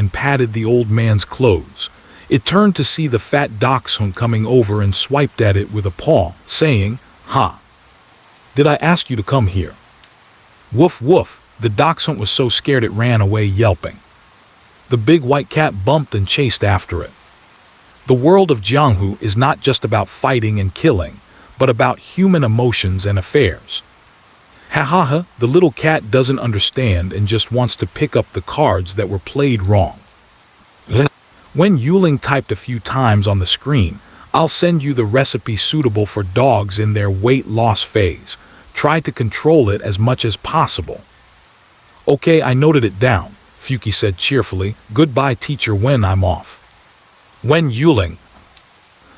and patted the old man's clothes. It turned to see the fat dachshund coming over and swiped at it with a paw, saying, "Ha! Did I ask you to come here?" Woof woof, the dachshund was so scared it ran away yelping. The big white cat bumped and chased after it. The world of Jianghu is not just about fighting and killing, but about human emotions and affairs. Ha ha ha, the little cat doesn't understand and just wants to pick up the cards that were played wrong. Wen Youning typed a few times on the screen, "I'll send you the recipe suitable for dogs in their weight loss phase. Try to control it as much as possible." "Okay, I noted it down," Fuki said cheerfully. "Goodbye, Teacher Wen, I'm off." Wen Youning.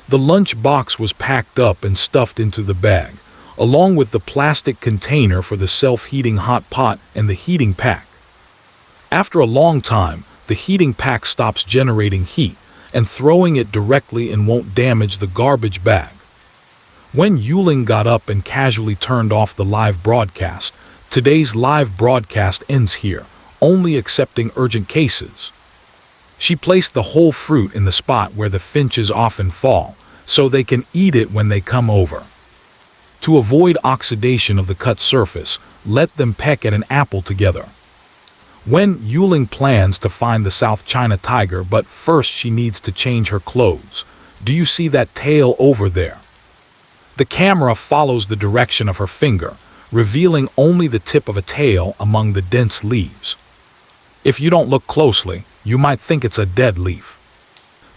The lunch box was packed up and stuffed into the bag, along with the plastic container for the self-heating hot pot and the heating pack. After a long time, the heating pack stops generating heat, and throwing it directly in won't damage the garbage bag. Wen Youning got up and casually turned off the live broadcast. Today's live broadcast ends here, only accepting urgent cases. She placed the whole fruit in the spot where the finches often fall, so they can eat it when they come over. To avoid oxidation of the cut surface, let them peck at an apple together. Wen Youning plans to find the South China tiger, but first she needs to change her clothes. Do you see that tail over there? The camera follows the direction of her finger, revealing only the tip of a tail among the dense leaves. If you don't look closely, you might think it's a dead leaf.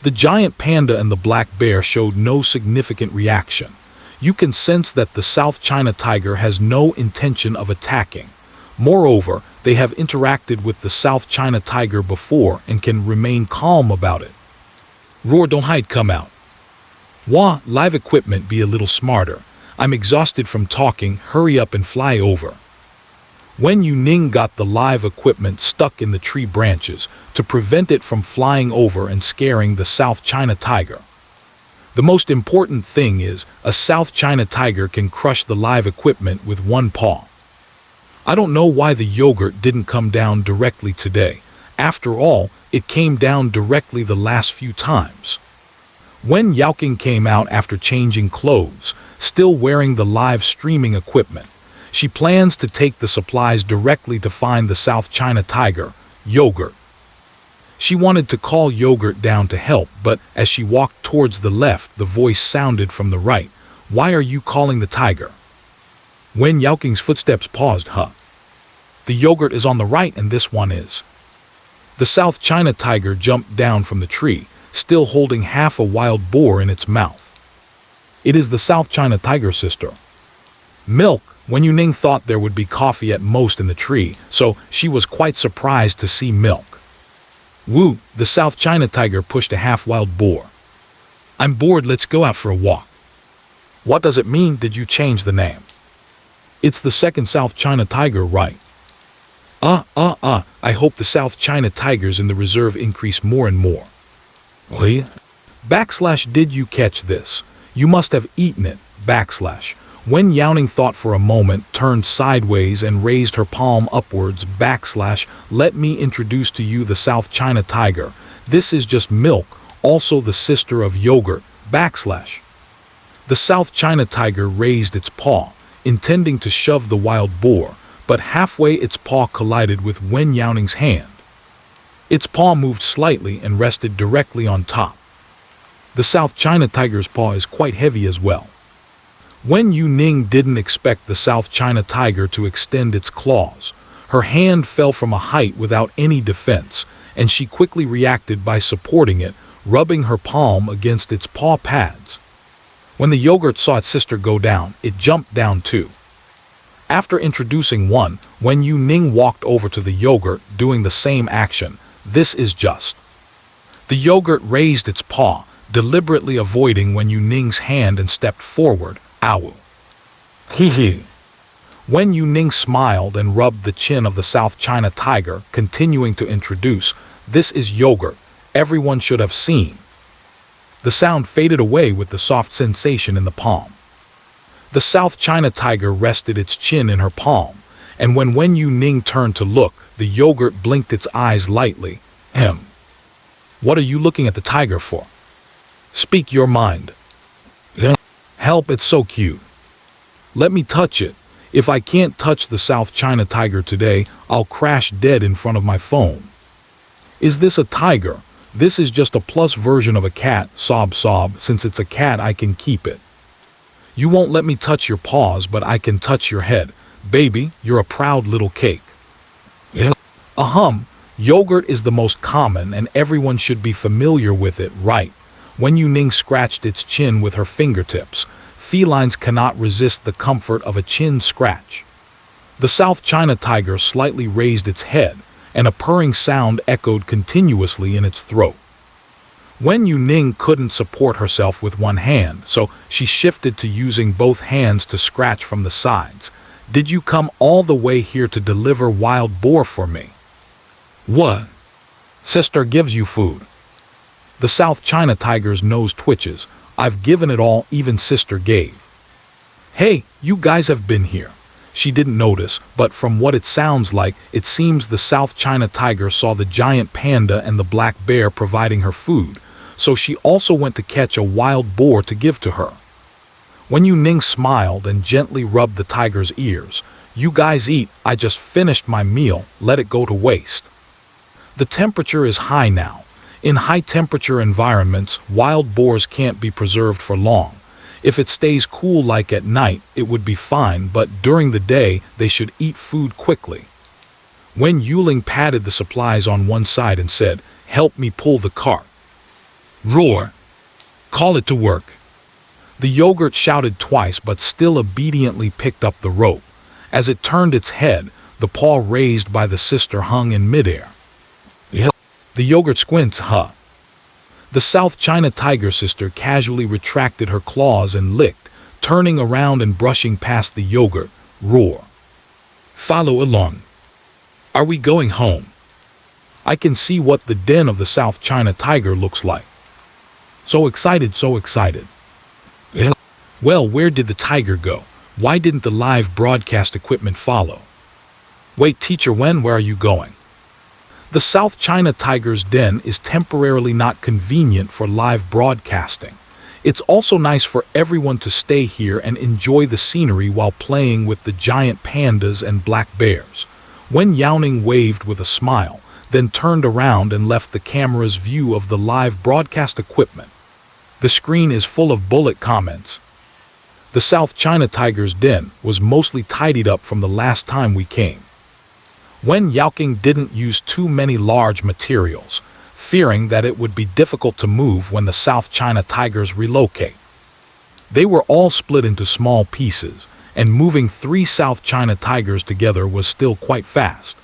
The giant panda and the black bear showed no significant reaction. You can sense that the South China tiger has no intention of attacking. Moreover, they have interacted with the South China tiger before and can remain calm about it. Roar, don't hide, come out. Wah, live equipment, be a little smarter. I'm exhausted from talking, hurry up and fly over. Wen Youning got the live equipment stuck in the tree branches to prevent it from flying over and scaring the South China tiger. The most important thing is, a South China tiger can crush the live equipment with one paw. I don't know why the yogurt didn't come down directly today. After all, it came down directly the last few times. Wen Youning came out after changing clothes, still wearing the live streaming equipment. She plans to take the supplies directly to find the South China tiger, Yogurt. She wanted to call Yogurt down to help, but as she walked towards the left, the voice sounded from the right. "Why are you calling the tiger?" Wen Youning's footsteps paused. The yogurt is on the right and this one is. The South China tiger jumped down from the tree, still holding half a wild boar in its mouth. It is the South China tiger, sister. Milk. Wen Youning thought there would be coffee at most in the tree, so she was quite surprised to see milk. Woo, the South China tiger pushed a half-wild boar. "I'm bored, let's go out for a walk." "What does it mean? Did you change the name?" "It's the second South China tiger, right?" I hope the South China tigers in the reserve increase more and more." Did you catch this? You must have eaten it. Wen Youning thought for a moment, turned sideways and raised her palm upwards. Let me introduce to you the South China tiger. This is just milk, also the sister of yogurt. The South China tiger raised its paw, intending to shove the wild boar, but halfway its paw collided with Wen Youning's hand. Its paw moved slightly and rested directly on top. The South China tiger's paw is quite heavy as well. Wen Youning didn't expect the South China tiger to extend its claws. Her hand fell from a height without any defense, and she quickly reacted by supporting it, rubbing her palm against its paw pads. When the yogurt saw its sister go down, it jumped down too. After introducing one, Wen Youning walked over to the yogurt, doing the same action. This is just. The yogurt raised its paw, deliberately avoiding Wen Youning's hand and stepped forward. Ow. Hee. Wen Youning smiled and rubbed the chin of the South China tiger, continuing to introduce. This is yogurt. Everyone should have seen. The sound faded away with the soft sensation in the palm. The South China tiger rested its chin in her palm, and when Wen Youning turned to look, the yogurt blinked its eyes lightly. What are you looking at the tiger for? Speak your mind. Help, it's so cute. Let me touch it. If I can't touch the South China tiger today, I'll crash dead in front of my phone. Is this a tiger? This is just a plus version of a cat, sob sob, since it's a cat I can keep it. You won't let me touch your paws, but I can touch your head. Baby, you're a proud little cake. Yogurt is the most common and everyone should be familiar with it, right? Wen Youning scratched its chin with her fingertips. Felines cannot resist the comfort of a chin scratch. The South China tiger slightly raised its head, and a purring sound echoed continuously in its throat. Wen Youning couldn't support herself with one hand, so she shifted to using both hands to scratch from the sides. Did you come all the way here to deliver wild boar for me? What? Sister gives you food. The South China tiger's nose twitches. I've given it all, even sister gave. Hey, you guys have been here. She didn't notice, but from what it sounds like, it seems the South China tiger saw the giant panda and the black bear providing her food, so she also went to catch a wild boar to give to her. Wen Youning smiled and gently rubbed the tiger's ears. You guys eat, I just finished my meal, let it go to waste. The temperature is high now. In high-temperature environments, wild boars can't be preserved for long. If it stays cool like at night, it would be fine, but during the day, they should eat food quickly. Wen Youning patted the supplies on one side and said, help me pull the cart. Roar! Call it to work. The yogurt shouted twice but still obediently picked up the rope. As it turned its head, the paw raised by the sister hung in midair. The yogurt squints, The South China tiger sister casually retracted her claws and licked, turning around and brushing past the yogurt. Roar. Follow along. Are we going home? I can see what the den of the South China tiger looks like. So excited, so excited. Well, where did the tiger go? Why didn't the live broadcast equipment follow? Wait, Teacher Wen, where are you going? The South China tiger's den is temporarily not convenient for live broadcasting. It's also nice for everyone to stay here and enjoy the scenery while playing with the giant pandas and black bears. Wen Youning waved with a smile, then turned around and left the camera's view of the live broadcast equipment. The screen is full of bullet comments. The South China tiger's den was mostly tidied up from the last time we came. Wen Youning didn't use too many large materials, fearing that it would be difficult to move when the South China tigers relocate. They were all split into small pieces, and moving 3 South China tigers together was still quite fast.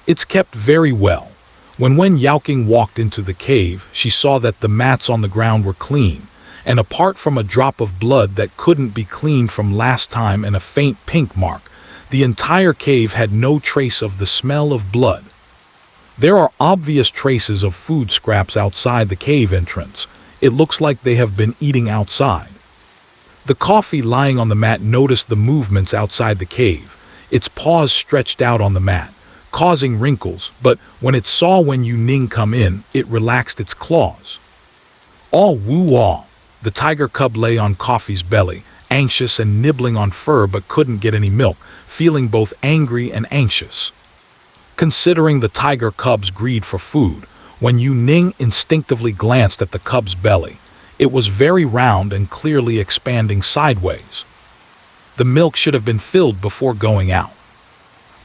It's kept very well. When Wen Youning walked into the cave, she saw that the mats on the ground were clean, and apart from a drop of blood that couldn't be cleaned from last time and a faint pink mark, the entire cave had no trace of the smell of blood. There are obvious traces of food scraps outside the cave entrance. It looks like they have been eating outside. The coffee lying on the mat noticed the movements outside the cave. Its paws stretched out on the mat, causing wrinkles, but when it saw Wen Youning come in, it relaxed its claws. Aw woo-aw! The tiger cub lay on Coffee's belly, anxious and nibbling on fur but couldn't get any milk, feeling both angry and anxious. Considering the tiger cub's greed for food, Wen Youning instinctively glanced at the cub's belly. It was very round and clearly expanding sideways. The milk should have been filled before going out.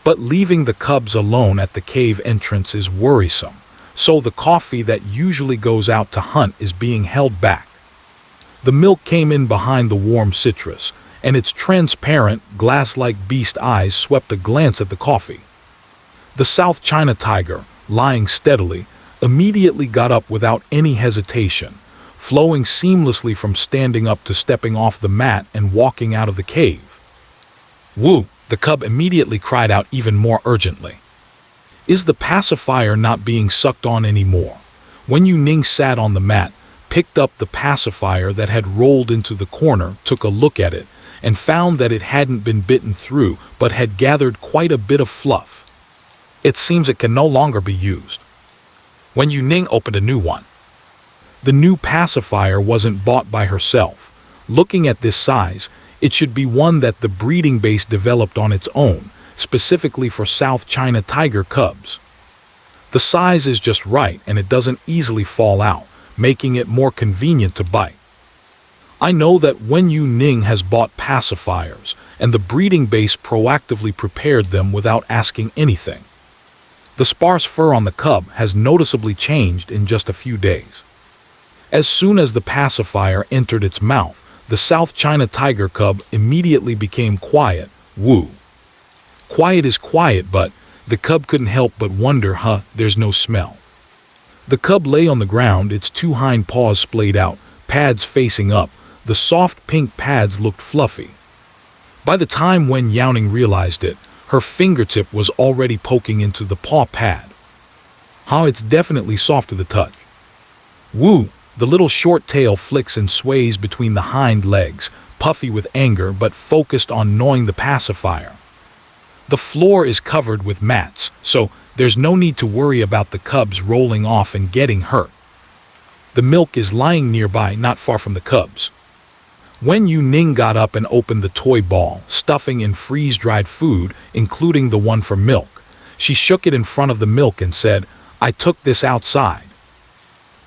But leaving the cubs alone at the cave entrance is worrisome, so the coffee that usually goes out to hunt is being held back. The milk came in behind the warm citrus, and its transparent, glass-like beast eyes swept a glance at the coffee. The South China tiger, lying steadily, immediately got up without any hesitation, flowing seamlessly from standing up to stepping off the mat and walking out of the cave. Woo! The cub immediately cried out even more urgently. Is the pacifier not being sucked on anymore? Wen Youning sat on the mat, picked up the pacifier that had rolled into the corner, took a look at it, and found that it hadn't been bitten through but had gathered quite a bit of fluff. It seems it can no longer be used. Wen Youning opened a new one. The new pacifier wasn't bought by herself. Looking at this size, it should be one that the breeding base developed on its own, specifically for South China tiger cubs. The size is just right and it doesn't easily fall out, making it more convenient to bite. I know that Wen Youning has bought pacifiers, and the breeding base proactively prepared them without asking anything. The sparse fur on the cub has noticeably changed in just a few days. As soon as the pacifier entered its mouth, the South China tiger cub immediately became quiet. Woo. Quiet is quiet, but the cub couldn't help but wonder, there's no smell. The cub lay on the ground, its two hind paws splayed out, pads facing up. The soft pink pads looked fluffy. By the time Wen Youning realized it, her fingertip was already poking into the paw pad. It's definitely soft to the touch. Woo! The little short tail flicks and sways between the hind legs, puffy with anger but focused on gnawing the pacifier. The floor is covered with mats, so there's no need to worry about the cubs rolling off and getting hurt. The milk is lying nearby, not far from the cubs. Wen Youning got up and opened the toy ball, stuffing in freeze-dried food, including the one for milk. She shook it in front of the milk and said, "I took this outside."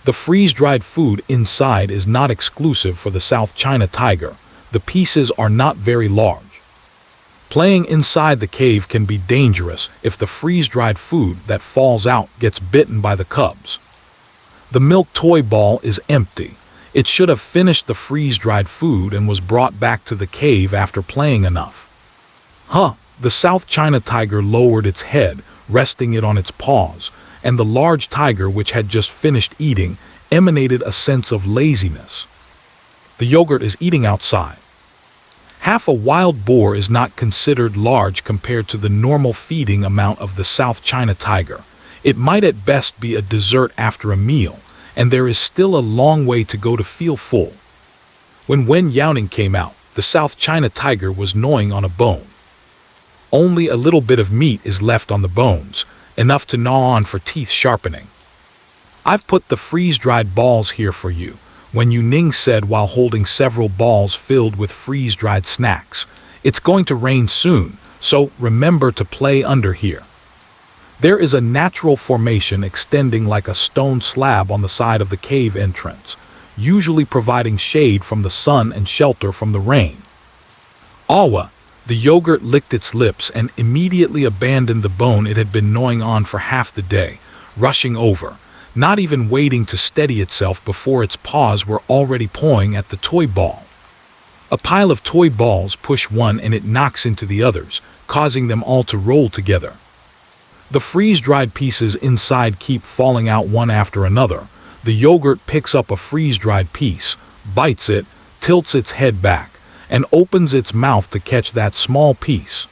The freeze-dried food inside is not exclusive for the South China tiger. The pieces are not very large. Playing inside the cave can be dangerous if the freeze-dried food that falls out gets bitten by the cubs. The milk toy ball is empty. It should have finished the freeze-dried food and was brought back to the cave after playing enough. The South China tiger lowered its head, resting it on its paws, and the large tiger, which had just finished eating, emanated a sense of laziness. The yogurt is eating outside. Half a wild boar is not considered large compared to the normal feeding amount of the South China tiger. It might at best be a dessert after a meal, and there is still a long way to go to feel full. When Wen Youning came out, the South China tiger was gnawing on a bone. Only a little bit of meat is left on the bones, enough to gnaw on for teeth sharpening. "I've put the freeze-dried balls here for you," Wen Youning said while holding several balls filled with freeze-dried snacks. "It's going to rain soon, so remember to play under here." There is a natural formation extending like a stone slab on the side of the cave entrance, usually providing shade from the sun and shelter from the rain. Awa! The yogurt licked its lips and immediately abandoned the bone it had been gnawing on for half the day, rushing over, not even waiting to steady itself before its paws were already pawing at the toy ball. A pile of toy balls push one and it knocks into the others, causing them all to roll together. The freeze-dried pieces inside keep falling out one after another. The yogurt picks up a freeze-dried piece, bites it, tilts its head back, and opens its mouth to catch that small piece.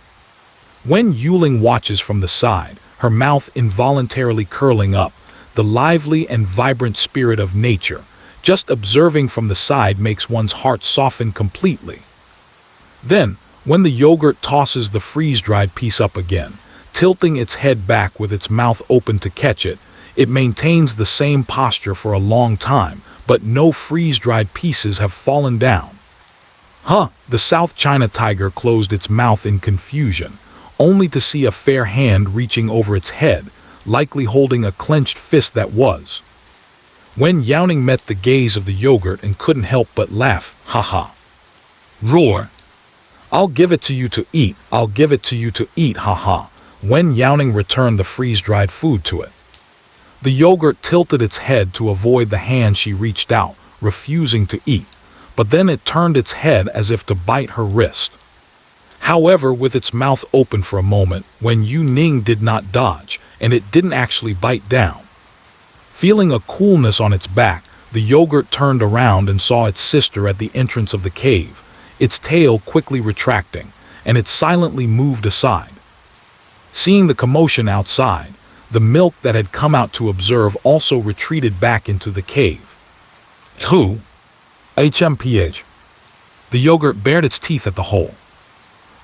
Wen Youning watches from the side, her mouth involuntarily curling up, the lively and vibrant spirit of nature. Just observing from the side makes one's heart soften completely. Then, when the yogurt tosses the freeze-dried piece up again, tilting its head back with its mouth open to catch it, it maintains the same posture for a long time, but no freeze-dried pieces have fallen down. The South China tiger closed its mouth in confusion, only to see a fair hand reaching over its head, likely holding a clenched fist that was. Wen Youning met the gaze of the yogurt and couldn't help but laugh. Roar! "I'll give it to you to eat, I'll give it to you to eat, Wen Youning returned the freeze-dried food to it. The yogurt tilted its head to avoid the hand she reached out, refusing to eat, but then it turned its head as if to bite her wrist. However, with its mouth open for a moment, Wen Youning did not dodge, and it didn't actually bite down. Feeling a coolness on its back, the yogurt turned around and saw its sister at the entrance of the cave, its tail quickly retracting, and it silently moved aside. Seeing the commotion outside, the milk that had come out to observe also retreated back into the cave. "Who? HMPH." The yogurt bared its teeth at the hole.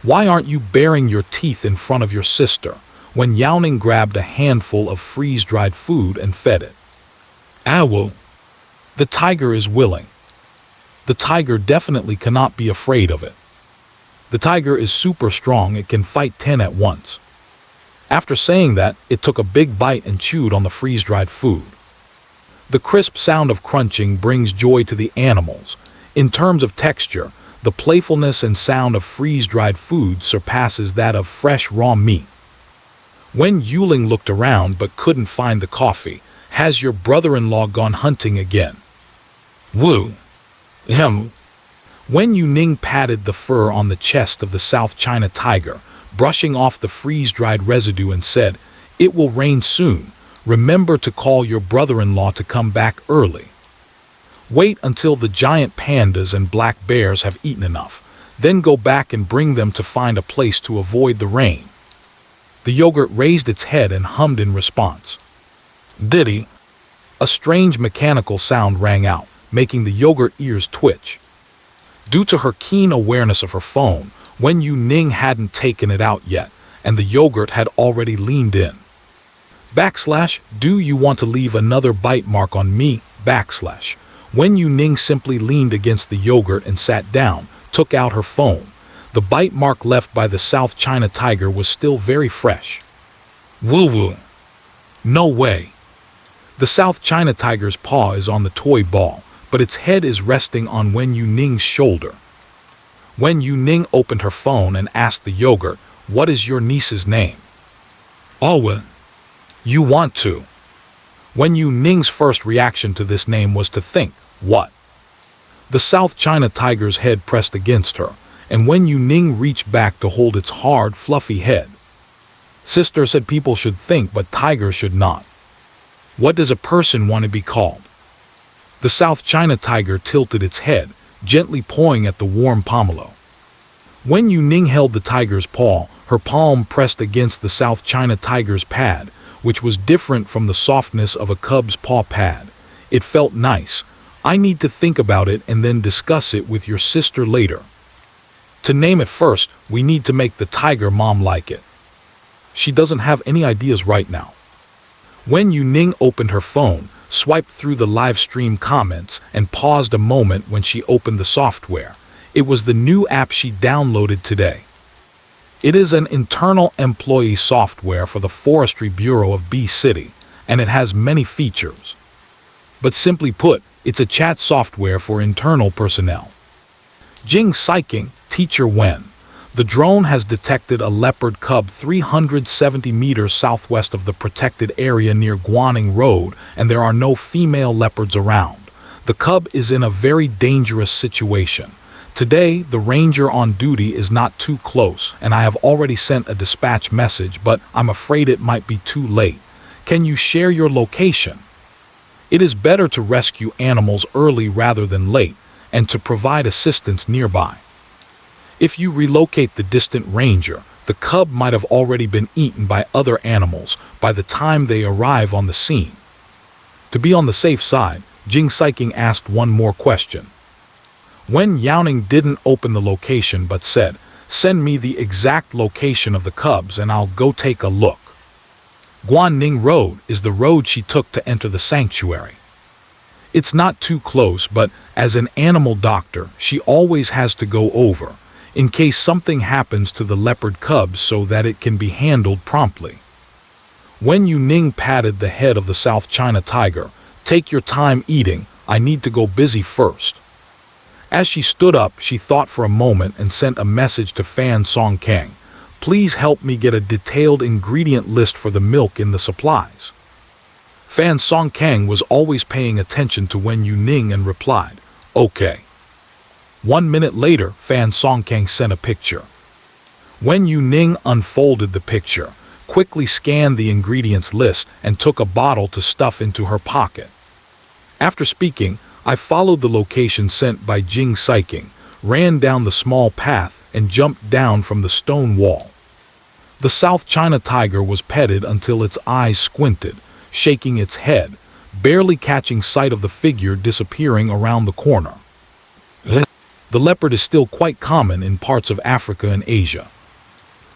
"Why aren't you baring your teeth in front of your sister?" Wen Youning grabbed a handful of freeze-dried food and fed it. Well, the tiger is willing. The tiger definitely cannot be afraid of it. The tiger is super strong, it can fight 10 at once. After saying that, it took a big bite and chewed on the freeze-dried food. The crisp sound of crunching brings joy to the animals. In terms of texture, the playfulness and sound of freeze-dried food surpasses that of fresh raw meat. Wen Youning looked around but couldn't find the coffee. Has your brother-in-law gone hunting again? Woo. Wen Youning patted the fur on the chest of the South China tiger, brushing off the freeze-dried residue, and said, "It will rain soon. Remember to call your brother-in-law to come back early. Wait until the giant pandas and black bears have eaten enough, then go back and bring them to find a place to avoid the rain." The yogurt raised its head and hummed in response. Diddy. A strange mechanical sound rang out, making the yogurt ears twitch. Due to her keen awareness of her phone, Wen Youning hadn't taken it out yet, and the yogurt had already leaned in. Do you want to leave another bite mark on me? Wen Youning simply leaned against the yogurt and sat down, took out her phone. The bite mark left by the South China tiger was still very fresh. Woo-woo. No way. The South China tiger's paw is on the toy ball, but its head is resting on Wen Youning's shoulder. Wen Youning opened her phone and asked the yogurt, "What is your niece's name?" "Oh, you want to?" Wen Youning's first reaction to this name was to think, "What?" The South China tiger's head pressed against her, and Wen Youning reached back to hold its hard, fluffy head. Sister said people should think, but tigers should not. What does a person want to be called? The South China tiger tilted its head, gently pawing at the warm pomelo. Wen Youning held the tiger's paw, her palm pressed against the South China tiger's pad, which was different from the softness of a cub's paw pad. It felt nice. I need to think about it and then discuss it with your sister later. To name it first, we need to make the tiger mom like it. She doesn't have any ideas right now. Wen Youning opened her phone, swiped through the live stream comments, and paused a moment when she opened the software. It was the new app she downloaded today. It is an internal employee software for the Forestry Bureau of B City, and it has many features. But simply put, it's a chat software for internal personnel. Jing Saiking, Teacher Wen. The drone has detected a leopard cub 370 meters southwest of the protected area near Guaning Road, and there are no female leopards around. The cub is in a very dangerous situation. Today, the ranger on duty is not too close, and I have already sent a dispatch message, but I'm afraid it might be too late. Can you share your location? It is better to rescue animals early rather than late, and to provide assistance nearby. If you relocate the distant ranger, the cub might have already been eaten by other animals by the time they arrive on the scene. To be on the safe side, Jing Saiking asked one more question. Wen Youning didn't open the location but said, "Send me the exact location of the cubs and I'll go take a look." Guaning Road is the road she took to enter the sanctuary. It's not too close, but as an animal doctor, she always has to go over, in case something happens to the leopard cubs so that it can be handled promptly. Wen Youning patted the head of the South China tiger. "Take your time eating, I need to go busy first." As she stood up, she thought for a moment and sent a message to Fan Song Kang. "Please help me get a detailed ingredient list for the milk in the supplies." Fan Song Kang was always paying attention to Wen Youning and replied, "Okay." 1 minute later, Fan Song Kang sent a picture. Wen Youning unfolded the picture, quickly scanned the ingredients list, and took a bottle to stuff into her pocket. After speaking, I followed the location sent by Jing Saiking, ran down the small path, and jumped down from the stone wall. The South China tiger was petted until its eyes squinted, shaking its head, barely catching sight of the figure disappearing around the corner. The leopard is still quite common in parts of Africa and Asia.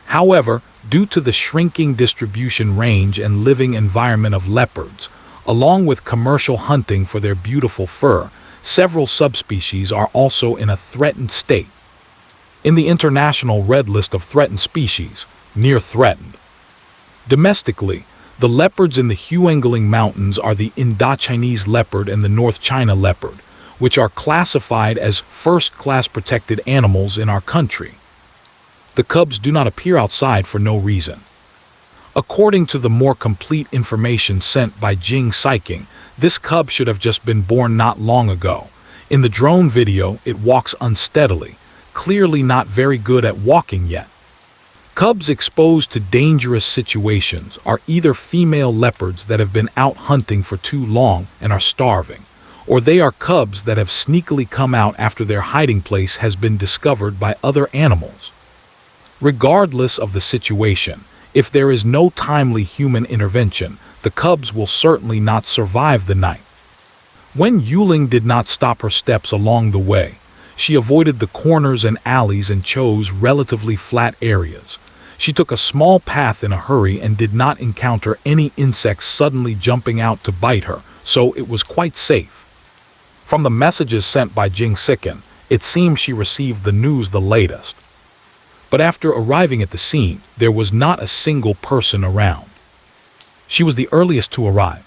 However, due to the shrinking distribution range and living environment of leopards, Along with commercial hunting for their beautiful fur, several subspecies are also in a threatened state. In the International Red List of Threatened Species, near threatened. Domestically, the leopards in the Huangling Mountains are the Indochinese leopard and the North China leopard, which are classified as first-class protected animals in our country. The cubs do not appear outside for no reason. According to the more complete information sent by Jing Siking, this cub should have just been born not long ago. In the drone video, it walks unsteadily, clearly not very good at walking yet. Cubs exposed to dangerous situations are either female leopards that have been out hunting for too long and are starving, or they are cubs that have sneakily come out after their hiding place has been discovered by other animals. Regardless of the situation, if there is no timely human intervention, the cubs will certainly not survive the night. Wen Youning did not stop her steps along the way. She avoided the corners and alleys and chose relatively flat areas. She took a small path in a hurry and did not encounter any insects suddenly jumping out to bite her, so it was quite safe. From the messages sent by Jing Sikin, it seems she received the news the latest. But after arriving at the scene, there was not a single person around. She was the earliest to arrive.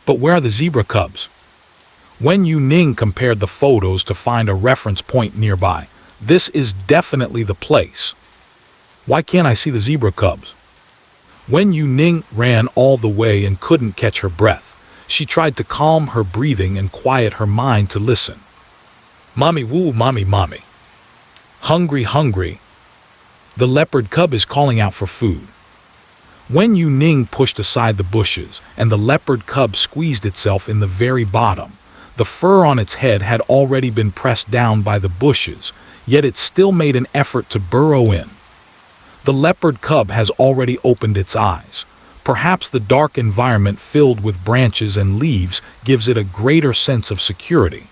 But where are the zebra cubs? Wen Youning compared the photos to find a reference point nearby. This is definitely the place. Why can't I see the zebra cubs? Wen Youning ran all the way and couldn't catch her breath. She tried to calm her breathing and quiet her mind to listen. Mommy woo, mommy, mommy. Hungry, hungry. The leopard cub is calling out for food. Wen Youning pushed aside the bushes, and the leopard cub squeezed itself in the very bottom. The fur on its head had already been pressed down by the bushes, yet it still made an effort to burrow in. The leopard cub has already opened its eyes. Perhaps the dark environment filled with branches and leaves gives it a greater sense of security.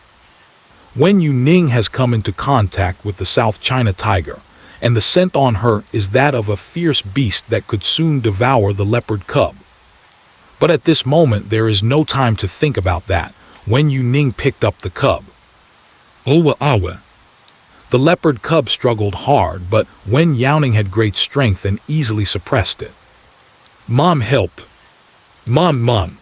Wen Youning has come into contact with the South China tiger, and the scent on her is that of a fierce beast that could soon devour the leopard cub. But at this moment there is no time to think about that. Wen Youning picked up the cub. Owa awa. The leopard cub struggled hard, but Wen Youning had great strength and easily suppressed it. Mom, help. Mom, mom.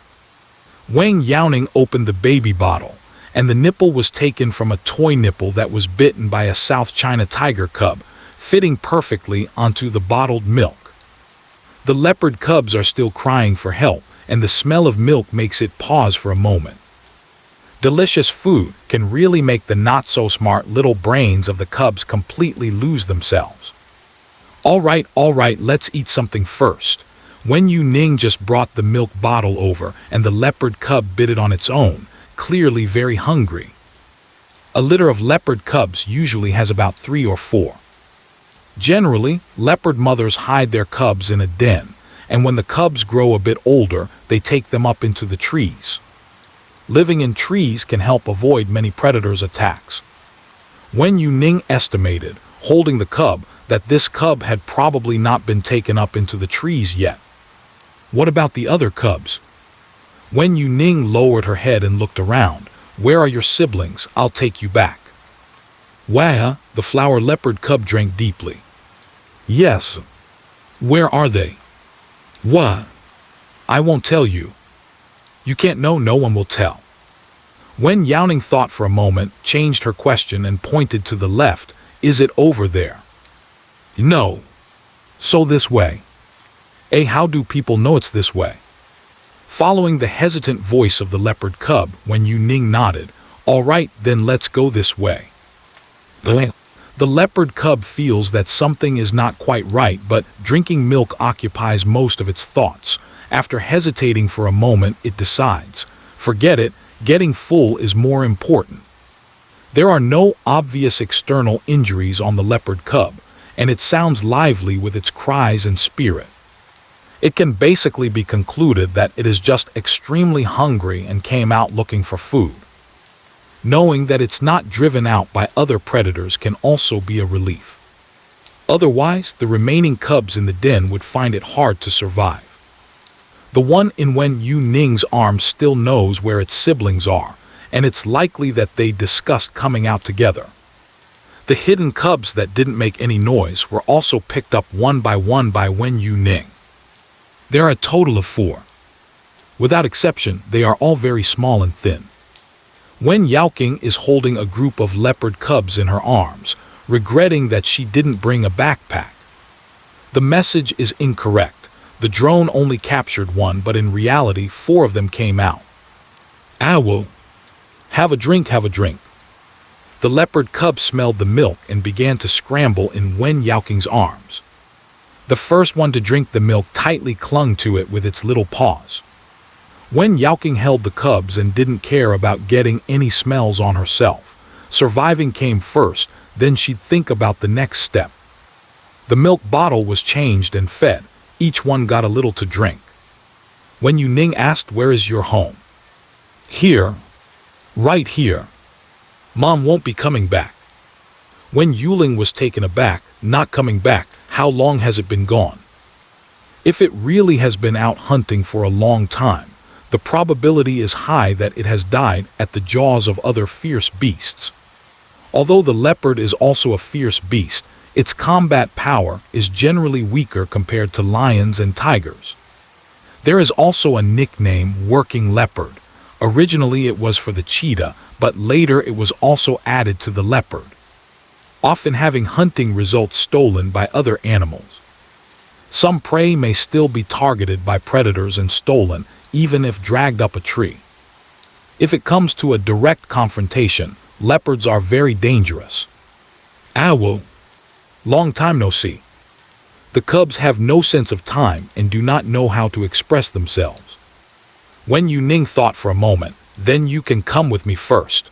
Wen Youning opened the baby bottle, and the nipple was taken from a toy nipple that was bitten by a South China tiger cub, fitting perfectly onto the bottled milk. The leopard cubs are still crying for help, and the smell of milk makes it pause for a moment. Delicious food can really make the not-so-smart little brains of the cubs completely lose themselves. All right, let's eat something first. Wen Youning just brought the milk bottle over, and the leopard cub bit it on its own, clearly very hungry. A litter of leopard cubs usually has about 3 or 4. Generally, leopard mothers hide their cubs in a den, and when the cubs grow a bit older, they take them up into the trees. Living in trees can help avoid many predators' attacks. Wen Youning estimated, holding the cub, that this cub had probably not been taken up into the trees yet. What about the other cubs? Wen Youning lowered her head and looked around. Where are your siblings? I'll take you back. Wah, the flower leopard cub drank deeply. Yes. Where are they? Wah. I won't tell you. You can't know, no one will tell. Wen Youning thought for a moment, changed her question and pointed to the left. Is it over there? No. So this way. How do people know it's this way? Following the hesitant voice of the leopard cub, Wen Youning nodded. All right, then let's go this way. The leopard cub feels that something is not quite right, but drinking milk occupies most of its thoughts. After hesitating for a moment, it decides, forget it, getting full is more important. There are no obvious external injuries on the leopard cub, and it sounds lively with its cries and spirit. It can basically be concluded that it is just extremely hungry and came out looking for food. Knowing that it's not driven out by other predators can also be a relief. Otherwise, the remaining cubs in the den would find it hard to survive. The one in Wen Youning's arms still knows where its siblings are, and it's likely that they discussed coming out together. The hidden cubs that didn't make any noise were also picked up one by Wen Youning. There are a total of 4. Without exception, they are all very small and thin. Wen Youning is holding a group of leopard cubs in her arms, regretting that she didn't bring a backpack. The message is incorrect. The drone only captured 1, but in reality 4 of them came out. Owl. Have a drink, have a drink. The leopard cub smelled the milk and began to scramble in Wen Youning's arms. The first one to drink the milk tightly clung to it with its little paws. Wen Youning held the cubs and didn't care about getting any smells on herself. Surviving came first, then she'd think about the next step. The milk bottle was changed and fed. Each one got a little to drink. Wen Youning asked, "Where is your home?" "Here. Right here. Mom won't be coming back." Wen Youning was taken aback. "Not coming back? How long has it been gone?" If it really has been out hunting for a long time, the probability is high that it has died at the jaws of other fierce beasts. Although the leopard is also a fierce beast, its combat power is generally weaker compared to lions and tigers. There is also a nickname, working leopard. Originally it was for the cheetah, but later it was also added to the leopard, often having hunting results stolen by other animals. Some prey may still be targeted by predators and stolen, even if dragged up a tree. If it comes to a direct confrontation, leopards are very dangerous. Owl. Long time no see. The cubs have no sense of time and do not know how to express themselves. Wen Youning thought for a moment, "Then you can come with me first."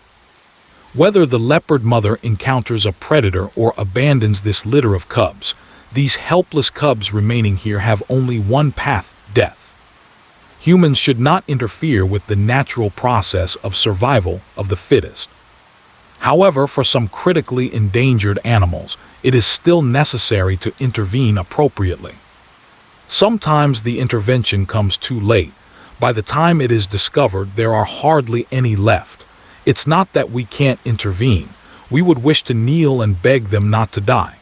Whether the leopard mother encounters a predator or abandons this litter of cubs, these helpless cubs remaining here have only one path: death. Humans should not interfere with the natural process of survival of the fittest. However, for some critically endangered animals, it is still necessary to intervene appropriately. Sometimes the intervention comes too late. By the time it is discovered, there are hardly any left. It's not that we can't intervene. We would wish to kneel and beg them not to die.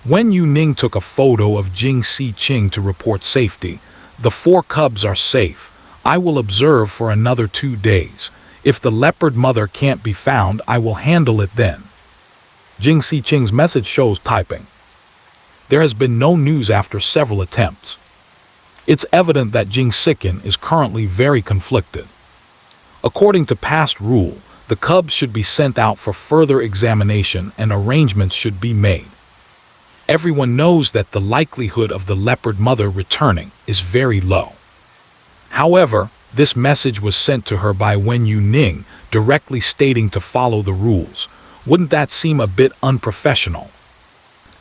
Wen Youning took a photo of Jing Si-ching to report safety. "The 4 cubs are safe. I will observe for another 2 days. If the leopard mother can't be found, I will handle it then." Jing Si-ching's message shows typing. There has been no news after several attempts. It's evident that Jing Si-ching is currently very conflicted. According to past rule, the cubs should be sent out for further examination and arrangements should be made. Everyone knows that the likelihood of the leopard mother returning is very low. However, this message was sent to her by Wen Youning, directly stating to follow the rules. Wouldn't that seem a bit unprofessional?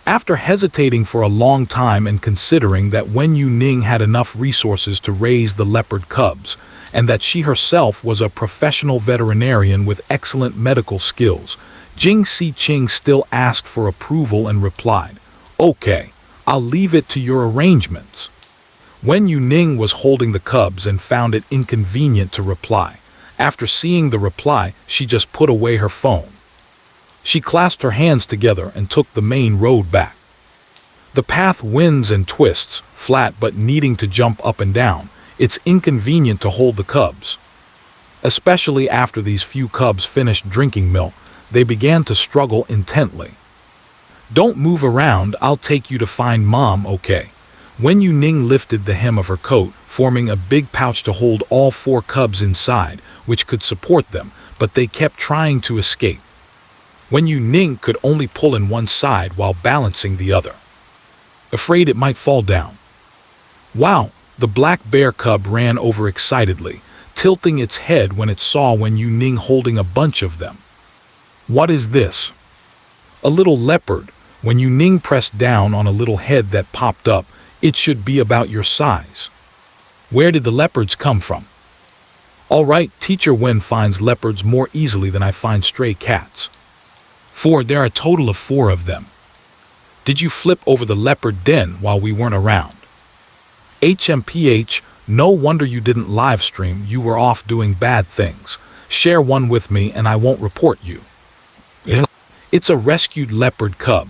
After hesitating for a long time and considering that Wen Youning had enough resources to raise the leopard cubs, and that she herself was a professional veterinarian with excellent medical skills, Jing Si-ching still asked for approval and replied, "Okay, I'll leave it to your arrangements." Wen Youning was holding the cubs and found it inconvenient to reply. After seeing the reply, she just put away her phone. She clasped her hands together and took the main road back. The path winds and twists, flat but needing to jump up and down. It's inconvenient to hold the cubs. Especially after these few cubs finished drinking milk, they began to struggle intently. "Don't move around, I'll take you to find Mom, okay?" Wen Youning lifted the hem of her coat, forming a big pouch to hold all 4 cubs inside, which could support them, but they kept trying to escape. Wen Youning could only pull in one side while balancing the other, afraid it might fall down. Wow! The black bear cub ran over excitedly, tilting its head when it saw Wen Youning holding a bunch of them. "What is this?" "A little leopard." Wen Youning pressed down on a little head that popped up. "It should be about your size." "Where did the leopards come from?" "All right, Teacher Wen finds leopards more easily than I find stray cats." "4, there are a total of 4 of them." "Did you flip over the leopard den while we weren't around?" HMPH, No wonder you didn't live stream, you were off doing bad things. Share one with me and I won't report you. It's a rescued leopard cub.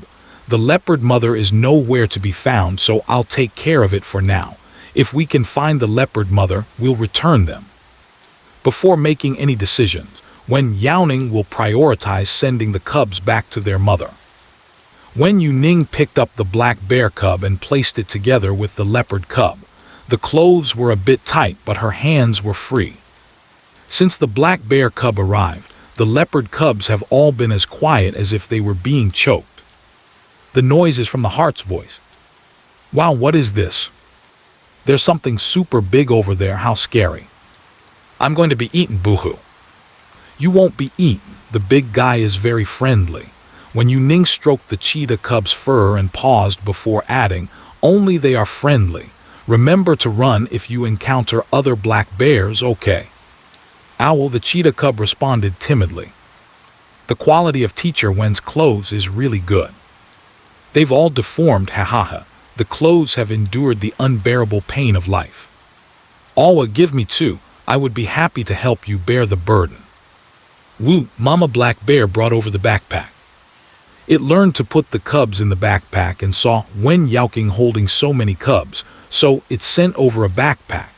The leopard mother is nowhere to be found, so I'll take care of it for now. If we can find the leopard mother, we'll return them. Before making any decisions, Wen Youning will prioritize sending the cubs back to their mother. Wen Youning picked up the black bear cub and placed it together with the leopard cub. The clothes were a bit tight, but her hands were free. Since the black bear cub arrived, the leopard cubs have all been as quiet as if they were being choked. The noise is from the heart's voice. Wow, what is this? There's something super big over there, how scary. I'm going to be eaten, boohoo. You won't be eaten, the big guy is very friendly. Wen Youning stroked the cheetah cub's fur and paused before adding, only they are friendly. Remember to run if you encounter other black bears, okay? Owl, the cheetah cub responded timidly. The quality of teacher Wen's clothes is really good. They've all deformed, hahaha. The clothes have endured the unbearable pain of life. Awa, give me two. I would be happy to help you bear the burden. Woo, Mama Black Bear brought over the backpack. It learned to put the cubs in the backpack and saw Wen Youning holding so many cubs, so it sent over a backpack.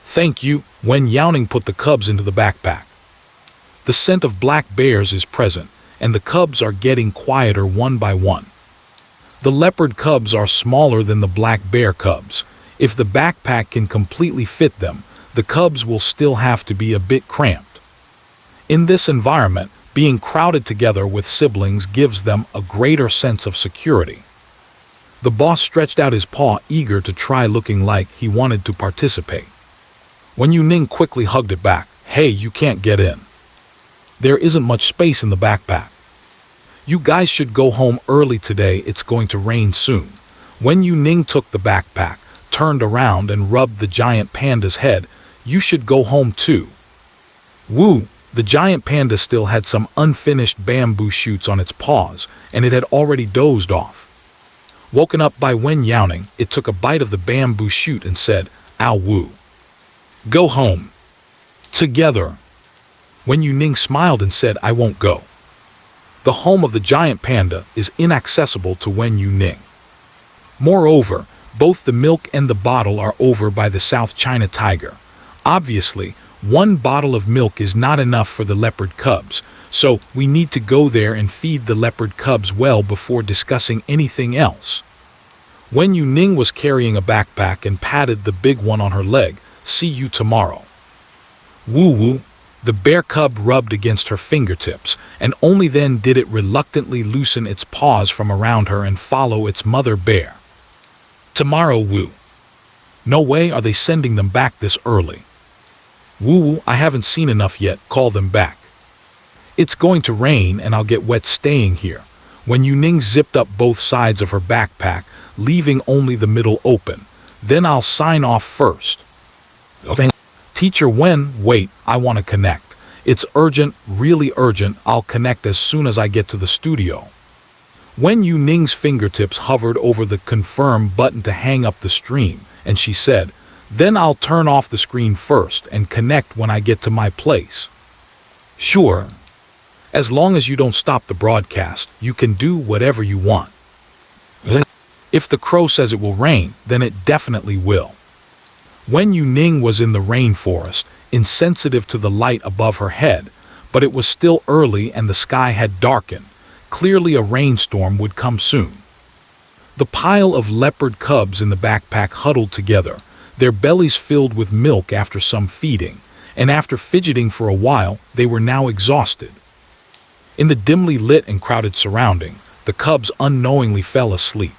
Thank you. Wen Youning put the cubs into the backpack. The scent of black bears is present, and the cubs are getting quieter one by one. The leopard cubs are smaller than the black bear cubs. If the backpack can completely fit them, the cubs will still have to be a bit cramped. In this environment, being crowded together with siblings gives them a greater sense of security. The boss stretched out his paw, eager to try looking like he wanted to participate. Wen Youning quickly hugged it back. Hey, you can't get in. There isn't much space in the backpack. You guys should go home early today, it's going to rain soon. Wen Youning took the backpack, turned around and rubbed the giant panda's head. You should go home too. Woo! The giant panda still had some unfinished bamboo shoots on its paws, and it had already dozed off. Woken up by Wen Youning, it took a bite of the bamboo shoot and said, Ow woo. Go home. Together. Wen Youning smiled and said, I won't go. The home of the giant panda is inaccessible to Wen Youning. Moreover, both the milk and the bottle are over by the South China tiger. Obviously, one bottle of milk is not enough for the leopard cubs, so we need to go there and feed the leopard cubs well before discussing anything else. Wen Youning was carrying a backpack and patted the big one on her leg. See you tomorrow. Woo woo. The bear cub rubbed against her fingertips, and only then did it reluctantly loosen its paws from around her and follow its mother bear. Tomorrow, woo. No way are they sending them back this early. Woo woo, I haven't seen enough yet, call them back. It's going to rain and I'll get wet staying here. Wen Youning zipped up both sides of her backpack, leaving only the middle open. Then I'll sign off first. Teacher Wen, wait, I want to connect. It's urgent, really urgent, I'll connect as soon as I get to the studio. Wen Youning's fingertips hovered over the confirm button to hang up the stream, and she said, then I'll turn off the screen first and connect when I get to my place. Sure. As long as you don't stop the broadcast, you can do whatever you want. If the crow says it will rain, then it definitely will. Wen Youning was in the rainforest, insensitive to the light above her head, but it was still early and the sky had darkened. Clearly a rainstorm would come soon. The pile of leopard cubs in the backpack huddled together, their bellies filled with milk after some feeding, and after fidgeting for a while, they were now exhausted. In the dimly lit and crowded surrounding, the cubs unknowingly fell asleep.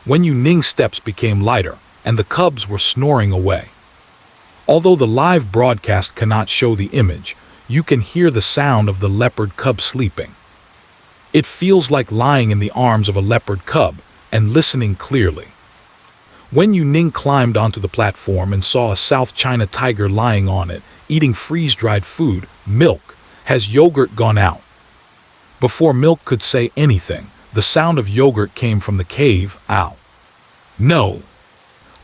Wen Youning's steps became lighter, and the cubs were snoring away. Although the live broadcast cannot show the image, you can hear the sound of the leopard cub sleeping. It feels like lying in the arms of a leopard cub and listening clearly. Wen Youning climbed onto the platform and saw a South China tiger lying on it, eating freeze-dried food, milk. Has yogurt gone out? Before Milk could say anything, the sound of yogurt came from the cave. Ow. No.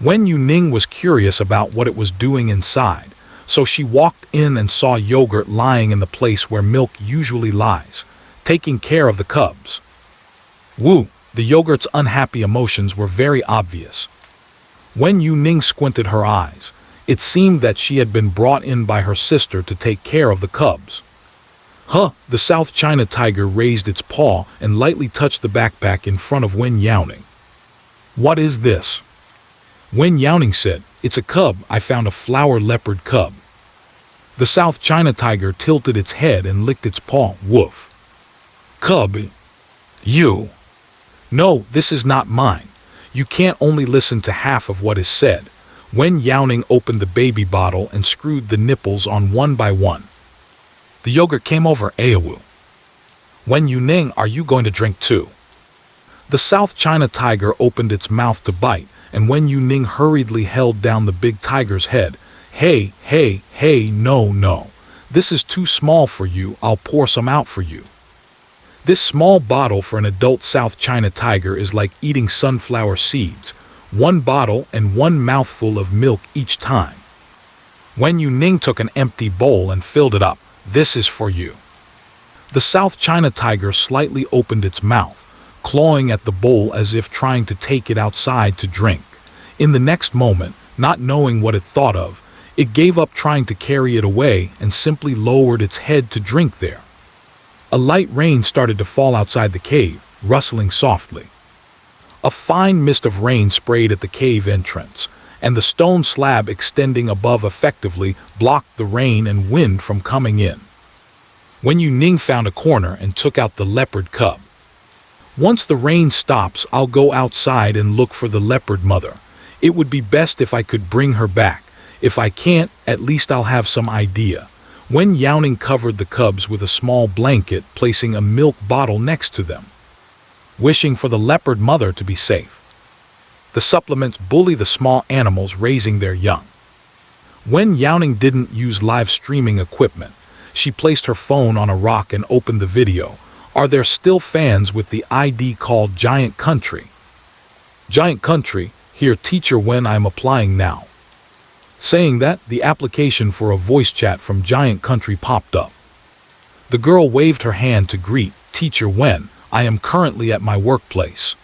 Wen Youning was curious about what it was doing inside, so she walked in and saw Yogurt lying in the place where milk usually lies, taking care of the cubs. Woo! The Yogurt's unhappy emotions were very obvious. Wen Youning squinted her eyes. It seemed that she had been brought in by her sister to take care of the cubs. Huh! The South China tiger raised its paw and lightly touched the backpack in front of Wen Youning. What is this? Wen Youning said, It's a cub. I found a flower leopard cub. The South China tiger tilted its head and licked its paw. Woof. Cub? You? No, this is not mine. You can't only listen to half of what is said. Wen Youning opened the baby bottle and screwed the nipples on one by one. The Yogurt came over. Aowu. Wen Youning, are you going to drink too? The South China tiger opened its mouth to bite, and Wen Youning hurriedly held down the big tiger's head. Hey, no. This is too small for you. I'll pour some out for you. This small bottle for an adult South China tiger is like eating sunflower seeds. One bottle and one mouthful of milk each time. Wen Youning took an empty bowl and filled it up. This is for you. The South China tiger slightly opened its mouth, clawing at the bowl as if trying to take it outside to drink. In the next moment, not knowing what it thought of, it gave up trying to carry it away and simply lowered its head to drink there. A light rain started to fall outside the cave, rustling softly. A fine mist of rain sprayed at the cave entrance, and the stone slab extending above effectively blocked the rain and wind from coming in. Wen Youning found a corner and took out the leopard cub. Once the rain stops, I'll go outside and look for the leopard mother. It would be best if I could bring her back. If I can't, at least I'll have some idea. Wen Youning covered the cubs with a small blanket, placing a milk bottle next to them, wishing for the leopard mother to be safe. The supplements bully the small animals raising their young. Wen Youning didn't use live streaming equipment. She placed her phone on a rock and opened the video. Are there still fans with the ID called Giant Country? Giant Country, here Teacher Wen, I'm applying now. Saying that, the application for a voice chat from Giant Country popped up. The girl waved her hand to greet Teacher Wen. I am currently at my workplace.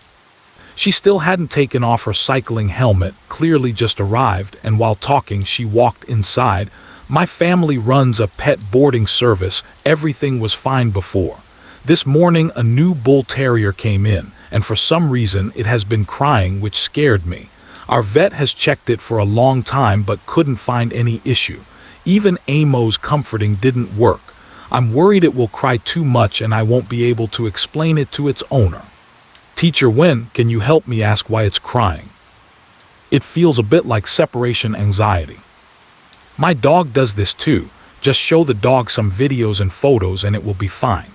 She still hadn't taken off her cycling helmet, clearly just arrived, and while talking she walked inside. My family runs a pet boarding service. Everything was fine before. This morning a new bull terrier came in, and for some reason it has been crying, which scared me. Our vet has checked it for a long time but couldn't find any issue. Even Amo's comforting didn't work. I'm worried it will cry too much and I won't be able to explain it to its owner. Teacher Wen, can you help me ask why it's crying? It feels a bit like separation anxiety. My dog does this too. Just show the dog some videos and photos and it will be fine.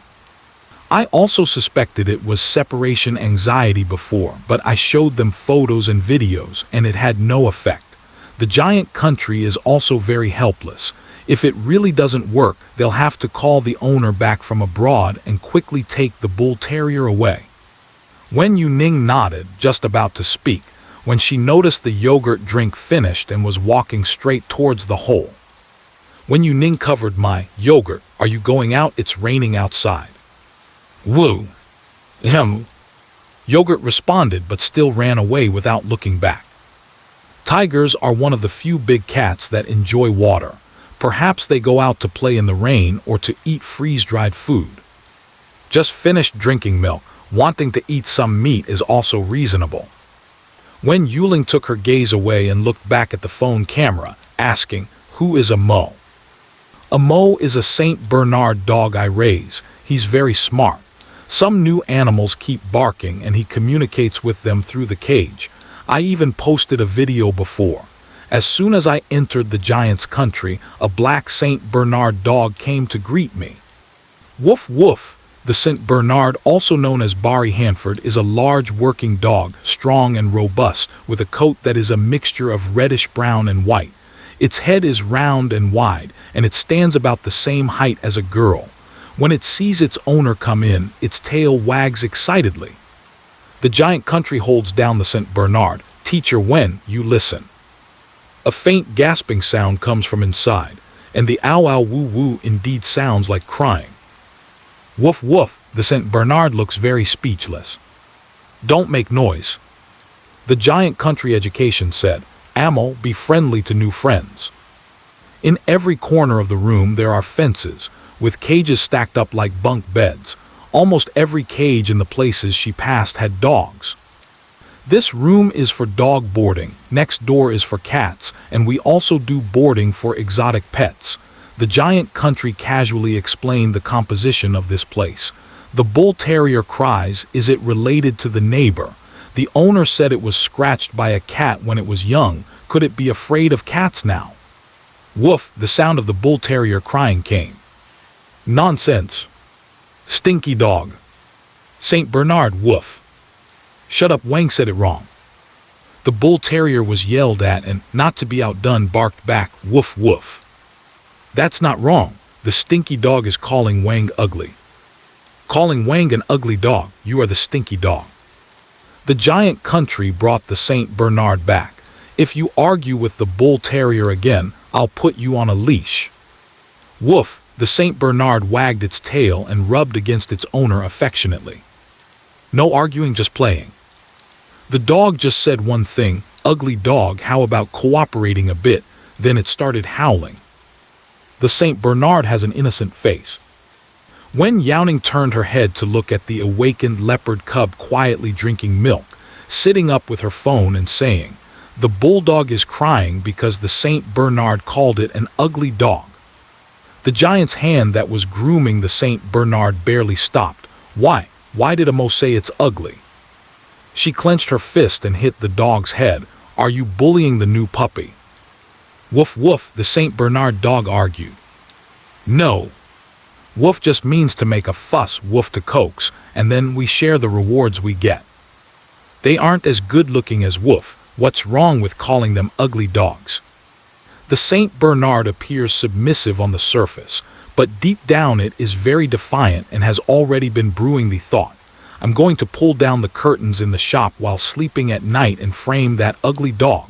I also suspected it was separation anxiety before, but I showed them photos and videos and it had no effect. The Giant Country is also very helpless. If it really doesn't work, they'll have to call the owner back from abroad and quickly take the bull terrier away. Wen Youning nodded, just about to speak, when she noticed the yogurt drink finished and was walking straight towards the hole. Wen Youning covered my yogurt. Are you going out? It's raining outside. Woo. Yogurt responded but still ran away without looking back. Tigers are one of the few big cats that enjoy water. Perhaps they go out to play in the rain or to eat freeze-dried food. Just finished drinking milk, wanting to eat some meat is also reasonable. Wen Youning took her gaze away and looked back at the phone camera, asking, who is a Mo? A Mo is a Saint Bernard dog I raise. He's very smart. Some new animals keep barking and he communicates with them through the cage. I even posted a video before. As soon as I entered the Giant's Country, a black Saint Bernard dog came to greet me. Woof woof. The Saint Bernard, also known as Barry Hanford, is a large working dog, strong and robust, with a coat that is a mixture of reddish brown and white. Its head is round and wide, and it stands about the same height as a girl. When it sees its owner come in, its tail wags excitedly. The Giant Country holds down the Saint Bernard. Teacher Wen, you listen. A faint gasping sound comes from inside, and the ow ow woo woo indeed sounds like crying. Woof woof, the St. Bernard looks very speechless. Don't make noise. The giant country education said, Amo, be friendly to new friends. In every corner of the room there are fences, with cages stacked up like bunk beds. Almost every cage in the places she passed had dogs. This room is for dog boarding, next door is for cats, and we also do boarding for exotic pets. The giant country casually explained the composition of this place. The bull terrier cries, is it related to the neighbor? The owner said it was scratched by a cat when it was young. Could it be afraid of cats now? Woof, the sound of the bull terrier crying came. Nonsense. Stinky dog. St. Bernard, woof. Shut up, Wang said it wrong. The bull terrier was yelled at and, not to be outdone, barked back, woof woof. That's not wrong. The stinky dog is calling Wang ugly. Calling Wang an ugly dog, you are the stinky dog. The giant country brought the St. Bernard back. If you argue with the bull terrier again, I'll put you on a leash. Woof, the St. Bernard wagged its tail and rubbed against its owner affectionately. No arguing, just playing. The dog just said one thing, ugly dog, how about cooperating a bit? Then it started howling. The St. Bernard has an innocent face. Wen Youning turned her head to look at the awakened leopard cub quietly drinking milk, sitting up with her phone and saying, the bulldog is crying because the St. Bernard called it an ugly dog. The giant's hand that was grooming the St. Bernard barely stopped. Why? Why did Amo say it's ugly? She clenched her fist and hit the dog's head. Are you bullying the new puppy? Woof woof, the St. Bernard dog argued. No. Woof just means to make a fuss, woof to coax, and then we share the rewards we get. They aren't as good looking as Woof. What's wrong with calling them ugly dogs? The St. Bernard appears submissive on the surface, but deep down it is very defiant and has already been brewing the thought, I'm going to pull down the curtains in the shop while sleeping at night and frame that ugly dog.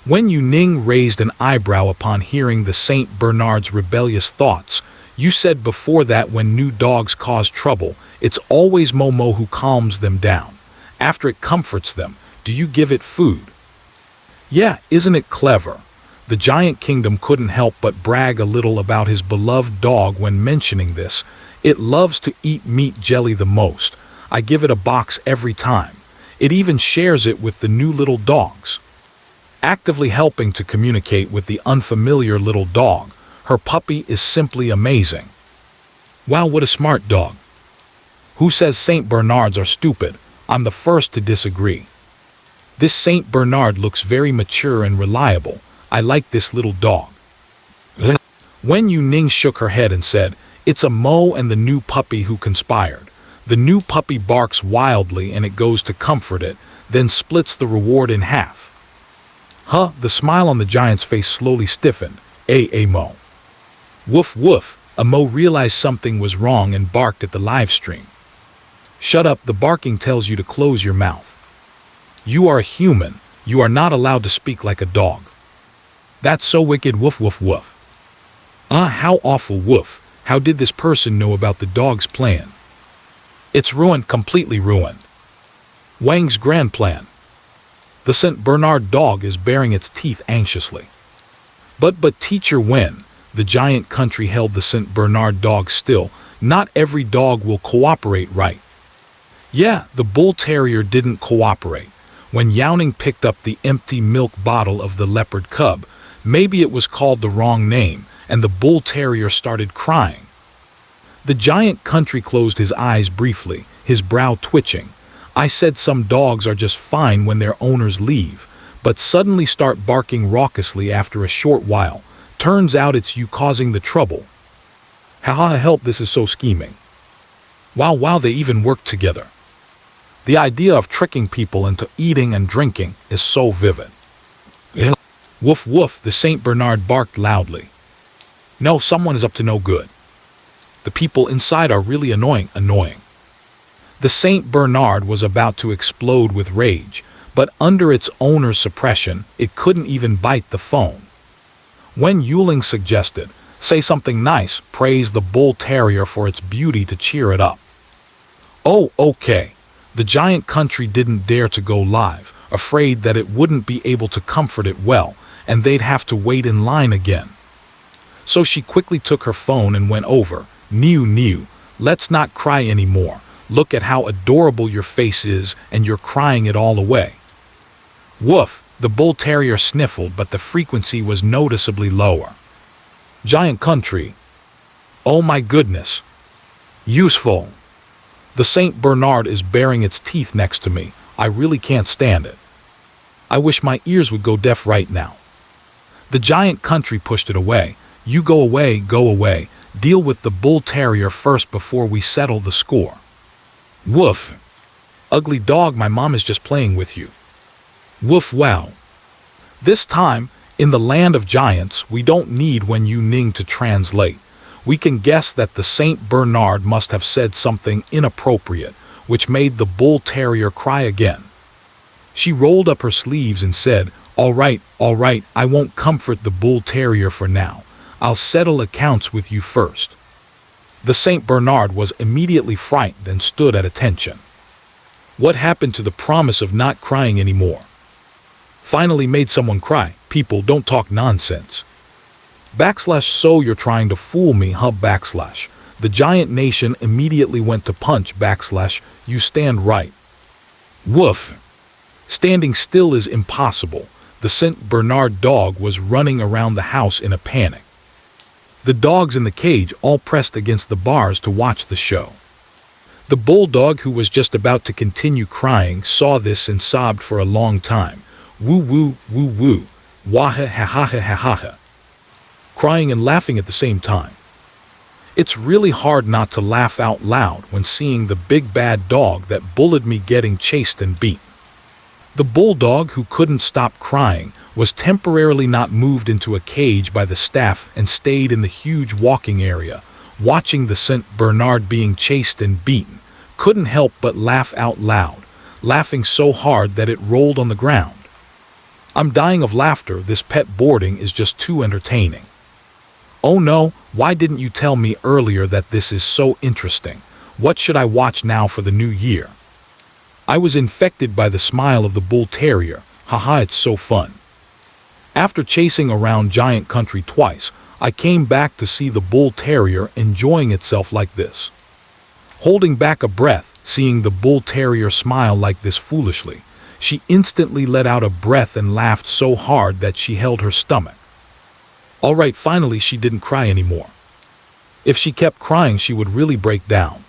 Wen Youning raised an eyebrow upon hearing the St. Bernard's rebellious thoughts. You said before that when new dogs cause trouble, it's always Momo who calms them down. After it comforts them, do you give it food? Yeah, isn't it clever? The giant kingdom couldn't help but brag a little about his beloved dog when mentioning this. It loves to eat meat jelly the most. I give it a box every time. It even shares it with the new little dogs. Actively helping to communicate with the unfamiliar little dog, her puppy is simply amazing. Wow, what a smart dog. Who says St. Bernards are stupid? I'm the first to disagree. This St. Bernard looks very mature and reliable. I like this little dog. Wen Youning shook her head and said, it's a Mo and the new puppy who conspired. The new puppy barks wildly and it goes to comfort it, then splits the reward in half. Huh, the smile on the giant's face slowly stiffened. Mo. Woof woof, Mo realized something was wrong and barked at the live stream. Shut up, the barking tells you to close your mouth. You are a human, you are not allowed to speak like a dog. That's so wicked, woof woof woof. How awful, woof. How did this person know about the dog's plan? It's ruined, completely ruined. Wang's grand plan. The St. Bernard dog is baring its teeth anxiously. But Teacher Wen, the giant country held the St. Bernard dog still. Not every dog will cooperate, right? Yeah, the bull terrier didn't cooperate. When Youning picked up the empty milk bottle of the leopard cub, maybe it was called the wrong name, and the bull terrier started crying. The giant country closed his eyes briefly, his brow twitching. I said some dogs are just fine when their owners leave, but suddenly start barking raucously after a short while. Turns out it's you causing the trouble. Haha, help, this is so scheming. Wow, they even work together. The idea of tricking people into eating and drinking is so vivid. Woof woof, the St. Bernard barked loudly. No, someone is up to no good. The people inside are really annoying. The St. Bernard was about to explode with rage, but under its owner's suppression, it couldn't even bite the phone. Wen Youning suggested, "Say something nice, praise the bull terrier for its beauty to cheer it up." Oh, okay. The giant country didn't dare to go live, afraid that it wouldn't be able to comfort it well, and they'd have to wait in line again. So she quickly took her phone and went over. "New, let's not cry anymore. Look at how adorable your face is, and you're crying it all away." Woof, the bull terrier sniffled, but the frequency was noticeably lower. Giant country. Oh my goodness. Useful. The Saint Bernard is baring its teeth next to me. I really can't stand it. I wish my ears would go deaf right now. The giant country pushed it away. "You go away, go away. Deal with the bull terrier first before we settle the score." Woof. Ugly dog, my mom is just playing with you. Woof, wow. This time, in the land of giants, we don't need Wen Youning to translate. We can guess that the Saint Bernard must have said something inappropriate, which made the bull terrier cry again. She rolled up her sleeves and said, all right, I won't comfort the bull terrier for now. I'll settle accounts with you first." The Saint Bernard was immediately frightened and stood at attention. What happened to the promise of not crying anymore? Finally made someone cry. People, don't talk nonsense. So you're trying to fool me, huh? The giant nation immediately went to punch. You stand right. Woof. Standing still is impossible. The Saint Bernard dog was running around the house in a panic. The dogs in the cage all pressed against the bars to watch the show. The bulldog, who was just about to continue crying, saw this and sobbed for a long time. Woo woo, woo woo, waha ha ha ha ha ha ha. Crying and laughing at the same time. It's really hard not to laugh out loud when seeing the big bad dog that bullied me getting chased and beat. The bulldog, who couldn't stop crying, was temporarily not moved into a cage by the staff and stayed in the huge walking area, watching the Saint Bernard being chased and beaten. Couldn't help but laugh out loud, laughing so hard that it rolled on the ground. I'm dying of laughter. This pet boarding is just too entertaining. Oh no, why didn't you tell me earlier that this is so interesting? What should I watch now for the new year? I was infected by the smile of the bull terrier. Haha, it's so fun. After chasing around giant country twice, I came back to see the bull terrier enjoying itself like this. Holding back a breath, seeing the bull terrier smile like this foolishly, she instantly let out a breath and laughed so hard that she held her stomach. All right, finally she didn't cry anymore. If she kept crying, she would really break down.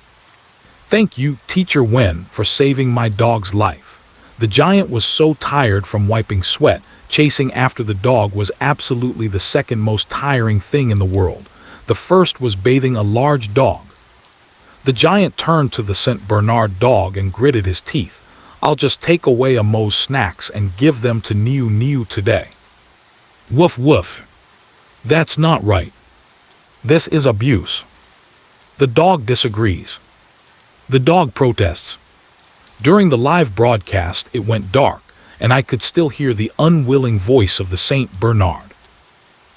Thank you, Teacher Wen, for saving my dog's life. The giant was so tired from wiping sweat. Chasing after the dog was absolutely the second most tiring thing in the world. The first was bathing a large dog. The giant turned to the Saint Bernard dog and gritted his teeth. I'll just take away Amo's snacks and give them to Niu today. Woof woof. That's not right. This is abuse. The dog disagrees. The dog protests. During the live broadcast, it went dark, and I could still hear the unwilling voice of the Saint Bernard.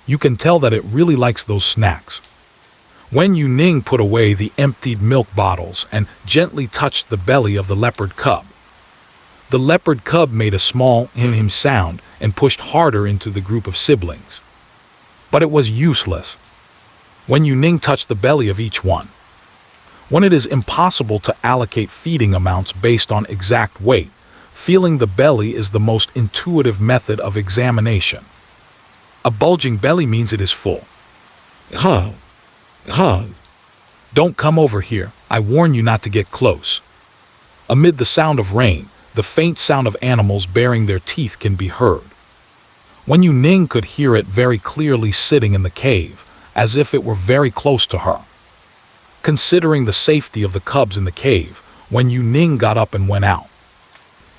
You can tell that it really likes those snacks. Wen Youning put away the emptied milk bottles and gently touched the belly of the leopard cub. The leopard cub made a small him sound and pushed harder into the group of siblings. But it was useless. Wen Youning touched the belly of each one. When it is impossible to allocate feeding amounts based on exact weight, feeling the belly is the most intuitive method of examination. A bulging belly means it is full. Huh. Don't come over here. I warn you not to get close. Amid the sound of rain, the faint sound of animals baring their teeth can be heard. Wen Youning could hear it very clearly sitting in the cave, as if it were very close to her. Considering the safety of the cubs in the cave, Wen Youning got up and went out.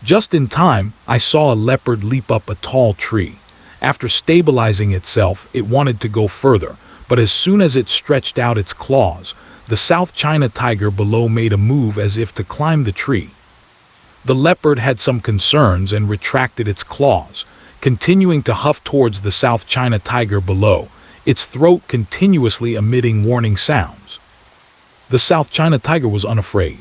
Just in time, I saw a leopard leap up a tall tree. After stabilizing itself, it wanted to go further, but as soon as it stretched out its claws, the South China tiger below made a move as if to climb the tree. The leopard had some concerns and retracted its claws, continuing to huff towards the South China tiger below, its throat continuously emitting warning sounds. The South China tiger was unafraid.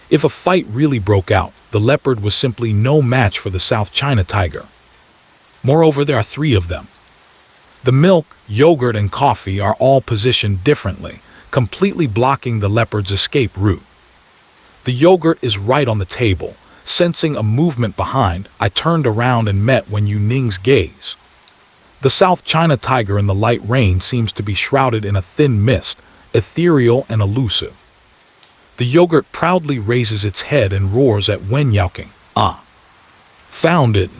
If a fight really broke out, the leopard was simply no match for the South China tiger. Moreover, there are 3 of them. The milk, yogurt, and coffee are all positioned differently, completely blocking the leopard's escape route. The yogurt is right on the table. Sensing a movement behind, I turned around and met Wen Youning's gaze. The South China tiger in the light rain seems to be shrouded in a thin mist, ethereal and elusive. The yogurt proudly raises its head and roars at Wen Youning. Ah! Found it!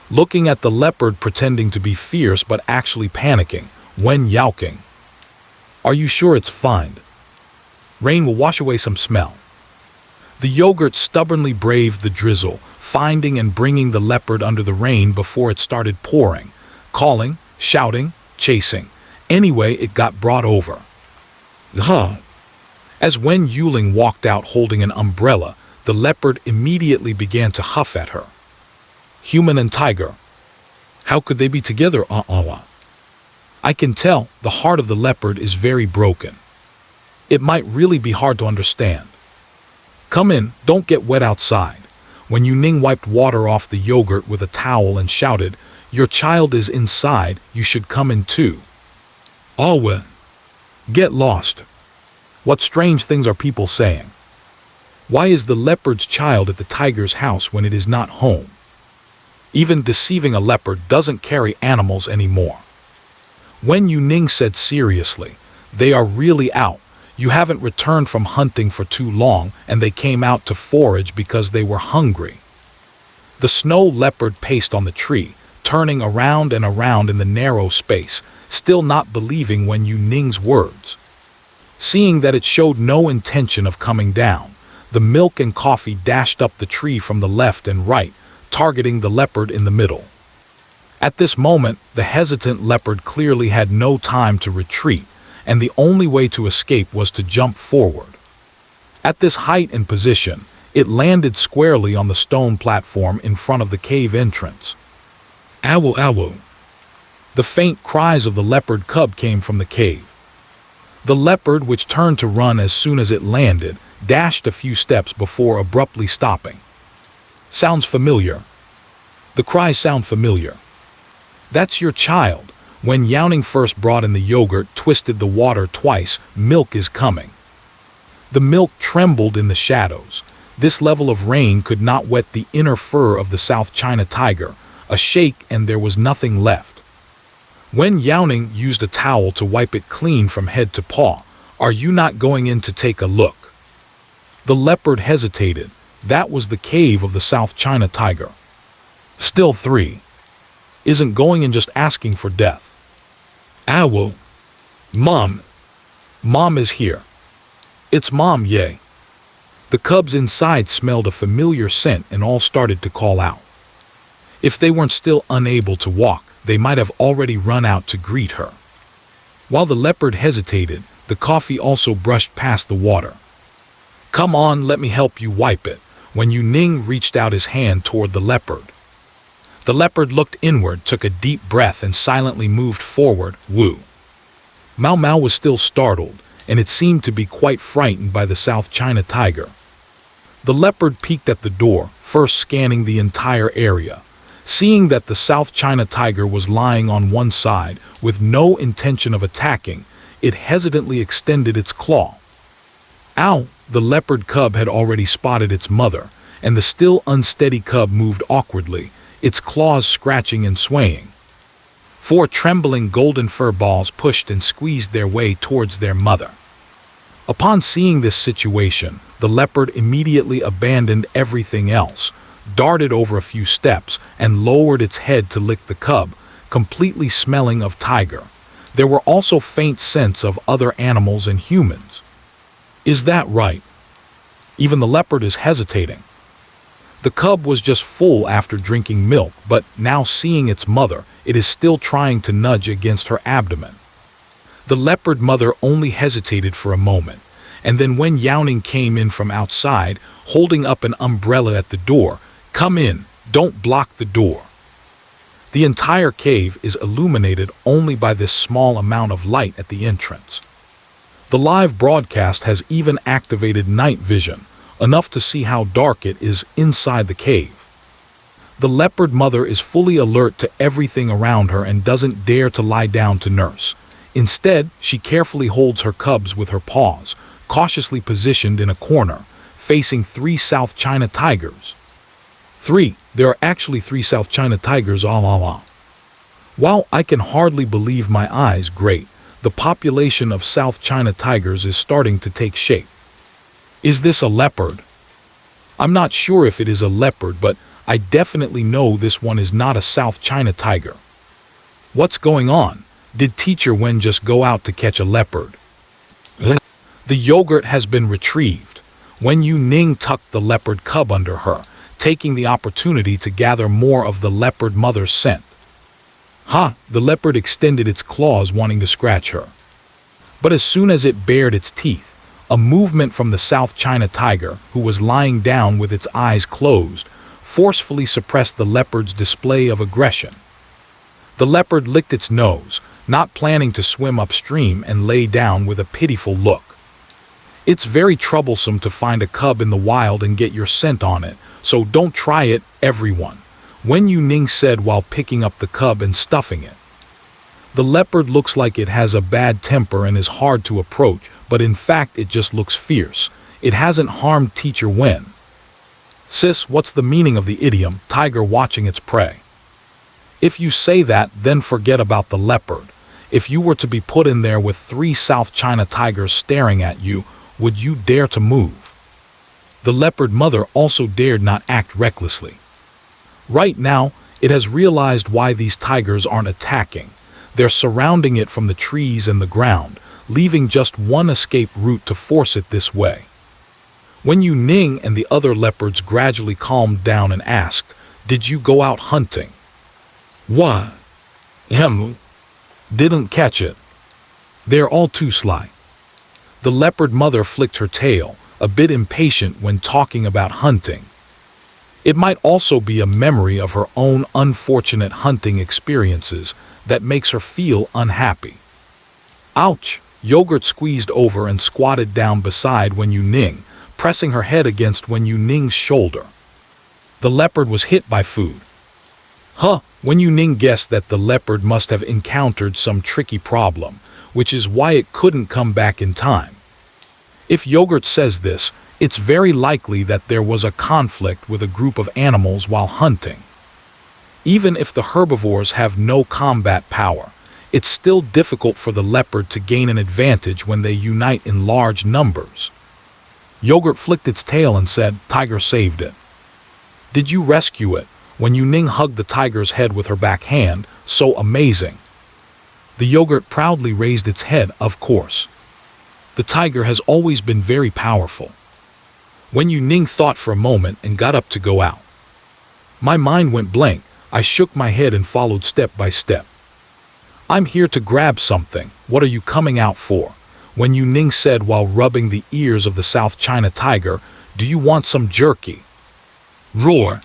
Looking at the leopard pretending to be fierce but actually panicking, Wen Youning. Are you sure it's fine? Rain will wash away some smell. The yogurt stubbornly braved the drizzle, finding and bringing the leopard under the rain before it started pouring, calling, shouting, chasing. Anyway, it got brought over. As Wen Youning walked out holding an umbrella, the leopard immediately began to huff at her. Human and tiger. How could they be together? I can tell the heart of the leopard is very broken. It might really be hard to understand. Come in, don't get wet outside. Wen Youning wiped water off the yogurt with a towel and shouted, "Your child is inside, you should come in too." Well, get lost. What strange things are people saying? Why is the leopard's child at the tiger's house when it is not home? Even deceiving a leopard doesn't carry animals anymore. Wen Youning said seriously, "They are really out. You haven't returned from hunting for too long, and they came out to forage because they were hungry." The snow leopard paced on the tree, turning around and around in the narrow space, still not believing Wen Youning's words. Seeing that it showed no intention of coming down, the milk and coffee dashed up the tree from the left and right, targeting the leopard in the middle. At this moment, the hesitant leopard clearly had no time to retreat, and the only way to escape was to jump forward. At this height and position, it landed squarely on the stone platform in front of the cave entrance. Ow, ow. The faint cries of the leopard cub came from the cave. The leopard, which turned to run as soon as it landed, dashed a few steps before abruptly stopping. Sounds familiar. The cries sound familiar. That's your child. When Youning first brought in the yogurt, twisted the water twice, milk is coming. The milk trembled in the shadows. This level of rain could not wet the inner fur of the South China tiger. A shake and there was nothing left. Wen Youning used a towel to wipe it clean from head to paw. Are you not going in to take a look? The leopard hesitated. That was the cave of the South China tiger. Still 3. Isn't going in just asking for death. Ow. Mom. Mom is here. It's Mom, yay. The cubs inside smelled a familiar scent and all started to call out. If they weren't still unable to walk, they might have already run out to greet her. While the leopard hesitated, the coffee also brushed past the water. Come on, let me help you wipe it. Wen Youning reached out his hand toward the leopard. The leopard looked inward, took a deep breath, and silently moved forward. Woo. Mau Mau was still startled, and it seemed to be quite frightened by the South China tiger. The leopard peeked at the door, first scanning the entire area. Seeing that the South China tiger was lying on one side, with no intention of attacking, it hesitantly extended its claw. Ow! The leopard cub had already spotted its mother, and the still unsteady cub moved awkwardly, its claws scratching and swaying. 4 trembling golden fur balls pushed and squeezed their way towards their mother. Upon seeing this situation, the leopard immediately abandoned everything else, darted over a few steps, and lowered its head to lick the cub, completely smelling of tiger. There were also faint scents of other animals and humans. Is that right? Even the leopard is hesitating. The cub was just full after drinking milk, but now seeing its mother, it is still trying to nudge against her abdomen. The leopard mother only hesitated for a moment, And then Wen Youning came in from outside, holding up an umbrella at the door. "Come in, don't block the door." The entire cave is illuminated only by this small amount of light at the entrance. The live broadcast has even activated night vision, enough to see how dark it is inside the cave. The leopard mother is fully alert to everything around her and doesn't dare to lie down to nurse. Instead, she carefully holds her cubs with her paws, cautiously positioned in a corner, facing 3 South China tigers. There are actually 3 South China tigers all. While I can hardly believe my eyes, the population of South China tigers is starting to take shape. Is this a leopard? I'm not sure if it is a leopard, but I definitely know this one is not a South China tiger. What's going on? Did Teacher Wen just go out to catch a leopard? The yogurt has been retrieved. Wen Youning tucked the leopard cub under her, taking the opportunity to gather more of the leopard mother's scent. The leopard extended its claws, wanting to scratch her. But as soon as it bared its teeth, a movement from the South China tiger, who was lying down with its eyes closed, forcefully suppressed the leopard's display of aggression. The leopard licked its nose, not planning to swim upstream, and lay down with a pitiful look. It's very troublesome to find a cub in the wild and get your scent on it, so don't try it, everyone, Wen Youning said while picking up the cub and stuffing it. The leopard looks like it has a bad temper and is hard to approach, but in fact it just looks fierce. It hasn't harmed Teacher Wen. Sis, what's the meaning of the idiom, tiger watching its prey? If you say that, then forget about the leopard. If you were to be put in there with 3 South China tigers staring at you, would you dare to move? The leopard mother also dared not act recklessly. Right now, it has realized why these tigers aren't attacking. They're surrounding it from the trees and the ground, leaving just one escape route to force it this way. Wen Youning and the other leopards gradually calmed down and asked, "Did you go out hunting?" "What? Didn't catch it. They're all too sly." The leopard mother flicked her tail, a bit impatient when talking about hunting. It might also be a memory of her own unfortunate hunting experiences that makes her feel unhappy. Ouch! Yogurt squeezed over and squatted down beside Wen Youning, pressing her head against Wen Youning's shoulder. The leopard was hit by food. Wen Youning guessed that the leopard must have encountered some tricky problem, which is why it couldn't come back in time. If Yogurt says this, it's very likely that there was a conflict with a group of animals while hunting. Even if the herbivores have no combat power, it's still difficult for the leopard to gain an advantage when they unite in large numbers. Yogurt flicked its tail and said, "Tiger saved it." "Did you rescue it?" Wen Youning hugged the tiger's head with her back hand. "So amazing." The yogurt proudly raised its head. "Of course. The tiger has always been very powerful." Wen Youning thought for a moment and got up to go out. My mind went blank. I shook my head and followed step by step. "I'm here to grab something. What are you coming out for?" Wen Youning said while rubbing the ears of the South China tiger. "Do you want some jerky?" Roar!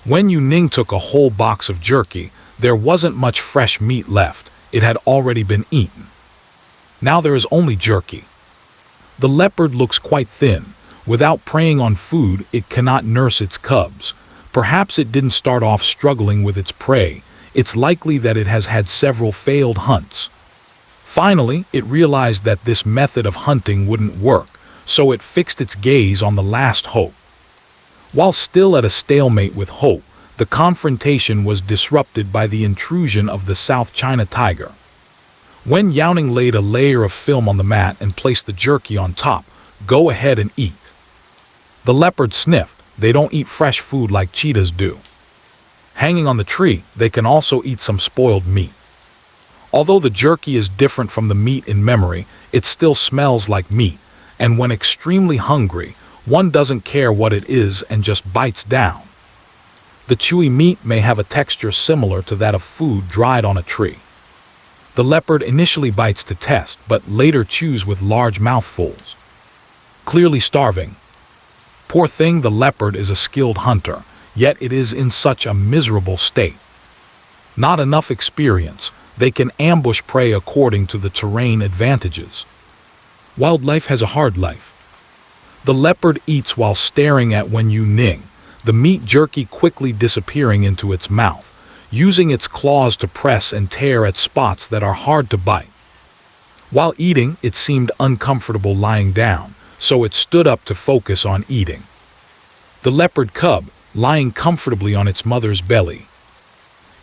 Wen Youning took a whole box of jerky. There wasn't much fresh meat left. It had already been eaten. Now there is only jerky. The leopard looks quite thin. Without preying on food, it cannot nurse its cubs. Perhaps it didn't start off struggling with its prey. It's likely that it has had several failed hunts. Finally, it realized that this method of hunting wouldn't work, so it fixed its gaze on the last hope. While still at a stalemate with hope, the confrontation was disrupted by the intrusion of the South China tiger. Wen Youning laid a layer of film on the mat and placed the jerky on top. "Go ahead and eat." The leopard sniffed. They don't eat fresh food like cheetahs do. Hanging on the tree, they can also eat some spoiled meat. Although the jerky is different from the meat in memory, it still smells like meat, and when extremely hungry, one doesn't care what it is and just bites down. The chewy meat may have a texture similar to that of food dried on a tree. The leopard initially bites to test, but later chews with large mouthfuls. clearly starving. Poor thing, the leopard is a skilled hunter, yet it is in such a miserable state. Not enough experience, they can ambush prey according to the terrain advantages. Wildlife has a hard life. The leopard eats while staring at Wen Youning, the meat jerky quickly disappearing into its mouth, using its claws to press and tear at spots that are hard to bite. While eating, it seemed uncomfortable lying down, so it stood up to focus on eating. The leopard cub, lying comfortably on its mother's belly.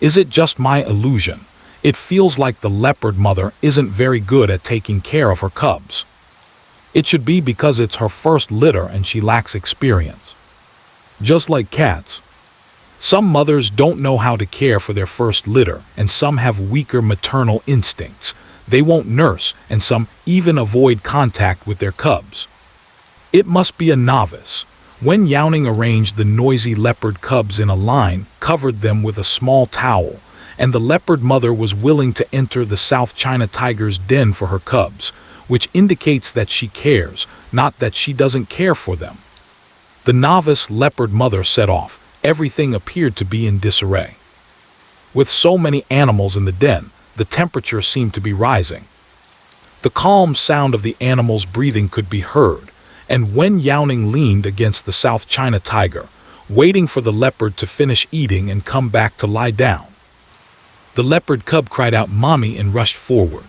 Is it just my illusion? It feels like the leopard mother isn't very good at taking care of her cubs. It should be because it's her first litter and she lacks experience. Just like cats. Some mothers don't know how to care for their first litter, and some have weaker maternal instincts. They won't nurse, and some even avoid contact with their cubs. It must be a novice. Wen Youning arranged the noisy leopard cubs in a line, covered them with a small towel, and the leopard mother was willing to enter the South China tiger's den for her cubs, which indicates that she cares, not that she doesn't care for them. The novice leopard mother set off. Everything appeared to be in disarray. With so many animals in the den, the temperature seemed to be rising. The calm sound of the animals' breathing could be heard, and Wen Youning leaned against the South China tiger, waiting for the leopard to finish eating and come back to lie down. The leopard cub cried out "Mommy" and rushed forward.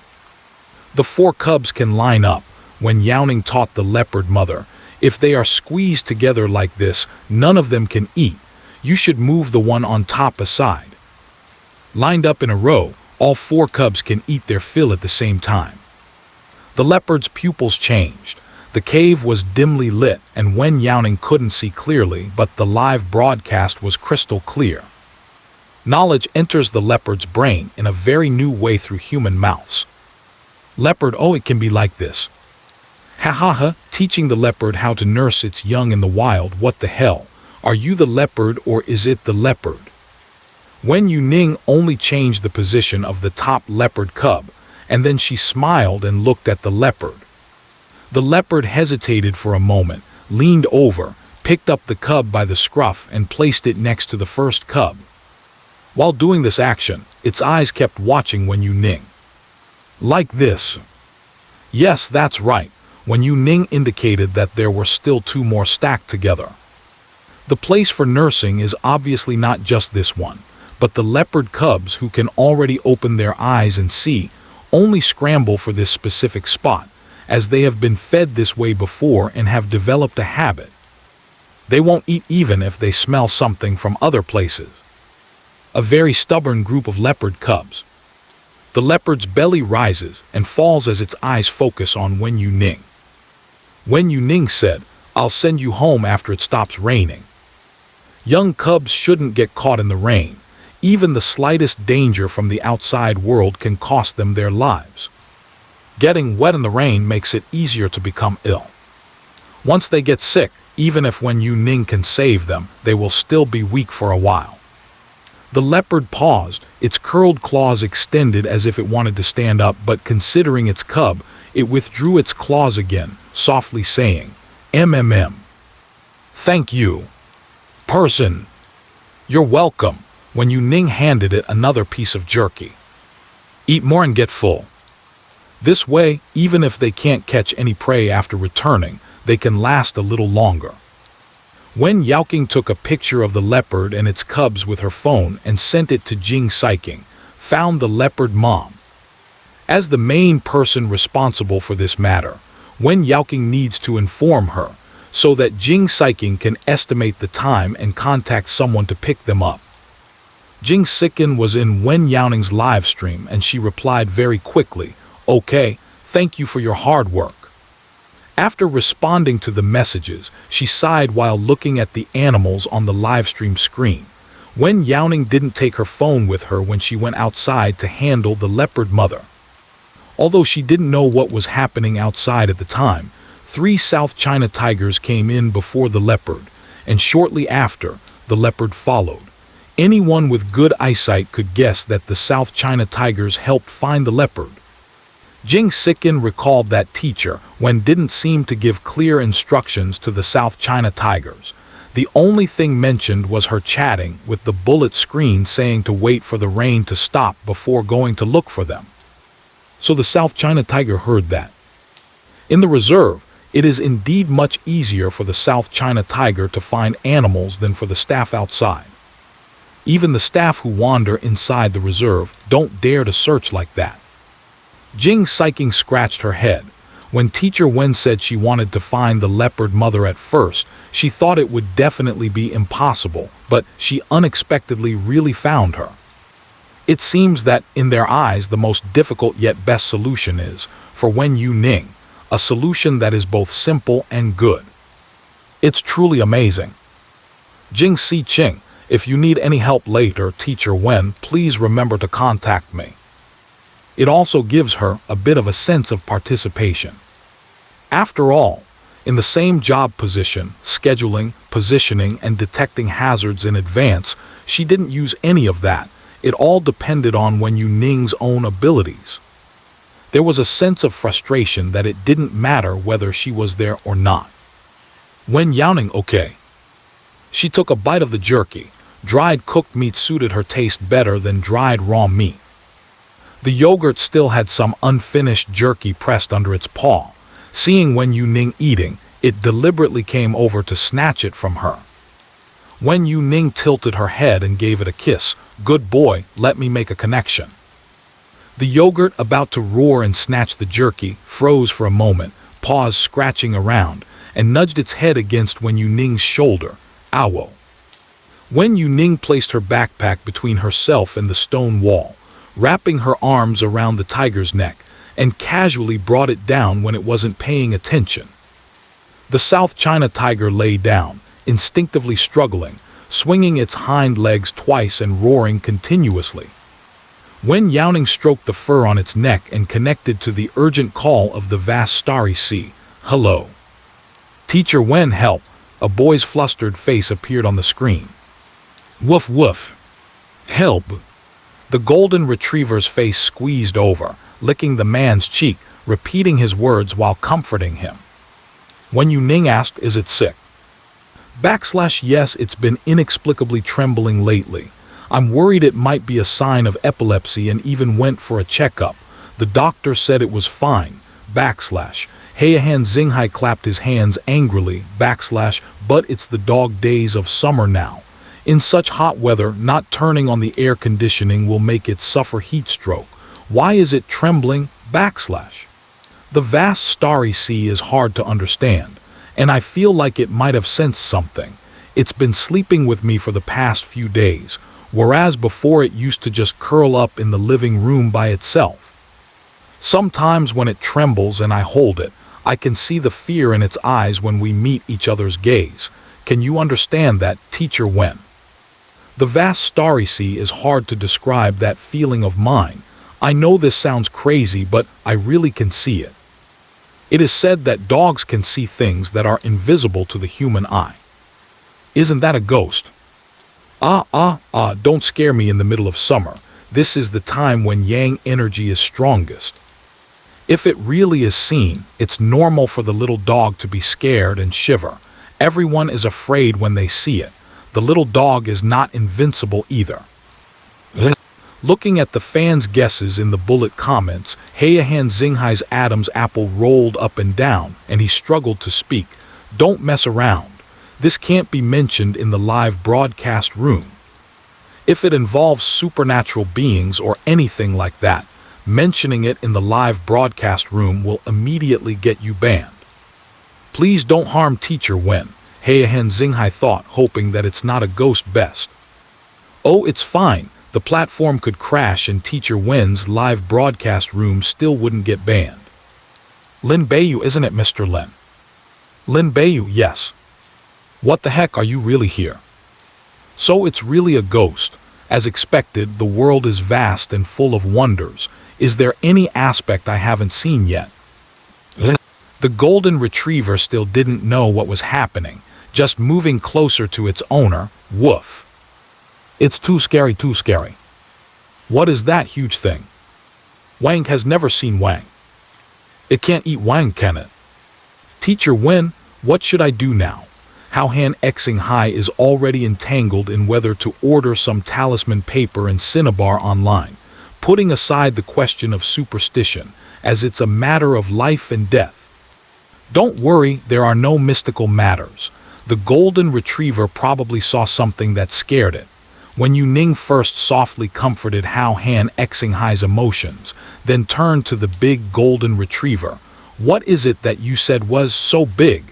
The 4 cubs can line up. Wen Youning taught the leopard mother, if they are squeezed together like this, none of them can eat. You should move the one on top aside. Lined up in a row, all 4 cubs can eat their fill at the same time. The leopard's pupils changed. The cave was dimly lit, and Wen Youning couldn't see clearly, but the live broadcast was crystal clear. Knowledge enters the leopard's brain in a very new way through human mouths. Leopard, oh, it can be like this. Ha ha ha, teaching the leopard how to nurse its young in the wild. What the hell? Are you the leopard or is it the leopard? Wen Youning only changed the position of the top leopard cub, and then she smiled and looked at the leopard. The leopard hesitated for a moment, leaned over, picked up the cub by the scruff and placed it next to the first cub. While doing this action, its eyes kept watching Wen Youning. Like this. Yes, that's right. Wen Youning indicated that there were still 2 more stacked together. The place for nursing is obviously not just this one, but the leopard cubs, who can already open their eyes and see, only scramble for this specific spot, as they have been fed this way before and have developed a habit. They won't eat even if they smell something from other places. A very stubborn group of leopard cubs. The leopard's belly rises and falls as its eyes focus on Wen Youning. Wen Youning said, "I'll send you home after it stops raining." Young cubs shouldn't get caught in the rain. Even the slightest danger from the outside world can cost them their lives. Getting wet in the rain makes it easier to become ill. Once they get sick, even if Wen Youning can save them, they will still be weak for a while. The leopard paused, its curled claws extended as if it wanted to stand up, but considering its cub, it withdrew its claws again, softly saying, "MMM. Thank you. Person. You're welcome." Wen Youning handed it another piece of jerky. "Eat more and get full." This way, even if they can't catch any prey after returning, they can last a little longer. Wen Youning took a picture of the leopard and its cubs with her phone and sent it to Jing Siking, found the leopard mom. As the main person responsible for this matter, Wen Youning needs to inform her, so that Jing Siking can estimate the time and contact someone to pick them up. Jing Siking was in Wen Youning's live stream and she replied very quickly, "Okay, thank you for your hard work." After responding to the messages, she sighed while looking at the animals on the livestream screen. Wen Youning didn't take her phone with her when she went outside to handle the leopard mother. Although she didn't know what was happening outside at the time, 3 South China tigers came in before the leopard, and shortly after, the leopard followed. Anyone with good eyesight could guess that the South China tigers helped find the leopard. Jing Sikin recalled that teacher Wen didn't seem to give clear instructions to the South China Tigers. The only thing mentioned was her chatting with the bullet screen saying to wait for the rain to stop before going to look for them. So the South China Tiger heard that. In the reserve, it is indeed much easier for the South China Tiger to find animals than for the staff outside. Even the staff who wander inside the reserve don't dare to search like that. Jing Siking scratched her head. When Teacher Wen said she wanted to find the leopard mother at first, she thought it would definitely be impossible, but she unexpectedly really found her. It seems that, in their eyes, the most difficult yet best solution is, for Wen Youning, a solution that is both simple and good. It's truly amazing. Jing Si Ching, if you need any help later, Teacher Wen, please remember to contact me. It also gives her a bit of a sense of participation. After all, in the same job position, scheduling, positioning, and detecting hazards in advance, she didn't use any of that. It all depended on Wen Youning's own abilities. There was a sense of frustration that it didn't matter whether she was there or not. Wen Youning, okay. She took a bite of the jerky. Dried cooked meat suited her taste better than dried raw meat. The yogurt still had some unfinished jerky pressed under its paw. Seeing Wen Youning eating, it deliberately came over to snatch it from her. Wen Youning tilted her head and gave it a kiss. Good boy, let me make a connection. The yogurt, about to roar and snatch the jerky, froze for a moment, paws scratching around, and nudged its head against Wen Youning's shoulder. Ow! Wen Youning placed her backpack between herself and the stone wall, wrapping her arms around the tiger's neck, and casually brought it down when it wasn't paying attention. The South China Tiger lay down, instinctively struggling, swinging its hind legs twice and roaring continuously. Wen Youning stroked the fur on its neck and connected to the urgent call of the vast starry sea. Hello. Teacher Wen, help! A boy's flustered face appeared on the screen. Woof woof. Help! The golden retriever's face squeezed over, licking the man's cheek, repeating his words while comforting him. Wen Youning asked, is it sick? Yes, it's been inexplicably trembling lately. I'm worried it might be a sign of epilepsy and even went for a checkup. The doctor said it was fine. Heihan Xinghai clapped his hands angrily. But it's the dog days of summer now. In such hot weather, not turning on the air conditioning will make it suffer heat stroke. Why is it trembling? The vast starry sea is hard to understand, and I feel like it might have sensed something. It's been sleeping with me for the past few days, whereas before it used to just curl up in the living room by itself. Sometimes when it trembles and I hold it, I can see the fear in its eyes when we meet each other's gaze. Can you understand that, Teacher Wen? The vast starry sea is hard to describe that feeling of mine. I know this sounds crazy, but I really can see it. It is said that dogs can see things that are invisible to the human eye. Isn't that a ghost? Don't scare me in the middle of summer. This is the time when yang energy is strongest. If it really is seen, it's normal for the little dog to be scared and shiver. Everyone is afraid when they see it. The little dog is not invincible either. Looking at the fans' guesses in the bullet comments, Heihan Xinghai's Adam's apple rolled up and down, and he struggled to speak. Don't mess around. This can't be mentioned in the live broadcast room. If it involves supernatural beings or anything like that, mentioning it in the live broadcast room will immediately get you banned. Please don't harm Teacher Wen, Heihan Xinghai thought, hoping that it's not a ghost best. Oh, it's fine. The platform could crash and Teacher Wen's live broadcast room still wouldn't get banned. Lin Beiyu, isn't it, Mr. Lin? Lin Beiyu, yes. What the heck, are you really here? So it's really a ghost. As expected, the world is vast and full of wonders. Is there any aspect I haven't seen yet? The golden retriever still didn't know what was happening, just moving closer to its owner. Woof. It's too scary, too scary. What is that huge thing? Wang has never seen Wang. It can't eat wine, can it? Teacher Wen, what should I do now? How Han Xing Hai is already entangled in whether to order some talisman paper and cinnabar online, putting aside the question of superstition, as it's a matter of life and death. Don't worry, there are no mystical matters. The golden retriever probably saw something that scared it. Wen Youning first softly comforted Han Xing Hai's emotions, then turned to the big golden retriever. What is it that you said was so big?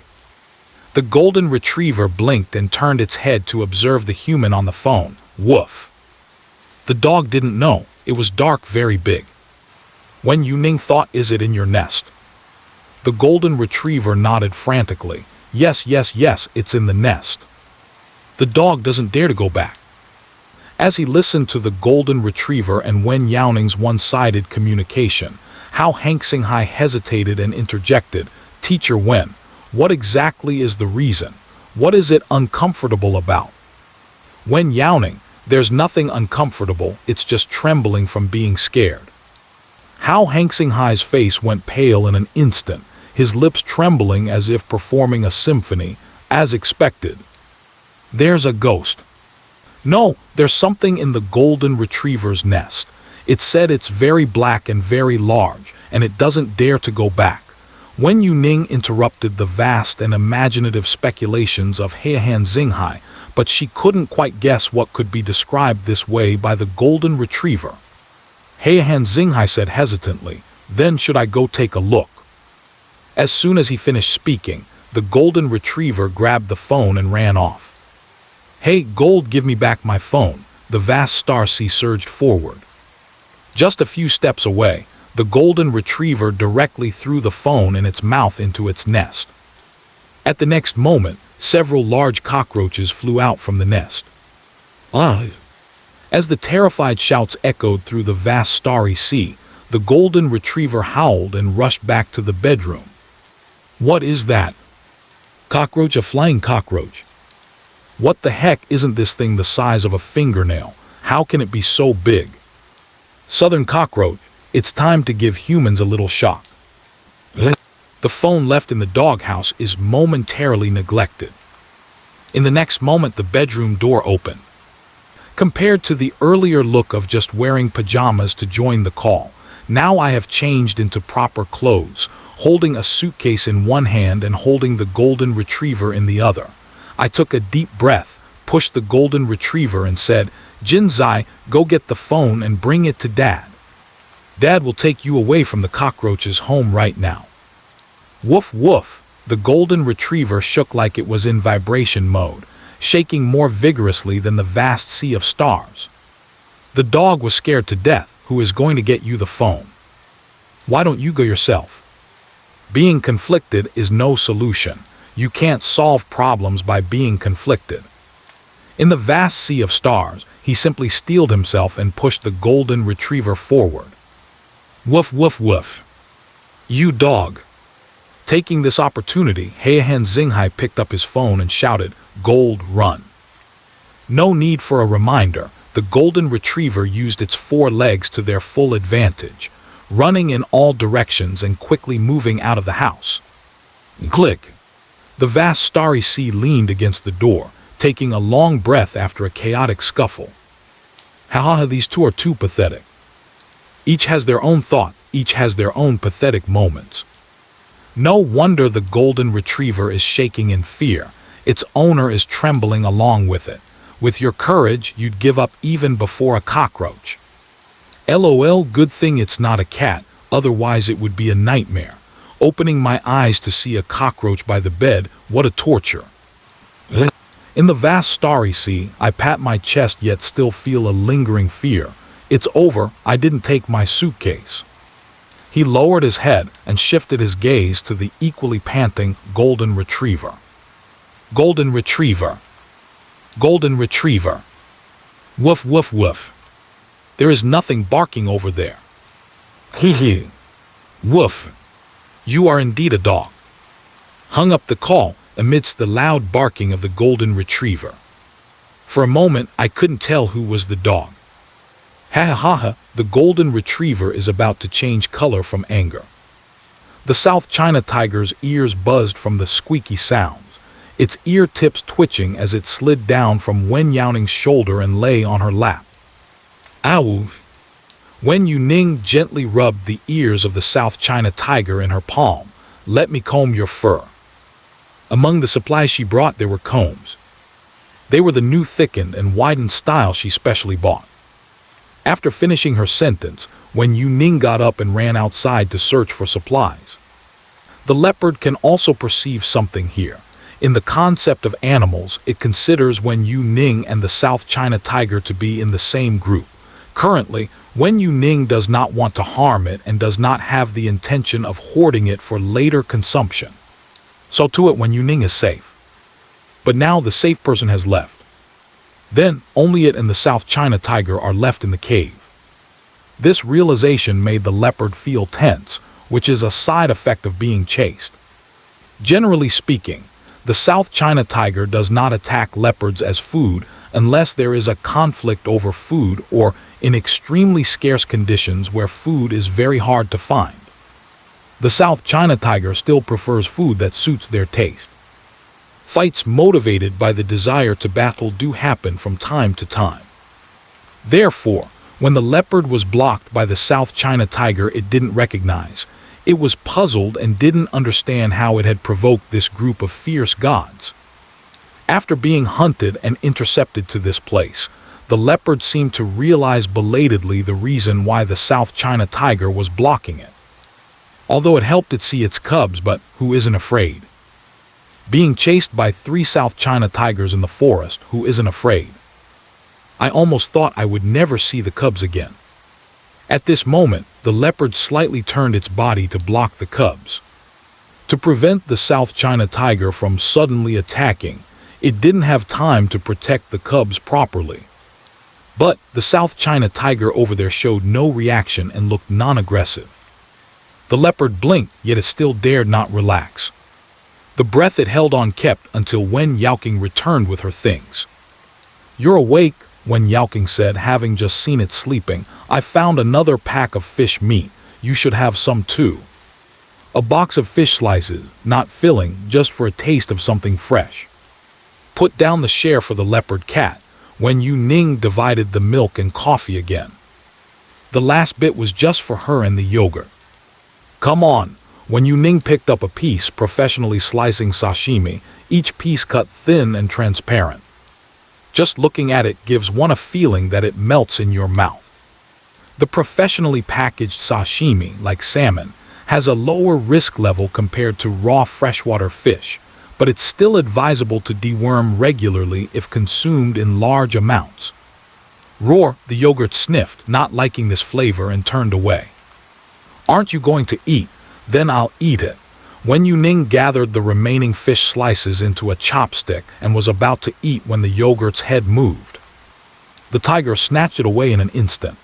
The golden retriever blinked and turned its head to observe the human on the phone. Woof. The dog didn't know. It was dark, very big. Wen Youning thought, is it in your nest? The golden retriever nodded frantically. Yes, yes, yes, it's in the nest. The dog doesn't dare to go back. As he listened to the golden retriever and Wen Youning's one-sided communication, Han Xing Hai hesitated and interjected, Teacher Wen, what exactly is the reason? What is it uncomfortable about? Wen Youning, there's nothing uncomfortable, it's just trembling from being scared. Han Xing Hai's face went pale in an instant, his lips trembling as if performing a symphony, as expected. There's a ghost. No, there's something in the golden retriever's nest. It said it's very black and very large, and it doesn't dare to go back. Wen Youning interrupted the vast and imaginative speculations of Han Xing Hai, but she couldn't quite guess what could be described this way by the golden retriever. Han Xing Hai said hesitantly, then should I go take a look? As soon as he finished speaking, the golden retriever grabbed the phone and ran off. Hey, Gold, give me back my phone. The vast star sea surged forward. Just a few steps away, the golden retriever directly threw the phone in its mouth into its nest. At the next moment, several large cockroaches flew out from the nest. As the terrified shouts echoed through the vast starry sea, the golden retriever howled and rushed back to the bedroom. What is that? Cockroach, a flying cockroach. What the heck, isn't this thing the size of a fingernail? How can it be so big? Southern cockroach, it's time to give humans a little shock. The phone left in the doghouse is momentarily neglected. In the next moment, the bedroom door opened. Compared to the earlier look of just wearing pajamas to join the call, now I have changed into proper clothes, holding a suitcase in one hand and holding the golden retriever in the other. I took a deep breath, pushed the golden retriever and said, Jinzai, go get the phone and bring it to Dad. Dad will take you away from the cockroaches home right now. Woof woof, the golden retriever shook like it was in vibration mode, shaking more vigorously than the vast sea of stars. The dog was scared to death. Who is going to get you the phone? Why don't you go yourself? Being conflicted is no solution. You can't solve problems by being conflicted. In the vast sea of stars, he simply steeled himself and pushed the golden retriever forward. Woof woof woof. You dog. Taking this opportunity, Han Xing Hai picked up his phone and shouted, Gold, run. No need for a reminder. The golden retriever used its 4 legs to their full advantage, running in all directions and quickly moving out of the house. Click. The vast starry sea leaned against the door, taking a long breath after a chaotic scuffle. Ha, these two are too pathetic. Each has their own thought, each has their own pathetic moments. No wonder the golden retriever is shaking in fear. Its owner is trembling along with it. With your courage, you'd give up even before a cockroach. LOL, good thing it's not a cat, otherwise it would be a nightmare. Opening my eyes to see a cockroach by the bed, what a torture. In the vast starry sea, I pat my chest yet still feel a lingering fear. It's over, I didn't take my suitcase. He lowered his head and shifted his gaze to the equally panting golden retriever. Golden retriever. Golden retriever. Woof woof woof. There is nothing barking over there. Hee hee. Woof. You are indeed a dog. Hung up the call amidst the loud barking of the golden retriever. For a moment I couldn't tell who was the dog. Ha ha ha, the golden retriever is about to change color from anger. The South China tiger's ears buzzed from the squeaky sounds, its ear tips twitching as it slid down from Wen Youning's shoulder and lay on her lap. Ow! Wen Youning gently rubbed the ears of the South China tiger in her palm. Let me comb your fur. Among the supplies she brought there were combs. They were the new thickened and widened style she specially bought. After finishing her sentence, Wen Youning got up and ran outside to search for supplies. The leopard can also perceive something here. In the concept of animals, it considers Wen Youning and the South China tiger to be in the same group. Currently, Wen Youning does not want to harm it and does not have the intention of hoarding it for later consumption. So to it, Wen Youning is safe. But now the safe person has left. Then, only it and the South China tiger are left in the cave. This realization made the leopard feel tense, which is a side effect of being chased. Generally speaking, the South China tiger does not attack leopards as food unless there is a conflict over food or in extremely scarce conditions where food is very hard to find. The South China tiger still prefers food that suits their taste. Fights motivated by the desire to battle do happen from time to time. Therefore, when the leopard was blocked by the South China tiger it didn't recognize, it was puzzled and didn't understand how it had provoked this group of fierce gods. After being hunted and intercepted to this place, the leopard seemed to realize belatedly the reason why the South China tiger was blocking it. Although it helped it see its cubs, but who isn't afraid? Being chased by 3 South China tigers in the forest, who isn't afraid? I almost thought I would never see the cubs again. At this moment, the leopard slightly turned its body to block the cubs. To prevent the South China tiger from suddenly attacking, it didn't have time to protect the cubs properly. But the South China tiger over there showed no reaction and looked non-aggressive. The leopard blinked, yet it still dared not relax. The breath it held on kept until Wen Youning returned with her things. You're awake, Wen Youning said, having just seen it sleeping. I found another pack of fish meat. You should have some too. A box of fish slices, not filling, just for a taste of something fresh. Put down the share for the leopard cat. Wen Youning divided the milk and coffee again. The last bit was just for her and the yogurt. Come on. Wen Youning picked up a piece, professionally slicing sashimi, each piece cut thin and transparent. Just looking at it gives one a feeling that it melts in your mouth. The professionally packaged sashimi, like salmon, has a lower risk level compared to raw freshwater fish, but it's still advisable to deworm regularly if consumed in large amounts. Roar, the yogurt sniffed, not liking this flavor, and turned away. Aren't you going to eat? Then I'll eat it. Wen Youning gathered the remaining fish slices into a chopstick and was about to eat when the yogurt's head moved. The tiger snatched it away in an instant.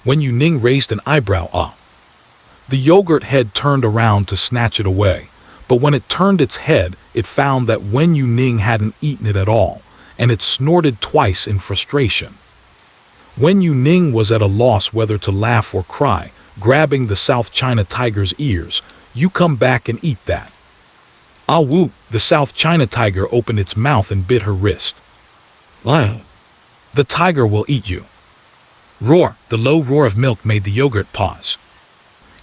Wen Youning raised an eyebrow up. The yogurt head turned around to snatch it away, but when it turned its head, it found that Wen Youning hadn't eaten it at all, and it snorted twice in frustration. Wen Youning was at a loss whether to laugh or cry, grabbing the South China tiger's ears. You come back and eat that. Ah whoop, the South China tiger opened its mouth and bit her wrist. Wow. The tiger will eat you. Roar, the low roar of milk made the yogurt pause.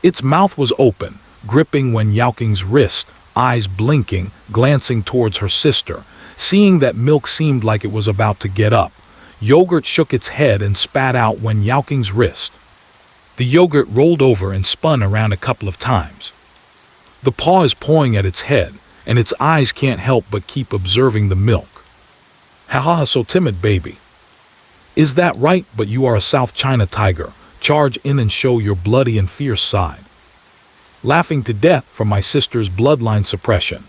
Its mouth was open, gripping Wen Youning's wrist, eyes blinking, glancing towards her sister. Seeing that milk seemed like it was about to get up, yogurt shook its head and spat out Wen Youning's wrist. The yogurt rolled over and spun around a couple of times. The paw is pawing at its head, and its eyes can't help but keep observing the milk. Ha, so timid, baby. Is that right? But you are a South China tiger. Charge in and show your bloody and fierce side. Laughing to death for my sister's bloodline suppression.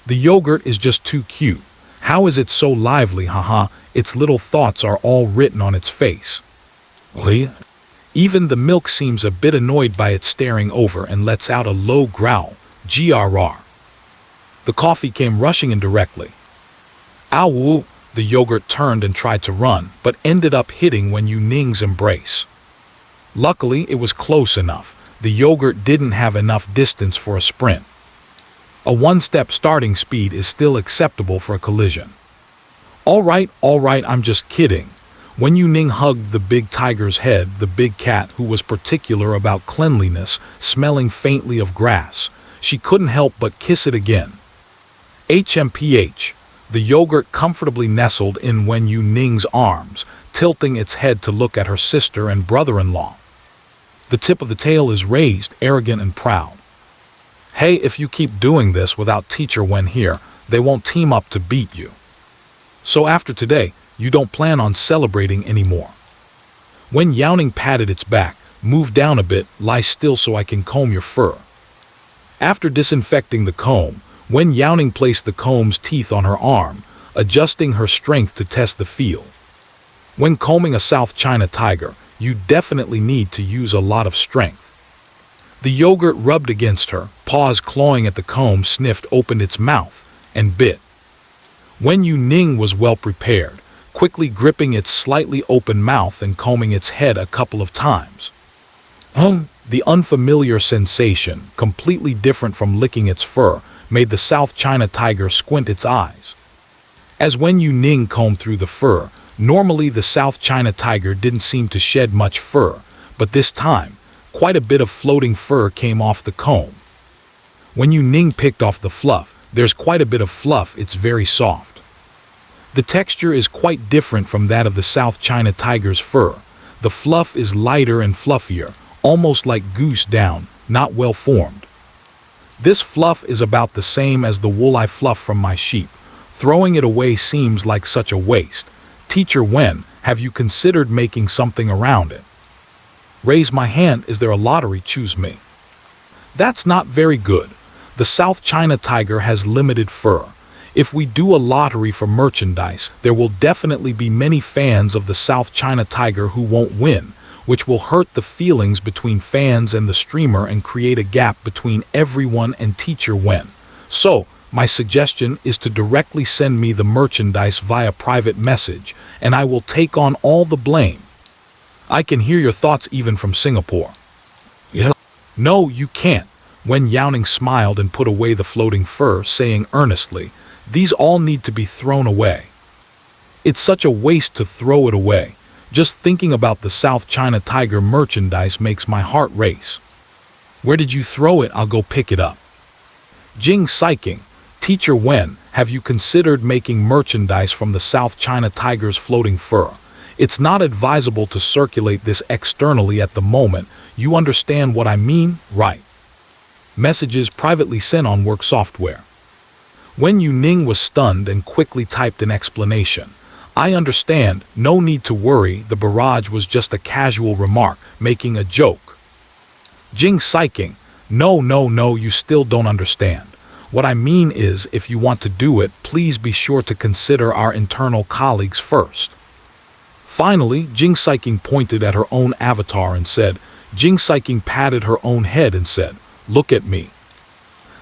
The yogurt is just too cute. How is it so lively, haha? Its little thoughts are all written on its face. Even the milk seems a bit annoyed by it staring over and lets out a low growl, grr. The coffee came rushing in directly. Ow woo, the yogurt turned and tried to run, but ended up hitting Wen Youning's embrace. Luckily, it was close enough. the yogurt didn't have enough distance for a sprint. A one-step starting speed is still acceptable for a collision. All right, I'm just kidding. Wen Youning hugged the big tiger's head, the big cat who was particular about cleanliness, smelling faintly of grass. She couldn't help but kiss it again. HMPH. The yogurt comfortably nestled in Wen Youning's arms, tilting its head to look at her sister and brother-in-law. The tip of the tail is raised, arrogant and proud. Hey, if you keep doing this without Teacher Wen here, they won't team up to beat you. So after today, you don't plan on celebrating anymore. Wen Youning patted its back. Move down a bit, lie still so I can comb your fur. After disinfecting the comb, Wen Youning placed the comb's teeth on her arm, adjusting her strength to test the feel. When combing a South China tiger, you definitely need to use a lot of strength. The yogurt rubbed against her, paws clawing at the comb, sniffed, opened its mouth, and bit. Wen Youning was well prepared, quickly gripping its slightly open mouth and combing its head a couple of times. The unfamiliar sensation, completely different from licking its fur, made the South China tiger squint its eyes. As Wen Youning combed through the fur, normally the South China tiger didn't seem to shed much fur, but this time, quite a bit of floating fur came off the comb. When Youning picked off the fluff, there's quite a bit of fluff, it's very soft. The texture is quite different from that of the South China tiger's fur. The fluff is lighter and fluffier, almost like goose down, not well formed. This fluff is about the same as the wool I fluff from my sheep. Throwing it away seems like such a waste. Teacher Wen, have you considered making something around it? Raise my hand, is there a lottery? Choose me. That's not very good. The South China tiger has limited fur. If we do a lottery for merchandise, there will definitely be many fans of the South China tiger who won't win, which will hurt the feelings between fans and the streamer and create a gap between everyone and Teacher Wen. So, my suggestion is to directly send me the merchandise via private message, and I will take on all the blame. I can hear your thoughts even from Singapore. Yeah. No, you can't. Wen Youning smiled and put away the floating fur, saying earnestly, these all need to be thrown away. It's such a waste to throw it away. Just thinking about the South China tiger merchandise makes my heart race. Where did you throw it? I'll go pick it up. Jing Siking, Teacher Wen, have you considered making merchandise from the South China tiger's floating fur? It's not advisable to circulate this externally at the moment. You understand what I mean, right? Messages privately sent on work software. Wen Youning was stunned and quickly typed an explanation. I understand, no need to worry, the barrage was just a casual remark, making a joke. Jing Siking, no, you still don't understand. What I mean is, if you want to do it, please be sure to consider our internal colleagues first. Finally, Jing Siking pointed at her own avatar and said, Jing Siking patted her own head and said, look at me.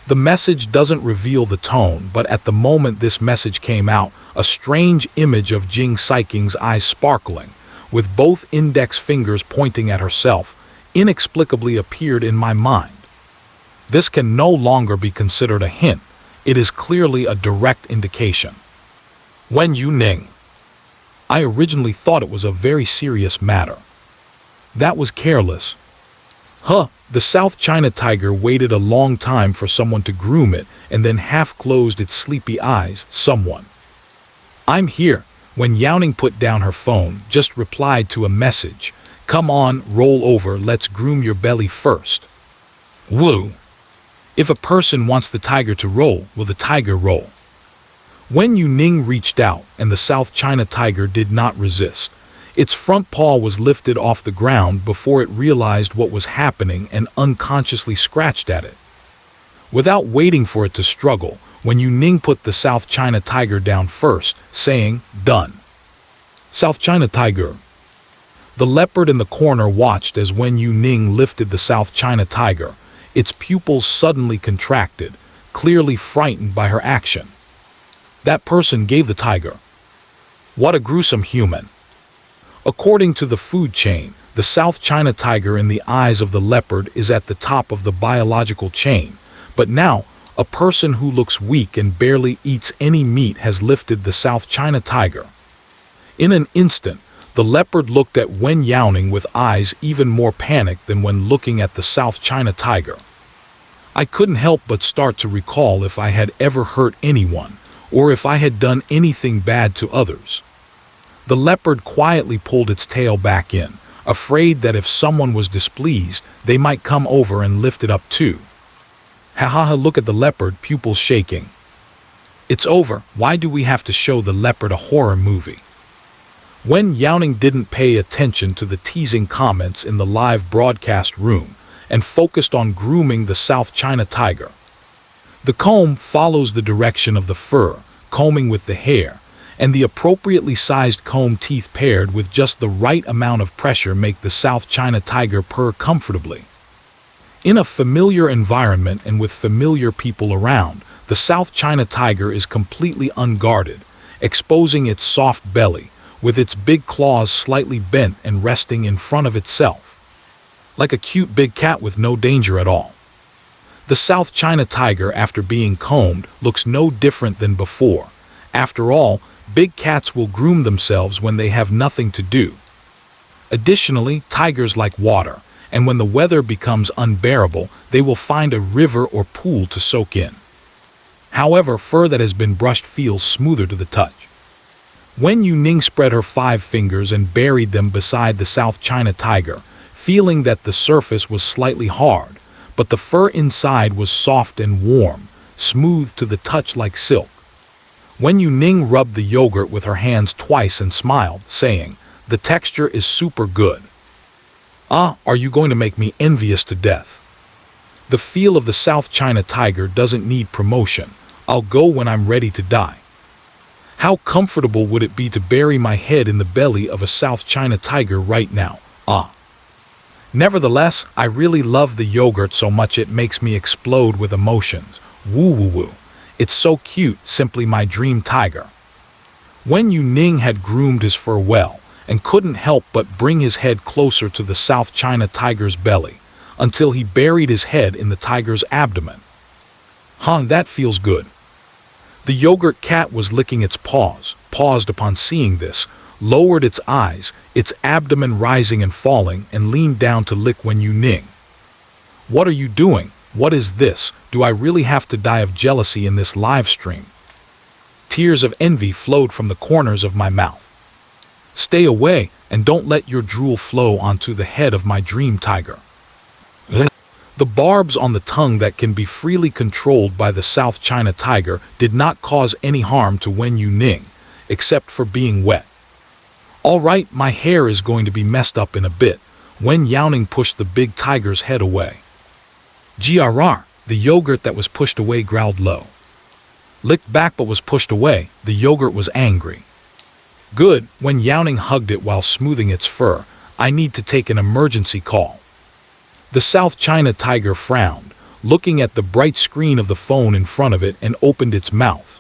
The message doesn't reveal the tone, but at the moment this message came out, a strange image of Jing Siking's eyes sparkling, with both index fingers pointing at herself, inexplicably appeared in my mind. This can no longer be considered a hint. It is clearly a direct indication. Wen Youning. I originally thought it was a very serious matter. That was careless. The South China tiger waited a long time for someone to groom it and then half closed its sleepy eyes. Someone. I'm here. When Youning put down her phone, just replied to a message. Come on, roll over, let's groom your belly first. Woo. If a person wants the tiger to roll, will the tiger roll? Wen Youning reached out, and the South China tiger did not resist. Its front paw was lifted off the ground before it realized what was happening and unconsciously scratched at it. Without waiting for it to struggle, Wen Youning put the South China tiger down first, saying, done. South China tiger. The leopard in the corner watched as Wen Youning lifted the South China tiger. Its pupils suddenly contracted, clearly frightened by her action. That person gave the tiger. What a gruesome human. According to the food chain, The South China tiger in the eyes of the leopard is at the top of the biological chain, but now, a person who looks weak and barely eats any meat has lifted the South China tiger. In an instant, the leopard looked at Wen Youning with eyes even more panicked than when looking at the South China tiger. I couldn't help but start to recall if I had ever hurt anyone, or if I had done anything bad to others. The leopard quietly pulled its tail back in, afraid that if someone was displeased, they might come over and lift it up too. Ha ha ha, look at the leopard, pupils shaking. It's over, why do we have to show the leopard a horror movie? Wen Youning didn't pay attention to the teasing comments in the live broadcast room and focused on grooming the South China tiger. The comb follows the direction of the fur, combing with the hair, and the appropriately sized comb teeth paired with just the right amount of pressure make the South China tiger purr comfortably. In a familiar environment and with familiar people around, the South China tiger is completely unguarded, exposing its soft belly, with its big claws slightly bent and resting in front of itself. Like a cute big cat with no danger at all. The South China tiger, after being combed, looks no different than before. After all, big cats will groom themselves when they have nothing to do. Additionally, tigers like water, and when the weather becomes unbearable, they will find a river or pool to soak in. However, fur that has been brushed feels smoother to the touch. Wen Youning spread her 5 fingers and buried them beside the South China tiger, feeling that the surface was slightly hard, but the fur inside was soft and warm, smooth to the touch like silk. Wen Youning rubbed the yogurt with her hands twice and smiled, saying, "The texture is super good." Ah, are you going to make me envious to death? The feel of the South China tiger doesn't need promotion. I'll go when I'm ready to die. How comfortable would it be to bury my head in the belly of a South China tiger right now? Ah. Nevertheless, I really love the yogurt so much it makes me explode with emotions. Woo woo woo. It's so cute, simply my dream tiger. Wen Youning had groomed his fur well, and couldn't help but bring his head closer to the South China tiger's belly, until he buried his head in the tiger's abdomen. That feels good. The yogurt cat was licking its paws, paused upon seeing this, lowered its eyes, its abdomen rising and falling, and leaned down to lick Wen Youning. What are you doing? What is this? Do I really have to die of jealousy in this live stream? Tears of envy flowed from the corners of my mouth. Stay away, and don't let your drool flow onto the head of my dream tiger. The barbs on the tongue that can be freely controlled by the South China tiger did not cause any harm to Wen Youning, except for being wet. Alright, my hair is going to be messed up in a bit. Wen Youning pushed the big tiger's head away. GRR, the yogurt that was pushed away growled low. Licked back but was pushed away, the yogurt was angry. Good, Wen Youning hugged it while smoothing its fur. I need to take an emergency call. The South China tiger frowned, looking at the bright screen of the phone in front of it, and opened its mouth.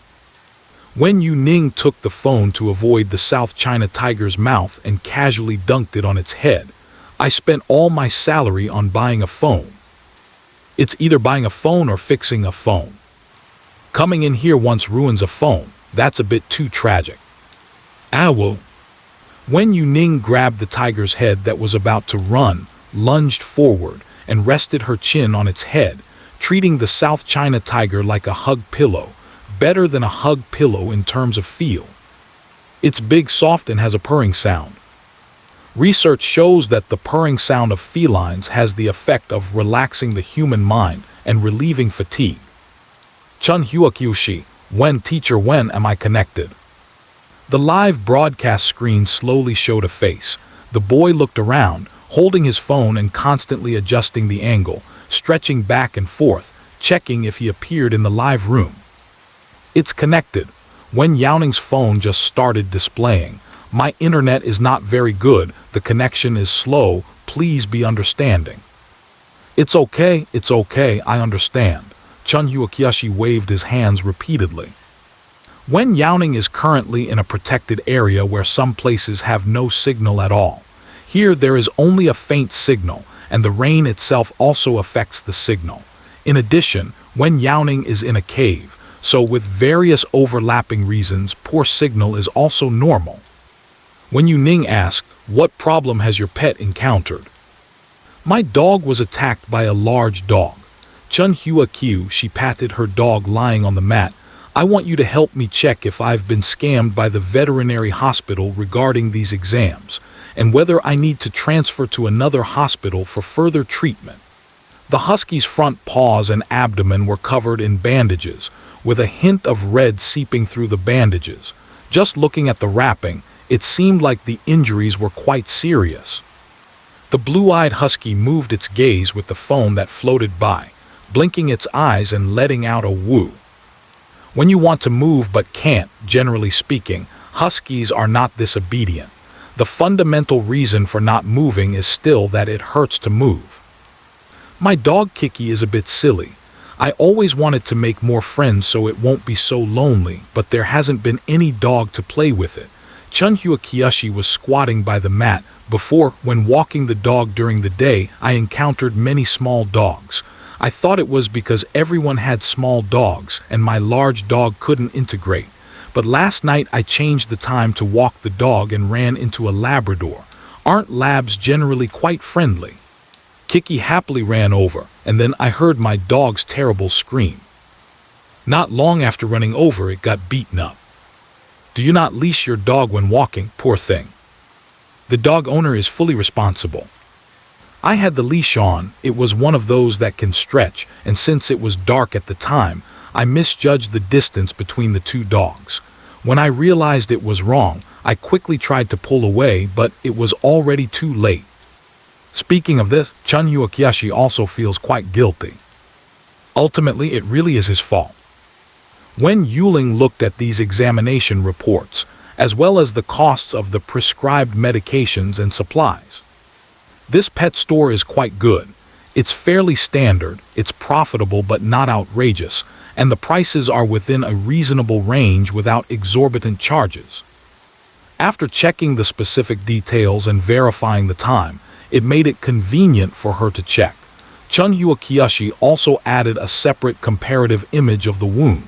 Wen Youning took the phone to avoid the South China tiger's mouth and casually dunked it on its head. I spent all my salary on buying a phone. It's either buying a phone or fixing a phone. Coming in here once ruins a phone. That's a bit too tragic. Whoa. Wen Youning grabbed the tiger's head that was about to run, lunged forward, and rested her chin on its head, treating the South China tiger like a hug pillow, better than a hug pillow in terms of feel. It's big, soft, and has a purring sound. Research shows that the purring sound of felines has the effect of relaxing the human mind and relieving fatigue. Chun Hua Kyushi, when teacher, when am I connected? The live broadcast screen slowly showed a face. The boy looked around, holding his phone and constantly adjusting the angle, stretching back and forth, checking if he appeared in the live room. It's connected. Wen Youning's phone just started displaying. My internet is not very good, the connection is slow, please be understanding. It's okay, I understand. Chun Huakyashi waved his hands repeatedly. Wen Youning is currently in a protected area where some places have no signal at all. Here there is only a faint signal, and the rain itself also affects the signal. In addition, Wen Youning is in a cave, so with various overlapping reasons, poor signal is also normal. Wen Youning asked, "What problem has your pet encountered?" "My dog was attacked by a large dog." Chun Hua Q, she patted her dog lying on the mat. "I want you to help me check if I've been scammed by the veterinary hospital regarding these exams, and whether I need to transfer to another hospital for further treatment." The husky's front paws and abdomen were covered in bandages, with a hint of red seeping through the bandages. Just looking at the wrapping, it seemed like the injuries were quite serious. The blue-eyed husky moved its gaze with the foam that floated by, blinking its eyes and letting out a woo. When you want to move but can't, generally speaking, huskies are not this obedient. The fundamental reason for not moving is still that it hurts to move. "My dog Kiki is a bit silly. I always wanted to make more friends so it won't be so lonely, but there hasn't been any dog to play with it." Chun Hua Kyoshi was squatting by the mat. "Before, when walking the dog during the day, I encountered many small dogs. I thought it was because everyone had small dogs and my large dog couldn't integrate. But last night I changed the time to walk the dog and ran into a Labrador. Aren't labs generally quite friendly?" Kiki happily ran over, and then I heard my dog's terrible scream. Not long after running over, it got beaten up. "Do you not leash your dog when walking, poor thing?" "The dog owner is fully responsible." I had the leash on. It was one of those that can stretch, and since it was dark at the time, I misjudged the distance between the two dogs. When I realized it was wrong, I quickly tried to pull away, but it was already too late. Speaking of this, Chun Hua Kyoshi also feels quite guilty. Ultimately, it really is his fault. Wen Youning looked at these examination reports, as well as the costs of the prescribed medications and supplies. This pet store is quite good. It's fairly standard, it's profitable but not outrageous, and the prices are within a reasonable range without exorbitant charges. After checking the specific details and verifying the time, it made it convenient for her to check. Chun Hua Kyoshi also added a separate comparative image of the wound.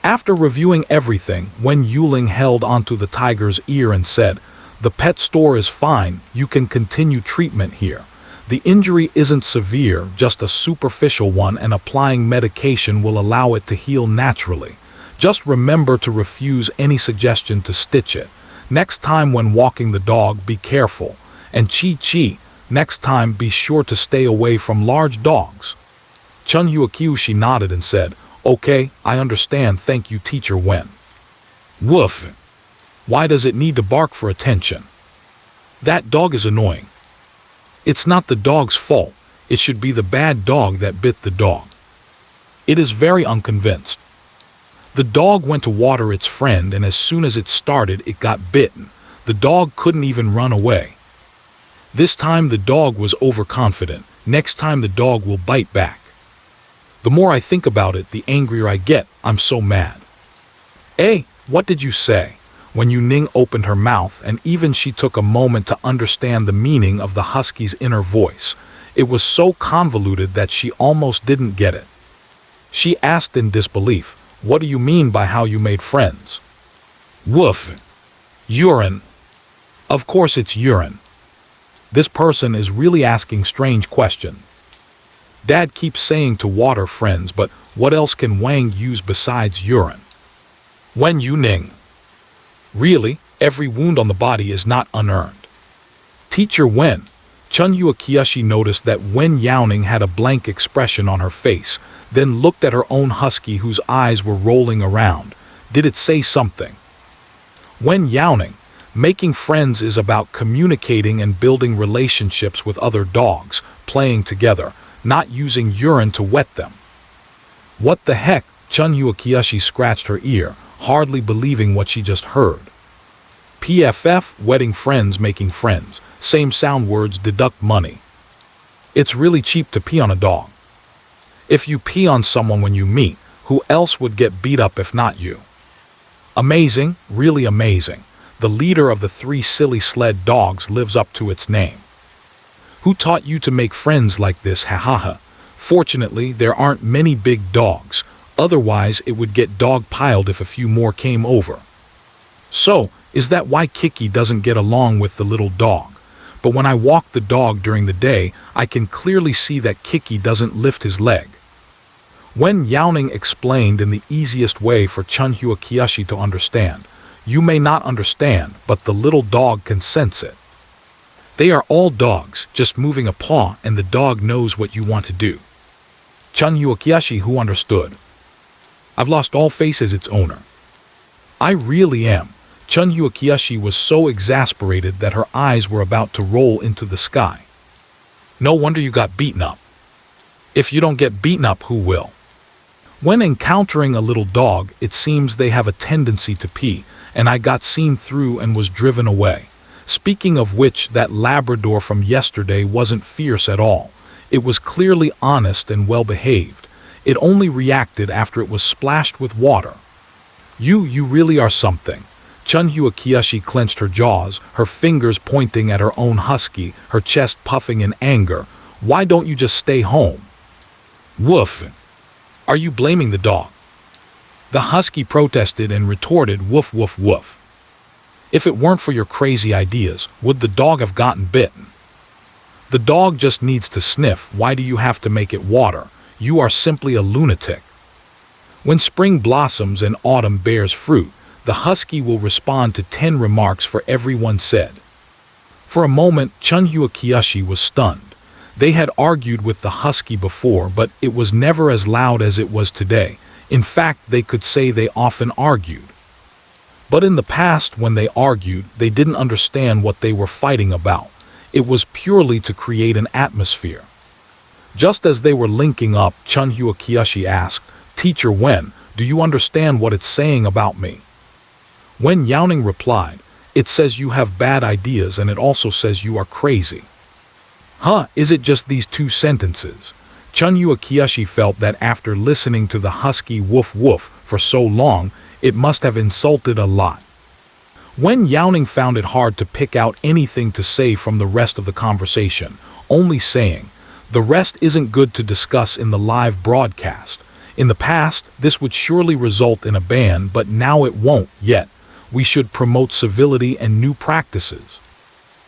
After reviewing everything, Wen Youning held onto the tiger's ear and said, "The pet store is fine, you can continue treatment here. The injury isn't severe, just a superficial one, and applying medication will allow it to heal naturally. Just remember to refuse any suggestion to stitch it. Next time when walking the dog, be careful. And Chi, next time be sure to stay away from large dogs." Chun Hua Kyoshi nodded and said, "Okay, I understand, thank you Teacher Wen." "Woof. Why does it need to bark for attention? That dog is annoying." "It's not the dog's fault. It should be the bad dog that bit the dog." It is very unconvinced. The dog went to water its friend, and as soon as it started, it got bitten. The dog couldn't even run away. This time the dog was overconfident. Next time the dog will bite back. The more I think about it, the angrier I get. I'm so mad. "Eh, what did you say?" Wen Youning opened her mouth, and even she took a moment to understand the meaning of the husky's inner voice. It was so convoluted that she almost didn't get it. She asked in disbelief, "What do you mean by how you made friends?" "Woof. Urine. Of course it's urine. This person is really asking strange questions. Dad keeps saying to water friends, but what else can Wang use besides urine?" Wen Youning. "Really, every wound on the body is not unearned." Teacher Wen. Chun Hua Kyoshi noticed that Wen Youning had a blank expression on her face, then looked at her own husky whose eyes were rolling around. Did it say something? Wen Youning. Making friends is about communicating and building relationships with other dogs, playing together, not using urine to wet them. What the heck? Chun Hua Kyoshi scratched her ear, hardly believing what she just heard. PFF, wetting friends, making friends. Same sound words, deduct money. It's really cheap to pee on a dog. If you pee on someone when you meet, who else would get beat up if not you? Amazing, really amazing. the leader of the 3 silly sled dogs, lives up to its name. Who taught you to make friends like this, ha ha ha? Fortunately, there aren't many big dogs, otherwise it would get dog-piled if a few more came over. So, is that why Kiki doesn't get along with the little dog? But when I walk the dog during the day, I can clearly see that Kiki doesn't lift his leg. Wen Youning explained in the easiest way for Chunhua Kiyoshi to understand. You may not understand, but the little dog can sense it. They are all dogs, just moving a paw, and the dog knows what you want to do. Chunhua Kiyoshi, who understood. I've lost all faith as its owner. I really am. Chunhua Kiyoshi was so exasperated that her eyes were about to roll into the sky. No wonder you got beaten up. If you don't get beaten up, who will? When encountering a little dog, it seems they have a tendency to pee, and I got seen through and was driven away. Speaking of which, that Labrador from yesterday wasn't fierce at all. It was clearly honest and well-behaved. It only reacted after it was splashed with water. You really are something. Chunhua Kiyoshi clenched her jaws, her fingers pointing at her own husky, her chest puffing in anger. Why don't you just stay home? Woof. Are you blaming the dog? The husky protested and retorted, woof woof woof. If it weren't for your crazy ideas, would the dog have gotten bitten? The dog just needs to sniff. Why do you have to make it water? You are simply a lunatic. When spring blossoms and autumn bears fruit, the husky will respond to 10 remarks for every one said. For a moment, Chunhua Kiyoshi was stunned. They had argued with the husky before, but it was never as loud as it was today. In fact, they could say they often argued. But in the past, when they argued, they didn't understand what they were fighting about. It was purely to create an atmosphere. Just as they were linking up, Chunhua Kiyoshi asked, Teacher Wen, do you understand what it's saying about me? Wen Youning replied, it says you have bad ideas and it also says you are crazy. Huh, is it just these 2 sentences? Chunhua Kiyoshi felt that after listening to the husky woof woof for so long, it must have insulted a lot. Wen Youning found it hard to pick out anything to say from the rest of the conversation, only saying, the rest isn't good to discuss in the live broadcast. In the past, this would surely result in a ban, but now it won't yet. We should promote civility and new practices.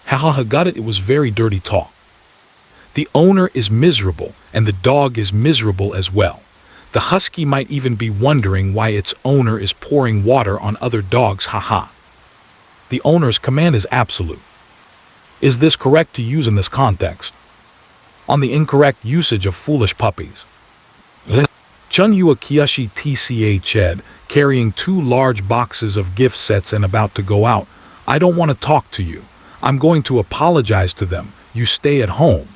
Haha, got it, it was very dirty talk. The owner is miserable, and the dog is miserable as well. The husky might even be wondering why its owner is pouring water on other dogs, haha. The owner's command is absolute. Is this correct to use in this context? On the incorrect usage of foolish puppies. Chunhua Kiyoshi tched, carrying 2 large boxes of gift sets and about to go out. I don't want to talk to you. I'm going to apologize to them. You stay at home.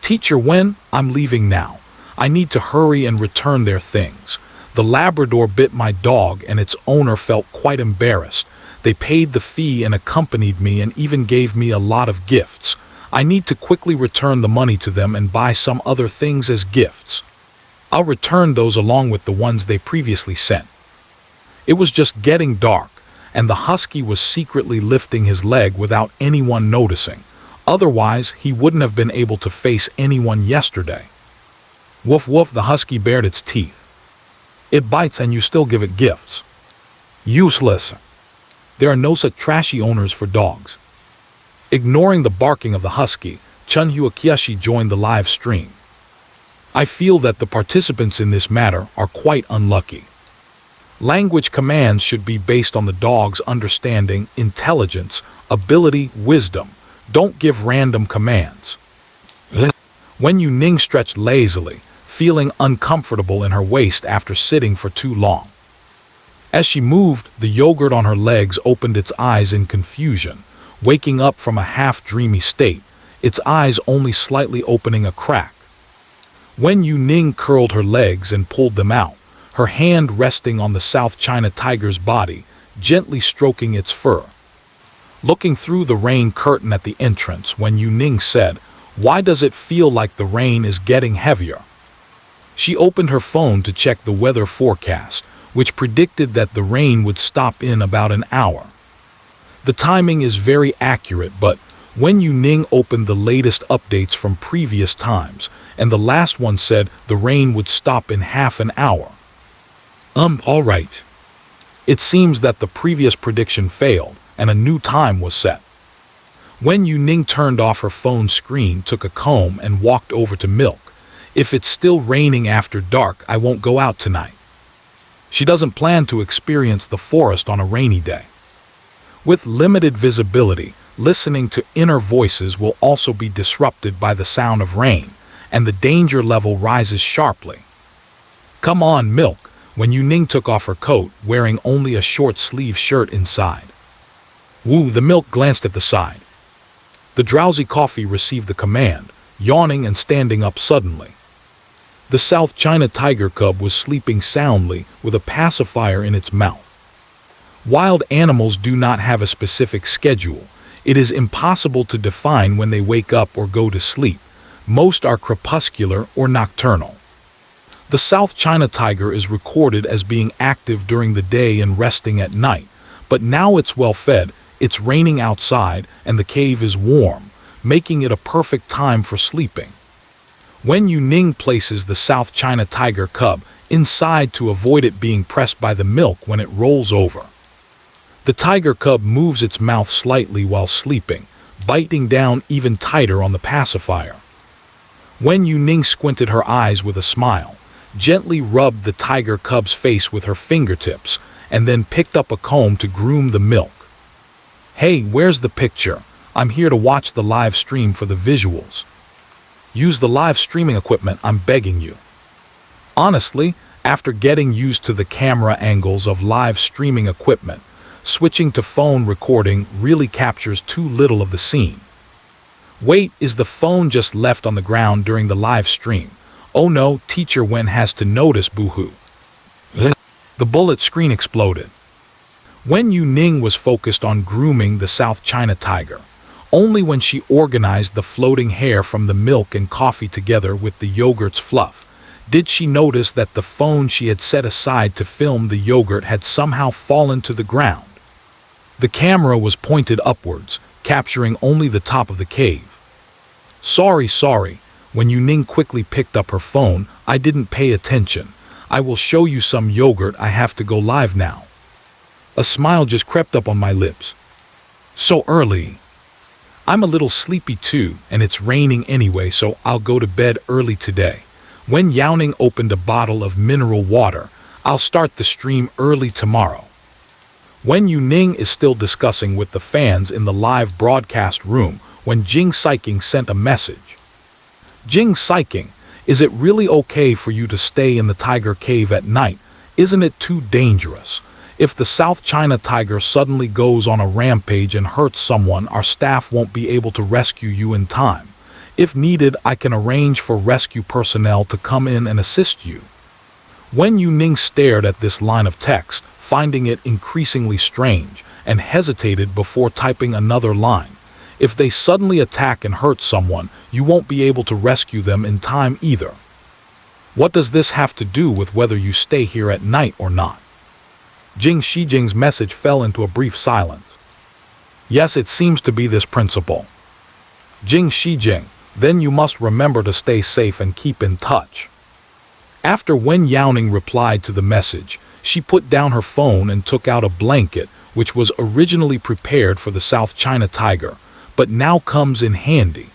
Teacher Wen, I'm leaving now. I need to hurry and return their things. The Labrador bit my dog and its owner felt quite embarrassed. They paid the fee and accompanied me and even gave me a lot of gifts. I need to quickly return the money to them and buy some other things as gifts. I'll return those along with the ones they previously sent. It was just getting dark, and the husky was secretly lifting his leg without anyone noticing. Otherwise, he wouldn't have been able to face anyone yesterday. Woof woof, the husky bared its teeth. It bites and you still give it gifts. Useless. There are no such trashy owners for dogs. Ignoring the barking of the husky, Chunhua Kiyoshi joined the live stream. I feel that the participants in this matter are quite unlucky. Language commands should be based on the dog's understanding, intelligence, ability, wisdom. Don't give random commands. Wen Youning stretched lazily, feeling uncomfortable in her waist after sitting for too long. As she moved, the yogurt on her legs opened its eyes in confusion, waking up from a half-dreamy state, its eyes only slightly opening a crack. Wen Youning curled her legs and pulled them out, her hand resting on the South China tiger's body, gently stroking its fur. Looking through the rain curtain at the entrance, Wen Youning said, "Why does it feel like the rain is getting heavier?" She opened her phone to check the weather forecast, which predicted that the rain would stop in about an hour. The timing is very accurate, but Wen Youning opened the latest updates from previous times, and the last one said the rain would stop in half an hour. All right. It seems that the previous prediction failed, and a new time was set. Wen Youning turned off her phone screen, took a comb, and walked over to Milk. If it's still raining after dark, I won't go out tonight. She doesn't plan to experience the forest on a rainy day. With limited visibility, listening to inner voices will also be disrupted by the sound of rain, and the danger level rises sharply. Come on, Milk. When Youning took off her coat, wearing only a short-sleeved shirt inside. Woo, the Milk glanced at the side. The drowsy coffee received the command, yawning and standing up suddenly. The South China tiger cub was sleeping soundly with a pacifier in its mouth. Wild animals do not have a specific schedule. It is impossible to define when they wake up or go to sleep. Most are crepuscular or nocturnal. The South China tiger is recorded as being active during the day and resting at night, but now it's well fed, it's raining outside, and the cave is warm, making it a perfect time for sleeping. Wen Youning places the South China tiger cub inside to avoid it being pressed by the Milk when it rolls over. The tiger cub moves its mouth slightly while sleeping, biting down even tighter on the pacifier. Wen Youning squinted her eyes with a smile, gently rubbed the tiger cub's face with her fingertips, and then picked up a comb to groom the Milk. Hey, where's the picture? I'm here to watch the live stream for the visuals. Use the live streaming equipment, I'm begging you. Honestly, after getting used to the camera angles of live streaming equipment, switching to phone recording really captures too little of the scene. Wait, is the phone just left on the ground during the live stream? Oh no, Teacher Wen has to notice, boo-hoo. The bullet screen exploded. Wen Youning was focused on grooming the South China tiger. Only when she organized the floating hair from the milk and coffee together with the yogurt's fluff did she notice that the phone she had set aside to film the yogurt had somehow fallen to the ground. The camera was pointed upwards, capturing only the top of the cave. Sorry. When Youning quickly picked up her phone, I didn't pay attention. I will show you some yogurt, I have to go live now. A smile just crept up on my lips. So early. I'm a little sleepy too, and it's raining anyway, so I'll go to bed early today. Wen Youning opened a bottle of mineral water. I'll start the stream early tomorrow. Wen Youning is still discussing with the fans in the live broadcast room when Jing Siking sent a message. Jing Siking, is it really okay for you to stay in the tiger cave at night? Isn't it too dangerous? If the South China tiger suddenly goes on a rampage and hurts someone, our staff won't be able to rescue you in time. If needed, I can arrange for rescue personnel to come in and assist you. Wen Youning stared at this line of text, finding it increasingly strange, and hesitated before typing another line. If they suddenly attack and hurt someone, you won't be able to rescue them in time either. What does this have to do with whether you stay here at night or not? Jing Shijing's message fell into a brief silence. Yes, it seems to be this principle. Jing Shijing, then you must remember to stay safe and keep in touch. After Wen Youning replied to the message, she put down her phone and took out a blanket, which was originally prepared for the South China tiger, but now comes in handy.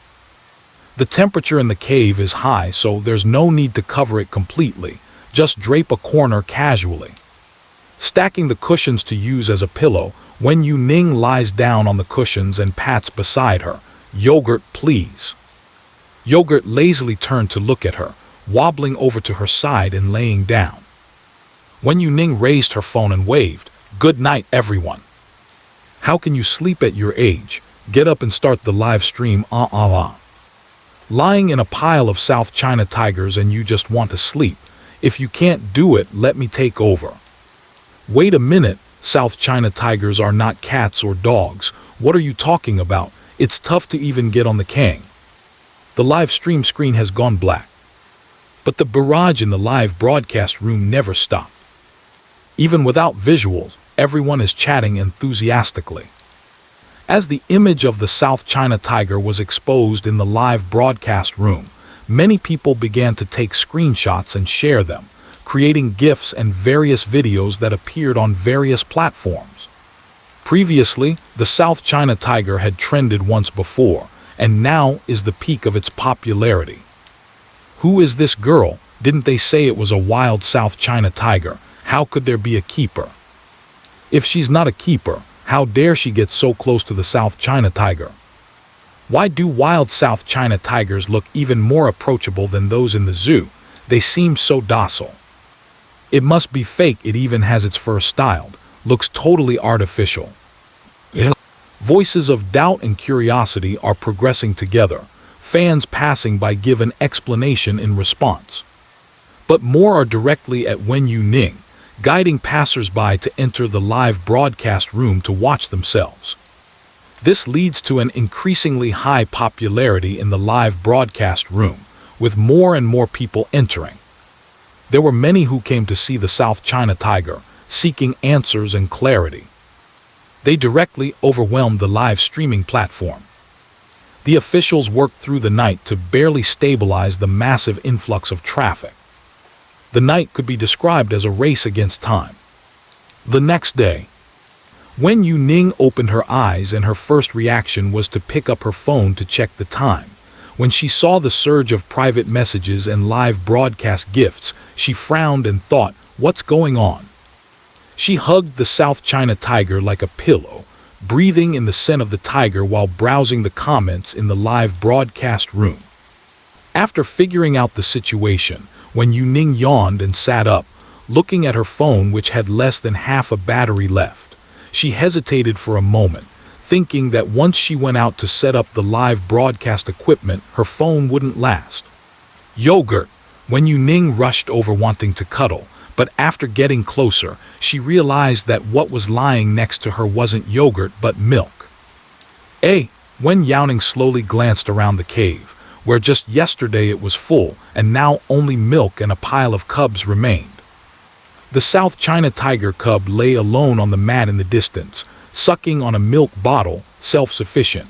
The temperature in the cave is high, so there's no need to cover it completely. Just drape a corner casually. Stacking the cushions to use as a pillow, Wen Youning lies down on the cushions and pats beside her. Yogurt, please. Yogurt lazily turned to look at her, wobbling over to her side and laying down. Wen Youning raised her phone and waved, "Good night, everyone. How can you sleep at your age? Get up and start the live stream, Lying in a pile of South China tigers and you just want to sleep. If you can't do it, let me take over." Wait a minute, South China tigers are not cats or dogs. What are you talking about? It's tough to even get on the Kang. The live stream screen has gone black. But the barrage in the live broadcast room never stopped. Even without visuals, everyone is chatting enthusiastically. As the image of the South China tiger was exposed in the live broadcast room, many people began to take screenshots and share them, creating GIFs and various videos that appeared on various platforms. Previously, the South China tiger had trended once before, and now is the peak of its popularity. Who is this girl? Didn't they say it was a wild South China tiger? How could there be a keeper? If she's not a keeper, how dare she get so close to the South China tiger? Why do wild South China tigers look even more approachable than those in the zoo? They seem so docile. It must be fake. It even has its fur styled. Looks totally artificial. Voices of doubt and curiosity are progressing together. Fans passing by give an explanation in response. But more are directly at Wen Youning, guiding passers-by to enter the live broadcast room to watch themselves. This leads to an increasingly high popularity in the live broadcast room, with more and more people entering. There were many who came to see the South China tiger, seeking answers and clarity. They directly overwhelmed the live streaming platform. The officials worked through the night to barely stabilize the massive influx of traffic. The night could be described as a race against time. The next day, Wen Youning opened her eyes and her first reaction was to pick up her phone to check the time. When she saw the surge of private messages and live broadcast gifts, she frowned and thought, what's going on? She hugged the South China tiger like a pillow, breathing in the scent of the tiger while browsing the comments in the live broadcast room. After figuring out the situation, Wen Youning yawned and sat up, looking at her phone which had less than half a battery left. She hesitated for a moment, thinking that once she went out to set up the live broadcast equipment, her phone wouldn't last. Yogurt! Wen Youning rushed over wanting to cuddle, but after getting closer, she realized that what was lying next to her wasn't yogurt but milk. Wen Youning slowly glanced around the cave, where just yesterday it was full, and now only milk and a pile of cubs remained. The South China tiger cub lay alone on the mat in the distance, sucking on a milk bottle, self-sufficient.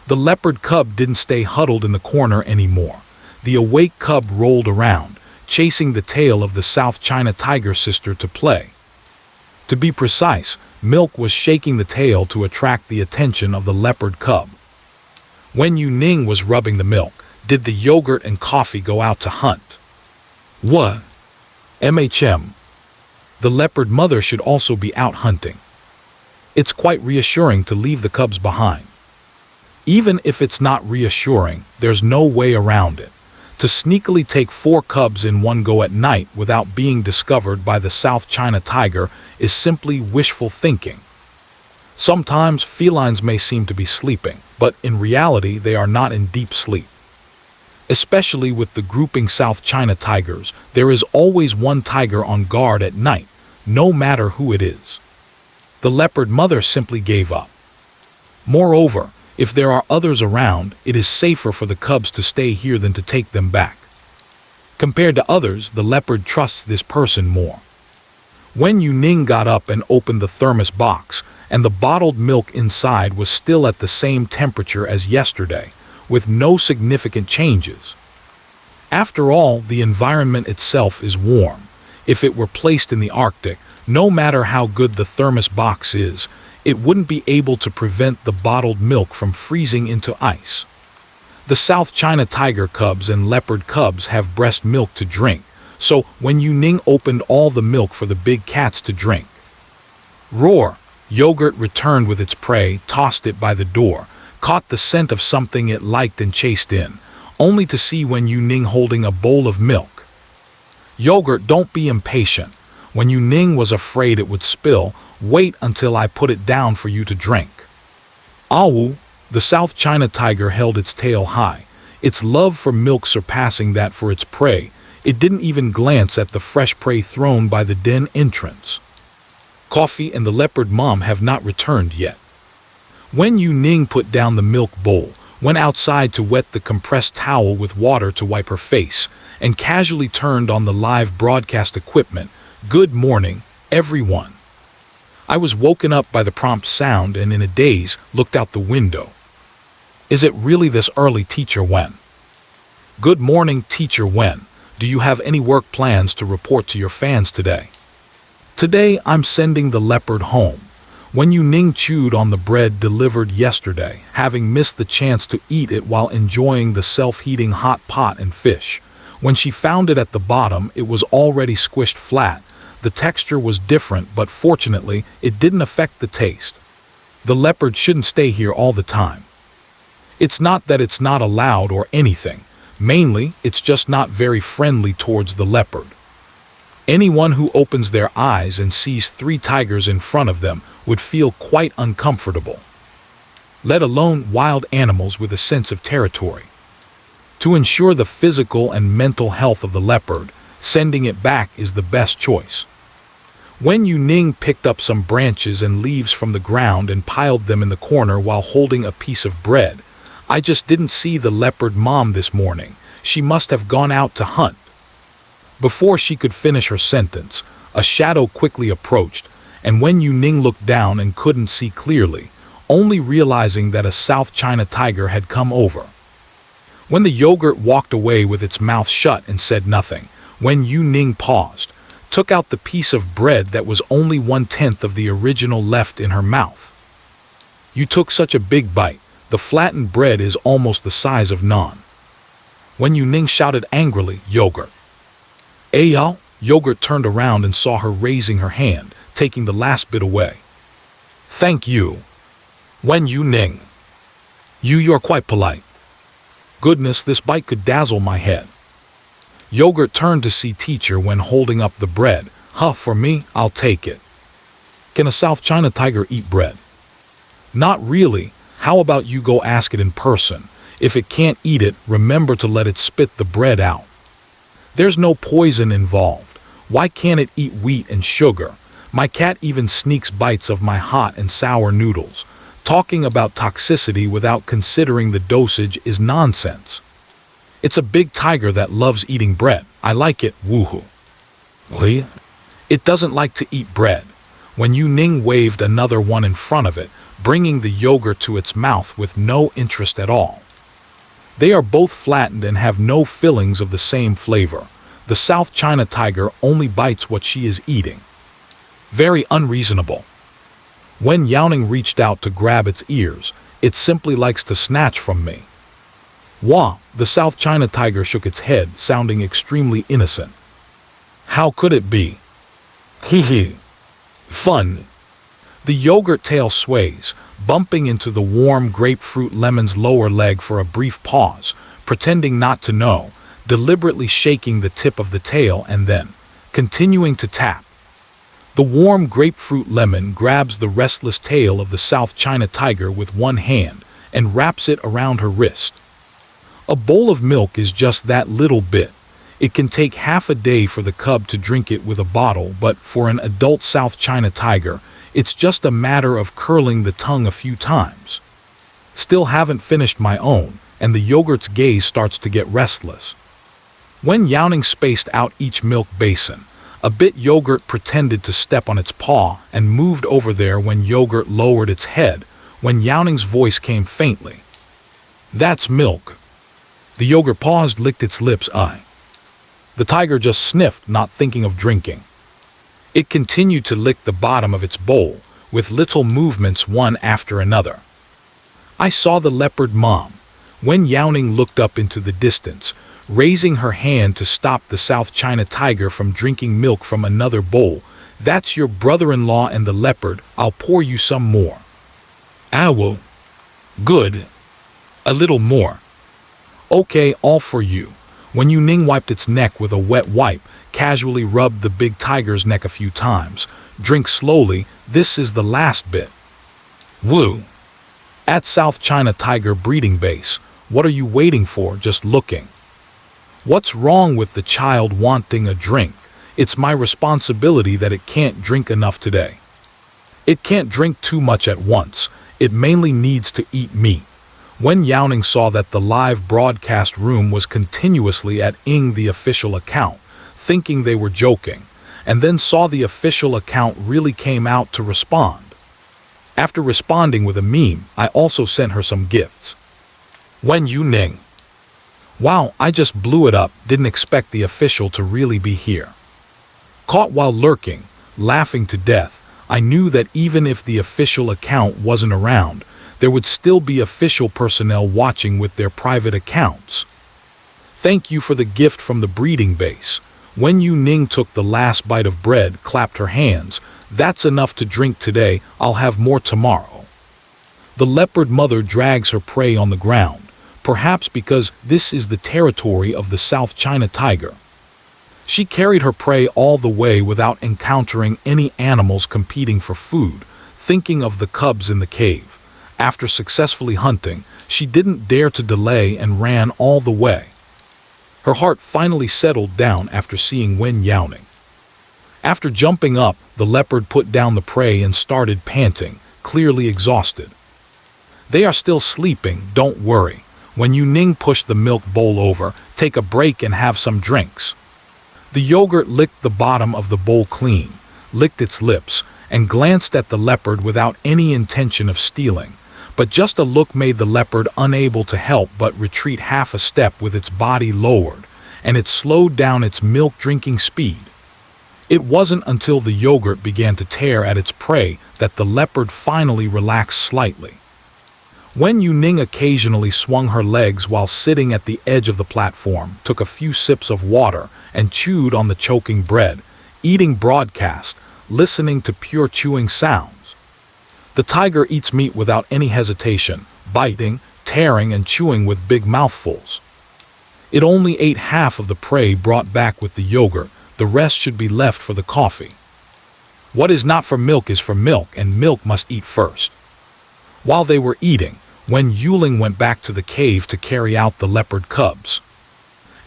The leopard cub didn't stay huddled in the corner anymore. The awake cub rolled around, chasing the tail of the South China tiger sister to play. To be precise, Milk was shaking the tail to attract the attention of the leopard cub. Wen Youning was rubbing the milk. Did the yogurt and coffee go out to hunt? What? The leopard mother should also be out hunting. It's quite reassuring to leave the cubs behind. Even if it's not reassuring, there's no way around it. To sneakily take 4 cubs in one go at night without being discovered by the South China tiger is simply wishful thinking. Sometimes felines may seem to be sleeping, but in reality they are not in deep sleep. Especially with the grouping South China tigers, there is always one tiger on guard at night, no matter who it is. The leopard mother simply gave up. Moreover, if there are others around, it is safer for the cubs to stay here than to take them back. Compared to others, the leopard trusts this person more. Wen Youning got up and opened the thermos box, and the bottled milk inside was still at the same temperature as yesterday, with no significant changes. After all, the environment itself is warm. If it were placed in the Arctic, no matter how good the thermos box is, it wouldn't be able to prevent the bottled milk from freezing into ice. The South China tiger cubs and leopard cubs have breast milk to drink, so Wen Youning opened all the milk for the big cats to drink. Roar! Yogurt returned with its prey, tossed it by the door, caught the scent of something it liked and chased in, only to see Wen Youning holding a bowl of milk. Yogurt, don't be impatient. Wen Youning was afraid it would spill. Wait until I put it down for you to drink. Awu! The South China tiger held its tail high, its love for milk surpassing that for its prey. It didn't even glance at the fresh prey thrown by the den entrance. Coffee and the leopard mom have not returned yet. Wen Youning put down the milk bowl, went outside to wet the compressed towel with water to wipe her face, and casually turned on the live broadcast equipment. Good morning, everyone. I was woken up by the prompt sound and in a daze looked out the window. Is it really this early, Teacher Wen? Good morning, Teacher Wen. Do you have any work plans to report to your fans today? Today I'm sending the leopard home. Wen Youning chewed on the bread delivered yesterday, having missed the chance to eat it while enjoying the self-heating hot pot and fish. When she found it at the bottom, it was already squished flat. The texture was different, but fortunately, it didn't affect the taste. The leopard shouldn't stay here all the time. It's not that it's not allowed or anything. Mainly, it's just not very friendly towards the leopard. Anyone who opens their eyes and sees 3 tigers in front of them would feel quite uncomfortable. Let alone wild animals with a sense of territory. To ensure the physical and mental health of the leopard, sending it back is the best choice. Wen Youning picked up some branches and leaves from the ground and piled them in the corner while holding a piece of bread. I just didn't see the leopard mom this morning. She must have gone out to hunt. Before she could finish her sentence, a shadow quickly approached, and Wen Youning looked down and couldn't see clearly, only realizing that a South China tiger had come over. When the yogurt walked away with its mouth shut and said nothing, Wen Youning paused, took out the piece of bread that was only 1/10 of the original left in her mouth. You took such a big bite. The flattened bread is almost the size of naan. Wen Youning shouted angrily, "Yogurt!" Yao, Yogurt turned around and saw her raising her hand, taking the last bit away. "Thank you, Wen Youning. You're quite polite. Goodness, this bite could dazzle my head." Yogurt turned to see Teacher Wen holding up the bread. For me, I'll take it." "Can a South China tiger eat bread?" "Not really. How about you go ask it in person? If it can't eat it, remember to let it spit the bread out. There's no poison involved. Why can't it eat wheat and sugar? My cat even sneaks bites of my hot and sour noodles. Talking about toxicity without considering the dosage is nonsense. It's a big tiger that loves eating bread. I like it, woohoo." "It doesn't like to eat bread." Wen Youning waved another one in front of it, bringing the yogurt to its mouth with no interest at all. They are both flattened and have no fillings of the same flavor. The South China tiger only bites what she is eating. Very unreasonable. Wen Youning reached out to grab its ears. It simply likes to snatch from me. Wah! The South China tiger shook its head, sounding extremely innocent. "How could it be? Hee. Fun." The yogurt tail sways, bumping into the warm grapefruit lemon's lower leg for a brief pause, pretending not to know, deliberately shaking the tip of the tail and then continuing to tap. The warm grapefruit lemon grabs the restless tail of the South China tiger with one hand and wraps it around her wrist. A bowl of milk is just that little bit. It can take half a day for the cub to drink it with a bottle, but for an adult South China tiger, it's just a matter of curling the tongue a few times. Still haven't finished my own, and the yogurt's gaze starts to get restless. Wen Youning spaced out each milk basin. A bit yogurt pretended to step on its paw and moved over there when yogurt lowered its head. Wen Youning's voice came faintly. "That's milk." The yogurt paused, licked its lips. The tiger just sniffed, not thinking of drinking. It continued to lick the bottom of its bowl, with little movements one after another. I saw the leopard mom. Wen Youning looked up into the distance, raising her hand to stop the South China tiger from drinking milk from another bowl. "That's your brother-in-law and the leopard. I'll pour you some more." "Owl. Good. A little more." "Okay, all for you." Wen Youning wiped its neck with a wet wipe, casually rubbed the big tiger's neck a few times. "Drink slowly, this is the last bit." "Woo." At South China tiger breeding base. "What are you waiting for, just looking? What's wrong with the child wanting a drink? It's my responsibility that it can't drink enough today. It can't drink too much at once. It mainly needs to eat meat." Wen Youning saw that the live broadcast room was continuously at ing the official account, thinking they were joking, and then saw the official account really came out to respond. After responding with a meme, I also sent her some gifts. Wen Youning. Wow, I just blew it up, didn't expect the official to really be here. Caught while lurking, laughing to death, I knew that even if the official account wasn't around, there would still be official personnel watching with their private accounts. Thank you for the gift from the breeding base. Wen Youning took the last bite of bread, clapped her hands. That's enough to drink today, I'll have more tomorrow. The leopard mother drags her prey on the ground, perhaps because this is the territory of the South China tiger. She carried her prey all the way without encountering any animals competing for food, thinking of the cubs in the cave. After successfully hunting, she didn't dare to delay and ran all the way. Her heart finally settled down after seeing Wen Youning. After jumping up, the leopard put down the prey and started panting, clearly exhausted. They are still sleeping, don't worry. Wen Youning pushed the milk bowl over, take a break and have some drinks. The yogurt licked the bottom of the bowl clean, licked its lips, and glanced at the leopard without any intention of stealing. But just a look made the leopard unable to help but retreat half a step with its body lowered, and it slowed down its milk-drinking speed. It wasn't until the yogurt began to tear at its prey that the leopard finally relaxed slightly. Wen Youning occasionally swung her legs while sitting at the edge of the platform, took a few sips of water, and chewed on the choking bread, eating broadcast, listening to pure chewing sounds. The tiger eats meat without any hesitation, biting, tearing, and chewing with big mouthfuls. It only ate half of the prey brought back with the yogurt, the rest should be left for the coffee. What is not for milk is for milk, and milk must eat first. While they were eating, Wen Youning went back to the cave to carry out the leopard cubs.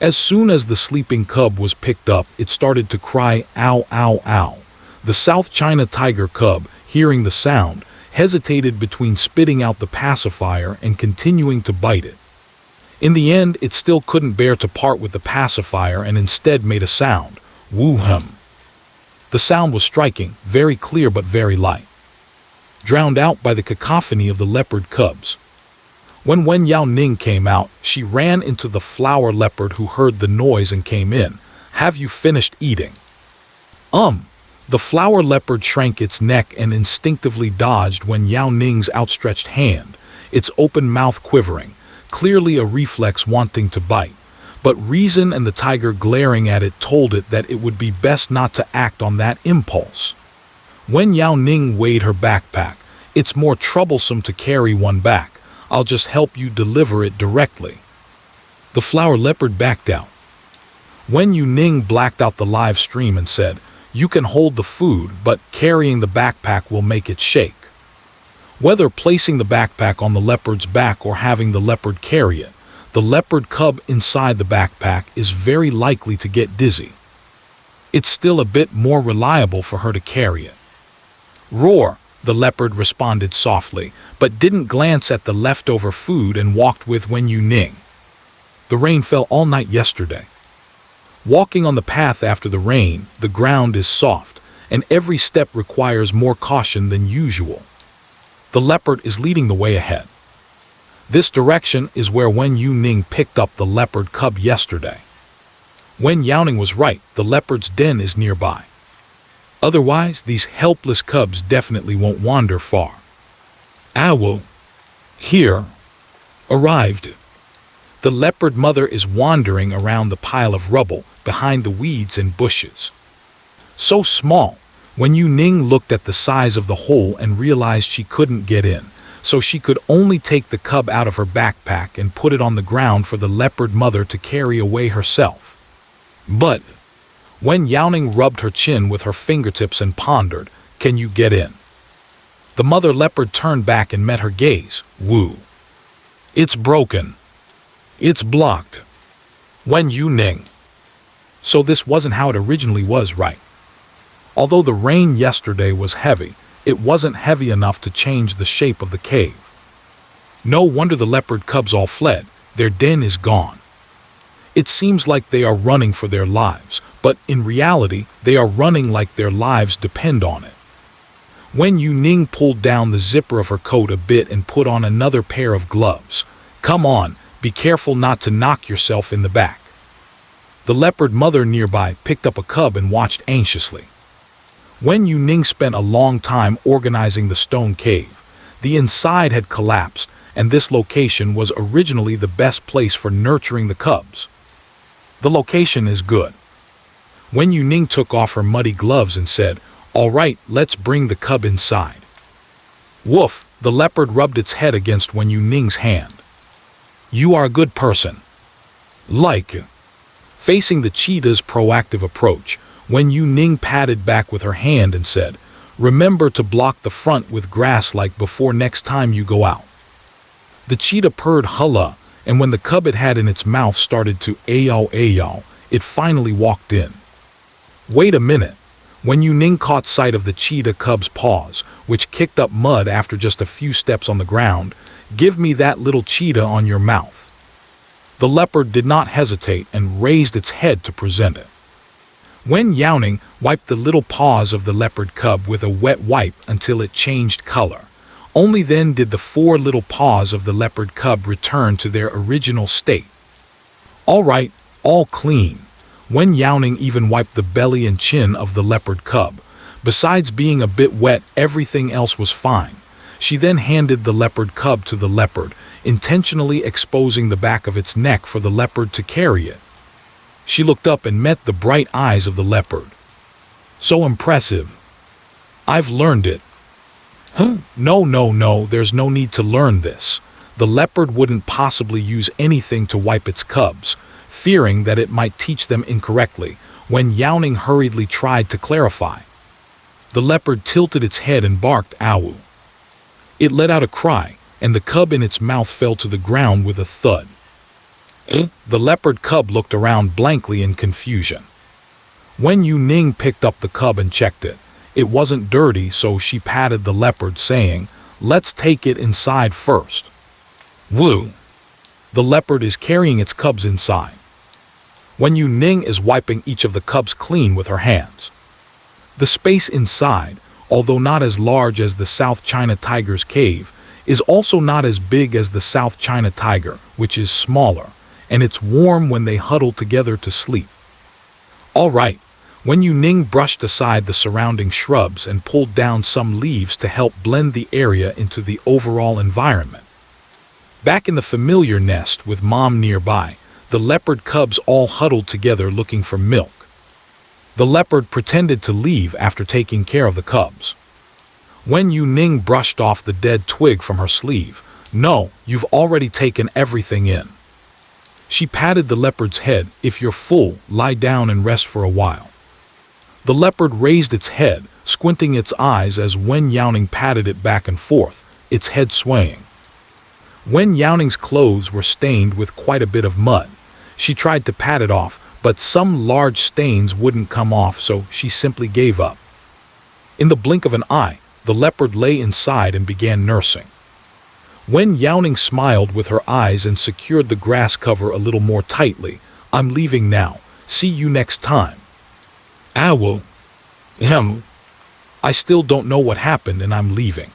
As soon as the sleeping cub was picked up, it started to cry, ow, ow, ow. The South China tiger cub, hearing the sound, hesitated between spitting out the pacifier and continuing to bite it. In the end, it still couldn't bear to part with the pacifier and instead made a sound, woo-hum. The sound was striking, very clear but very light, drowned out by the cacophony of the leopard cubs. When Wen Youning came out, she ran into the flower leopard who heard the noise and came in. Have you finished eating? The flower leopard shrank its neck and instinctively dodged Wen Youning's outstretched hand, its open mouth quivering, clearly a reflex wanting to bite. But reason and the tiger glaring at it told it that it would be best not to act on that impulse. Wen Youning weighed her backpack. It's more troublesome to carry one back. I'll just help you deliver it directly. The flower leopard backed out. Wen Youning blacked out the live stream and said, you can hold the food, but carrying the backpack will make it shake. Whether placing the backpack on the leopard's back or having the leopard carry it, the leopard cub inside the backpack is very likely to get dizzy. It's still a bit more reliable for her to carry it. Roar, the leopard responded softly, but didn't glance at the leftover food and walked with Wen Youning. The rain fell all night yesterday. Walking on the path after the rain, the ground is soft, and every step requires more caution than usual. The leopard is leading the way ahead. This direction is where Wen Youning picked up the leopard cub yesterday. Wen Youning was right, the leopard's den is nearby. Otherwise, these helpless cubs definitely won't wander far. Owl. Here. Arrived. The leopard mother is wandering around the pile of rubble, behind the weeds and bushes. So small, Wen Youning looked at the size of the hole and realized she couldn't get in, so she could only take the cub out of her backpack and put it on the ground for the leopard mother to carry away herself. But Wen Youning rubbed her chin with her fingertips and pondered, can you get in? The mother leopard turned back and met her gaze. Woo. It's broken. It's blocked. Wen Youning. So this wasn't how it originally was, right? Although the rain yesterday was heavy, it wasn't heavy enough to change the shape of the cave. No wonder the leopard cubs all fled. Their den is gone. It seems like they are running for their lives, but in reality, they are running like their lives depend on it. Wen Youning pulled down the zipper of her coat a bit and put on another pair of gloves. Come on, be careful not to knock yourself in the back. The leopard mother nearby picked up a cub and watched anxiously. Wen Youning spent a long time organizing the stone cave. The inside had collapsed, and this location was originally the best place for nurturing the cubs. The location is good. Wen Youning took off her muddy gloves and said, "All right, let's bring the cub inside." Woof, the leopard rubbed its head against Wen Youning's hand. You are a good person. Like. Facing the cheetah's proactive approach, Wen Youning patted back with her hand and said, "Remember to block the front with grass like before next time you go out." The cheetah purred hulla, and when the cub it had in its mouth started to ayow, it finally walked in. Wait a minute. Wen Youning caught sight of the cheetah cub's paws, which kicked up mud after just a few steps on the ground. Give me that little cheetah on your mouth. The leopard did not hesitate and raised its head to present it. Wen Youning wiped the little paws of the leopard cub with a wet wipe until it changed color. Only then did the 4 little paws of the leopard cub return to their original state. All right, all clean. Wen Youning even wiped the belly and chin of the leopard cub. Besides being a bit wet, everything else was fine. She then handed the leopard cub to the leopard, intentionally exposing the back of its neck for the leopard to carry it. She looked up and met the bright eyes of the leopard. So impressive. I've learned it. No, there's no need to learn this. The leopard wouldn't possibly use anything to wipe its cubs, fearing that it might teach them incorrectly, when Youning hurriedly tried to clarify. The leopard tilted its head and barked, "Ow." It let out a cry, and the cub in its mouth fell to the ground with a thud. The leopard cub looked around blankly in confusion. Wen Youning picked up the cub and checked it. It wasn't dirty, so she patted the leopard, saying, "Let's take it inside first." Woo! The leopard is carrying its cubs inside. Wen Youning is wiping each of the cubs clean with her hands. The space inside, although not as large as the South China tiger's cave, is also not as big as the South China tiger, which is smaller, and it's warm when they huddle together to sleep. All right. Wen Youning brushed aside the surrounding shrubs and pulled down some leaves to help blend the area into the overall environment. Back in the familiar nest with Mom nearby, the leopard cubs all huddled together looking for milk. The leopard pretended to leave after taking care of the cubs. Wen Youning brushed off the dead twig from her sleeve. "No, you've already taken everything in." She patted the leopard's head. "If you're full, lie down and rest for a while." The leopard raised its head, squinting its eyes as Wen Youning patted it back and forth, its head swaying. Wen Youning's clothes were stained with quite a bit of mud. She tried to pat it off, but some large stains wouldn't come off, so she simply gave up. In the blink of an eye, the leopard lay inside and began nursing. Wen Youning smiled with her eyes and secured the grass cover a little more tightly. "I'm leaving now. See you next time." Owl. I still don't know what happened and I'm leaving.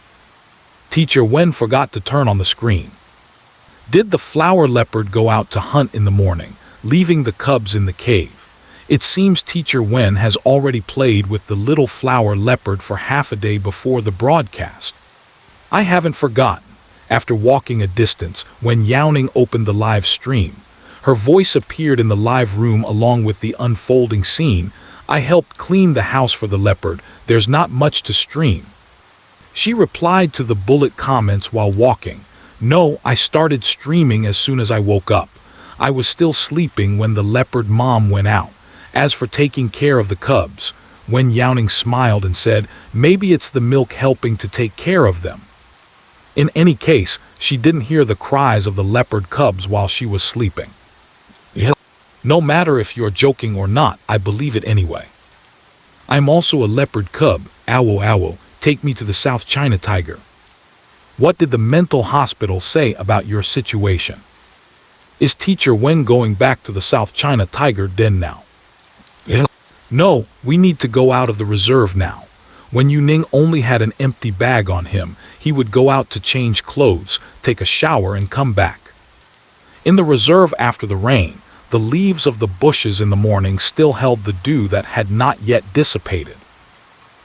Teacher Wen forgot to turn on the screen. Did the flower leopard go out to hunt in the morning, leaving the cubs in the cave? It seems Teacher Wen has already played with the little flower leopard for half a day before the broadcast. I haven't forgotten. After walking a distance, when Youning opened the live stream, her voice appeared in the live room along with the unfolding scene. "I helped clean the house for the leopard. There's not much to stream." She replied to the bullet comments while walking. "No, I started streaming as soon as I woke up. I was still sleeping when the leopard mom went out. As for taking care of the cubs," Wen Youning smiled and said, "maybe it's the milk helping to take care of them." In any case, she didn't hear the cries of the leopard cubs while she was sleeping. No matter if you're joking or not, I believe it anyway. I'm also a leopard cub. Owl, take me to the South China tiger. What did the mental hospital say about your situation? Is Teacher Wen going back to the South China tiger den now? No, we need to go out of the reserve now. Wen Youning only had an empty bag on him. He would go out to change clothes, take a shower, and come back. In the reserve after the rain, the leaves of the bushes in the morning still held the dew that had not yet dissipated.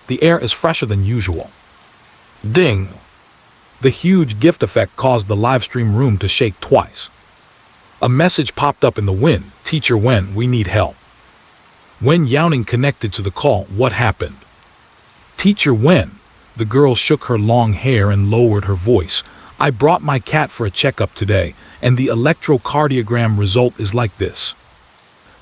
The air is fresher than usual. Ding! The huge gift effect caused the livestream room to shake twice. A message popped up in the wind. Teacher Wen, we need help. Wen Youning connected to the call. What happened? Teacher Wen. The girl shook her long hair and lowered her voice. I brought my cat for a checkup today, and the electrocardiogram result is like this.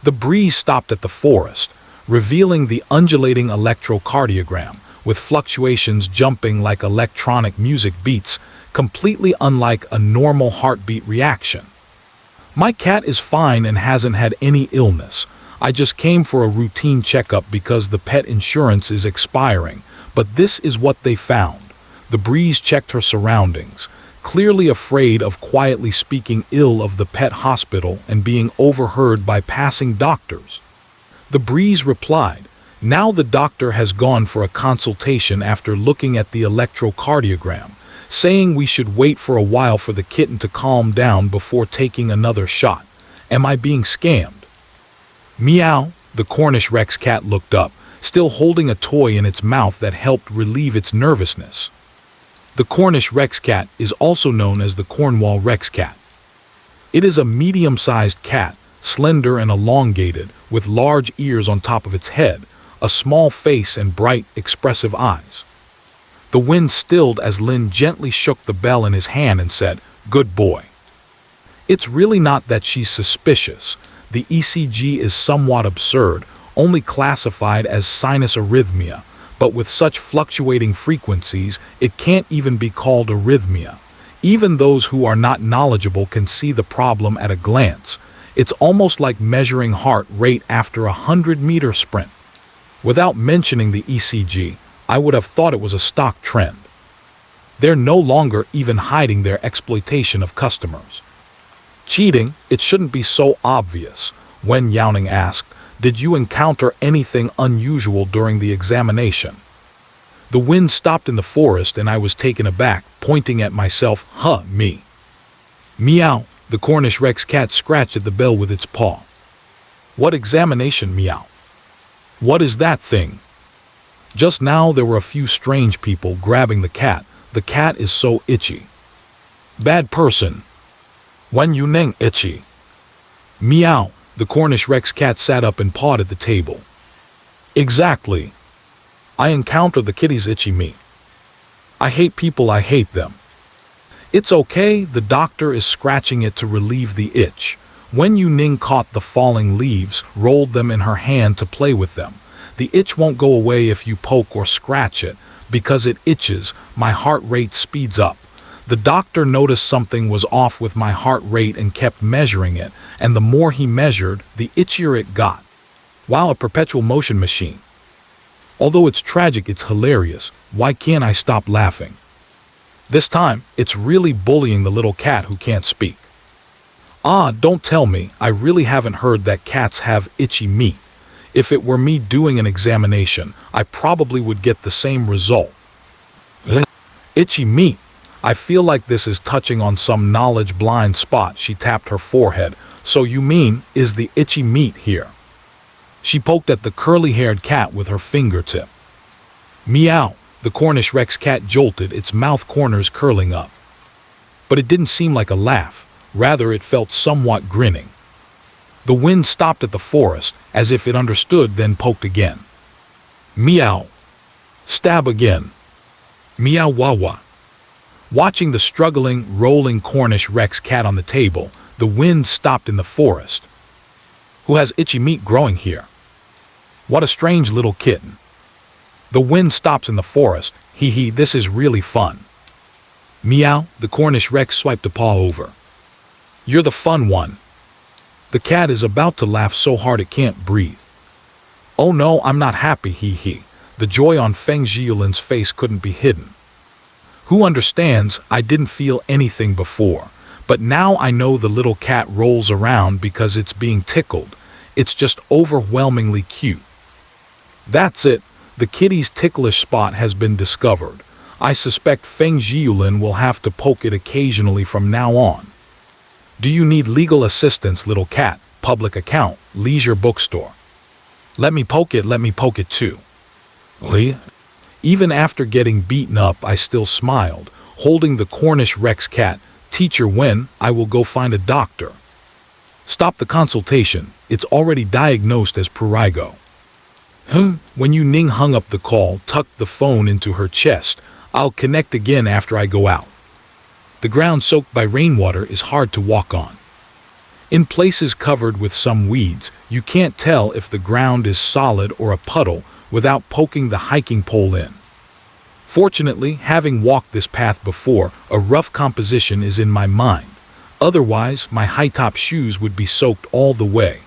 The breeze stopped at the forest, revealing the undulating electrocardiogram, with fluctuations jumping like electronic music beats, completely unlike a normal heartbeat reaction. My cat is fine and hasn't had any illness. I just came for a routine checkup because the pet insurance is expiring, but this is what they found. The breeze checked her surroundings, clearly afraid of quietly speaking ill of the pet hospital and being overheard by passing doctors. The breeze replied, now the doctor has gone for a consultation after looking at the electrocardiogram, saying we should wait for a while for the kitten to calm down before taking another shot. Am I being scammed? Meow, the Cornish Rex cat looked up, still holding a toy in its mouth that helped relieve its nervousness. The Cornish Rex cat is also known as the Cornwall Rex cat. It is a medium-sized cat, slender and elongated, with large ears on top of its head, a small face and bright, expressive eyes. The wind stilled as Lin gently shook the bell in his hand and said, good boy. It's really not that she's suspicious. The ECG is somewhat absurd, only classified as sinus arrhythmia, but with such fluctuating frequencies, it can't even be called arrhythmia. Even those who are not knowledgeable can see the problem at a glance. It's almost like measuring heart rate after a 100-meter sprint. Without mentioning the ECG, I would have thought it was a stock trend. They're no longer even hiding their exploitation of customers. Cheating, it shouldn't be so obvious. Wen Youning asked, did you encounter anything unusual during the examination? The wind stopped in the forest and I was taken aback, pointing at myself, me. Meow, the Cornish Rex cat scratched at the bell with its paw. What examination, Meow? What is that thing? Just now there were a few strange people grabbing the cat. The cat is so itchy. Bad person. Wen Youning, itchy. Meow, the Cornish Rex cat sat up and pawed at the table. Exactly. I encounter the kitty's itchy meat. I hate people, I hate them. It's okay, the doctor is scratching it to relieve the itch. Wen Youning caught the falling leaves, rolled them in her hand to play with them. The itch won't go away if you poke or scratch it. Because it itches, my heart rate speeds up. The doctor noticed something was off with my heart rate and kept measuring it, and the more he measured, the itchier it got. Wow, a perpetual motion machine. Although it's tragic, it's hilarious. Why can't I stop laughing? This time, it's really bullying the little cat who can't speak. Ah, don't tell me, I really haven't heard that cats have itchy meat. If it were me doing an examination, I probably would get the same result. Itchy meat. I feel like this is touching on some knowledge blind spot. She tapped her forehead. So you mean, is the itchy meat here? She poked at the curly-haired cat with her fingertip. Meow, the Cornish Rex cat jolted, its mouth corners curling up. But it didn't seem like a laugh. Rather, it felt somewhat grinning. The wind stopped at the forest, as if it understood, then poked again. Meow. Stab again. Meow wah wah. Watching the struggling, rolling Cornish Rex cat on the table, the wind stopped in the forest. Who has itchy meat growing here? What a strange little kitten. The wind stops in the forest. Hee hee, this is really fun. Meow, the Cornish Rex swiped a paw over. You're the fun one. The cat is about to laugh so hard it can't breathe. Oh no, I'm not happy, hee hee. The joy on Feng Zhiulin's face couldn't be hidden. Who understands, I didn't feel anything before, But now I know the little cat rolls around because it's being tickled. It's just overwhelmingly cute. That's it. The kitty's ticklish spot has been discovered. I suspect Feng Jiulin will have to poke it occasionally from now on. Do you need legal assistance, little cat? Public account, leisure bookstore. Let me poke it too. Lee? Even after getting beaten up, I still smiled, holding the Cornish Rex cat. Teacher Wen, I will go find a doctor. Stop the consultation. It's already diagnosed as prurigo. Wen Youning hung up the call, tucked the phone into her chest. I'll connect again after I go out. The ground soaked by rainwater is hard to walk on. In places covered with some weeds, you can't tell if the ground is solid or a puddle without poking the hiking pole in. Fortunately, having walked this path before, a rough composition is in my mind. Otherwise, my high-top shoes would be soaked all the way.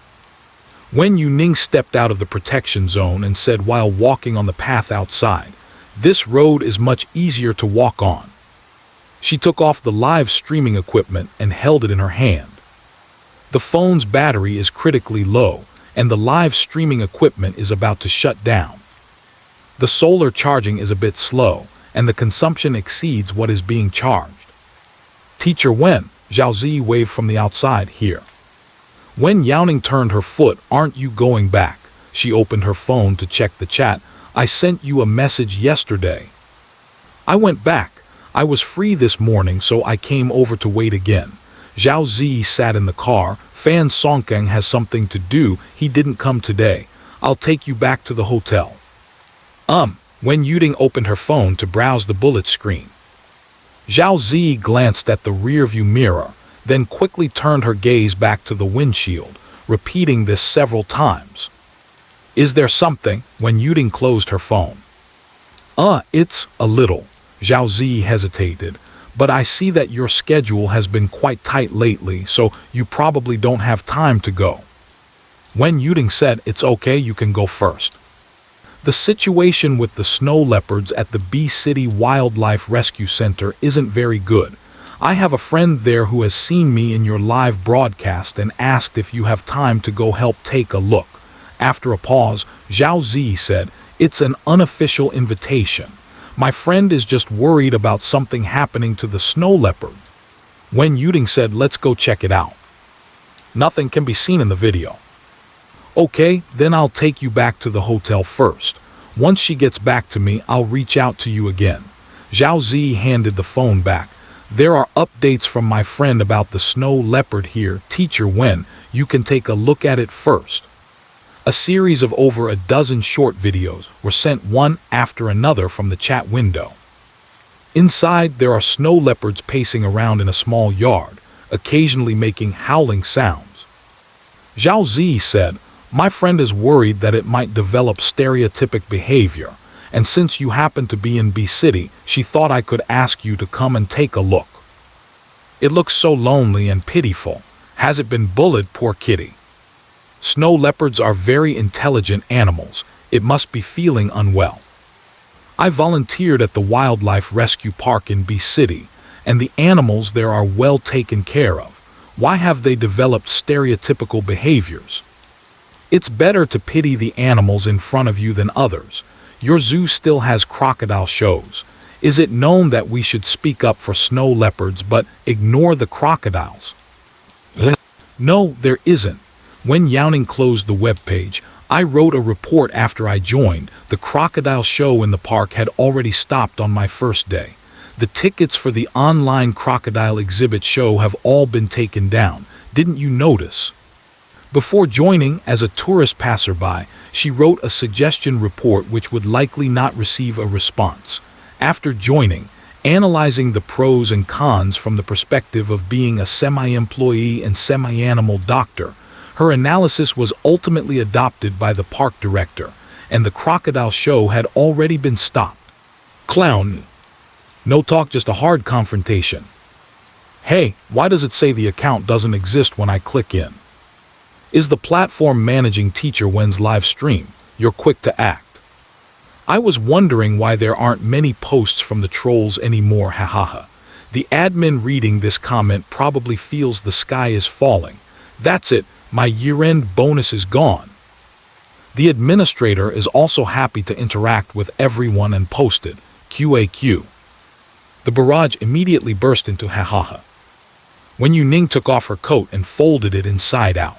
Wen Youning stepped out of the protection zone and said while walking on the path outside, "This road is much easier to walk on." She took off the live streaming equipment and held it in her hand. The phone's battery is critically low, and the live streaming equipment is about to shut down. The solar charging is a bit slow, and the consumption exceeds what is being charged. Teacher Wen, Zhao Zi waved from the outside here. Wen Youning turned her foot. Aren't you going back? She opened her phone to check the chat. I sent you a message yesterday. I went back. I was free this morning, so I came over to wait again. Zhao Zi sat in the car. Fan Songkang has something to do. He didn't come today. I'll take you back to the hotel. Wen Youning opened her phone to browse the bullet screen. Zhao Zi glanced at the rearview mirror, then quickly turned her gaze back to the windshield, repeating this several times. Is there something? Wen Youning closed her phone. It's a little. Zhao Zi hesitated. But I see that your schedule has been quite tight lately, so you probably don't have time to go. Wen Youning said, it's okay, you can go first. The situation with the snow leopards at the B-City Wildlife Rescue Center isn't very good. I have a friend there who has seen me in your live broadcast and asked if you have time to go help take a look. After a pause, Zhao Zi said, it's an unofficial invitation. My friend is just worried about something happening to the snow leopard. Wen Youning said, let's go check it out. Nothing can be seen in the video. Okay, then I'll take you back to the hotel first. Once she gets back to me, I'll reach out to you again. Zhao Zi handed the phone back. There are updates from my friend about the snow leopard here. Teacher Wen, you can take a look at it first. A series of over a dozen short videos were sent one after another from the chat window. Inside, there are snow leopards pacing around in a small yard, occasionally making howling sounds. Zhao Zi said, my friend is worried that it might develop stereotypic behavior, and since you happen to be in B-City, she thought I could ask you to come and take a look. It looks so lonely and pitiful. Has it been bullied, poor kitty? Snow leopards are very intelligent animals. It must be feeling unwell. I volunteered at the Wildlife Rescue Park in B-City, and the animals there are well taken care of. Why have they developed stereotypical behaviors? It's better to pity the animals in front of you than others. Your zoo still has crocodile shows. Is it known that we should speak up for snow leopards but ignore the crocodiles? No, there isn't. Wen Youning closed the webpage. I wrote a report after I joined. The crocodile show in the park had already stopped on my first day. The tickets for the online crocodile exhibit show have all been taken down. Didn't you notice? Before joining as a tourist passerby, she wrote a suggestion report which would likely not receive a response. After joining, analyzing the pros and cons from the perspective of being a semi-employee and semi-animal doctor, her analysis was ultimately adopted by the park director, and the crocodile show had already been stopped. Clown. No talk, just a hard confrontation. Hey, why does it say the account doesn't exist when I click in? Is the platform managing Teacher Wen's live stream? You're quick to act. I was wondering why there aren't many posts from the trolls anymore, hahaha. The admin reading this comment probably feels the sky is falling. That's it, my year-end bonus is gone. The administrator is also happy to interact with everyone and posted, QAQ. The barrage immediately burst into ha-ha-ha. Wen Youning took off her coat and folded it inside out.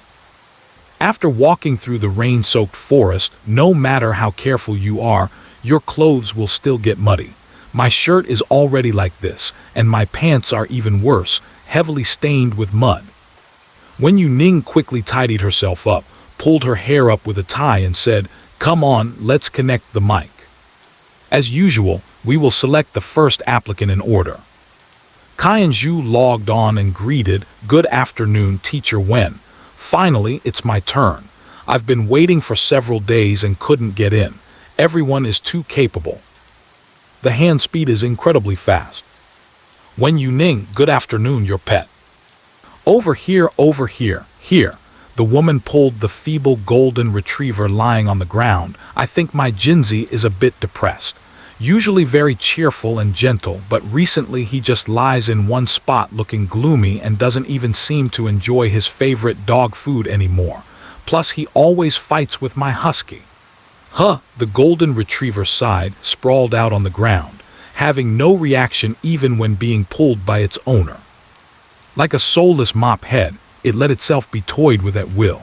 After walking through the rain-soaked forest, no matter how careful you are, your clothes will still get muddy. My shirt is already like this, and my pants are even worse, heavily stained with mud. Wen Youning quickly tidied herself up, pulled her hair up with a tie and said, "Come on, let's connect the mic." As usual, we will select the first applicant in order. Kai-Zhu logged on and greeted, "Good afternoon, Teacher Wen. Finally, it's my turn. I've been waiting for several days and couldn't get in. Everyone is too capable. The hand speed is incredibly fast." Wen Youning, "Good afternoon, your pet." Over here, here. The woman pulled the feeble golden retriever lying on the ground. "I think my Jinzi is a bit depressed. Usually very cheerful and gentle, but recently he just lies in one spot looking gloomy and doesn't even seem to enjoy his favorite dog food anymore. Plus he always fights with my husky." "Huh," the golden retriever sighed, sprawled out on the ground, having no reaction even when being pulled by its owner. Like a soulless mop head, it let itself be toyed with at will.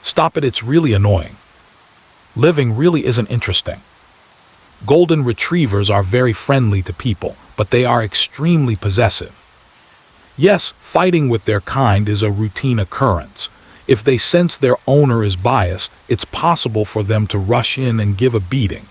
"Stop it, it's really annoying. Living really isn't interesting." Golden retrievers are very friendly to people, but they are extremely possessive. Yes, fighting with their kind is a routine occurrence. If they sense their owner is biased, it's possible for them to rush in and give a beating.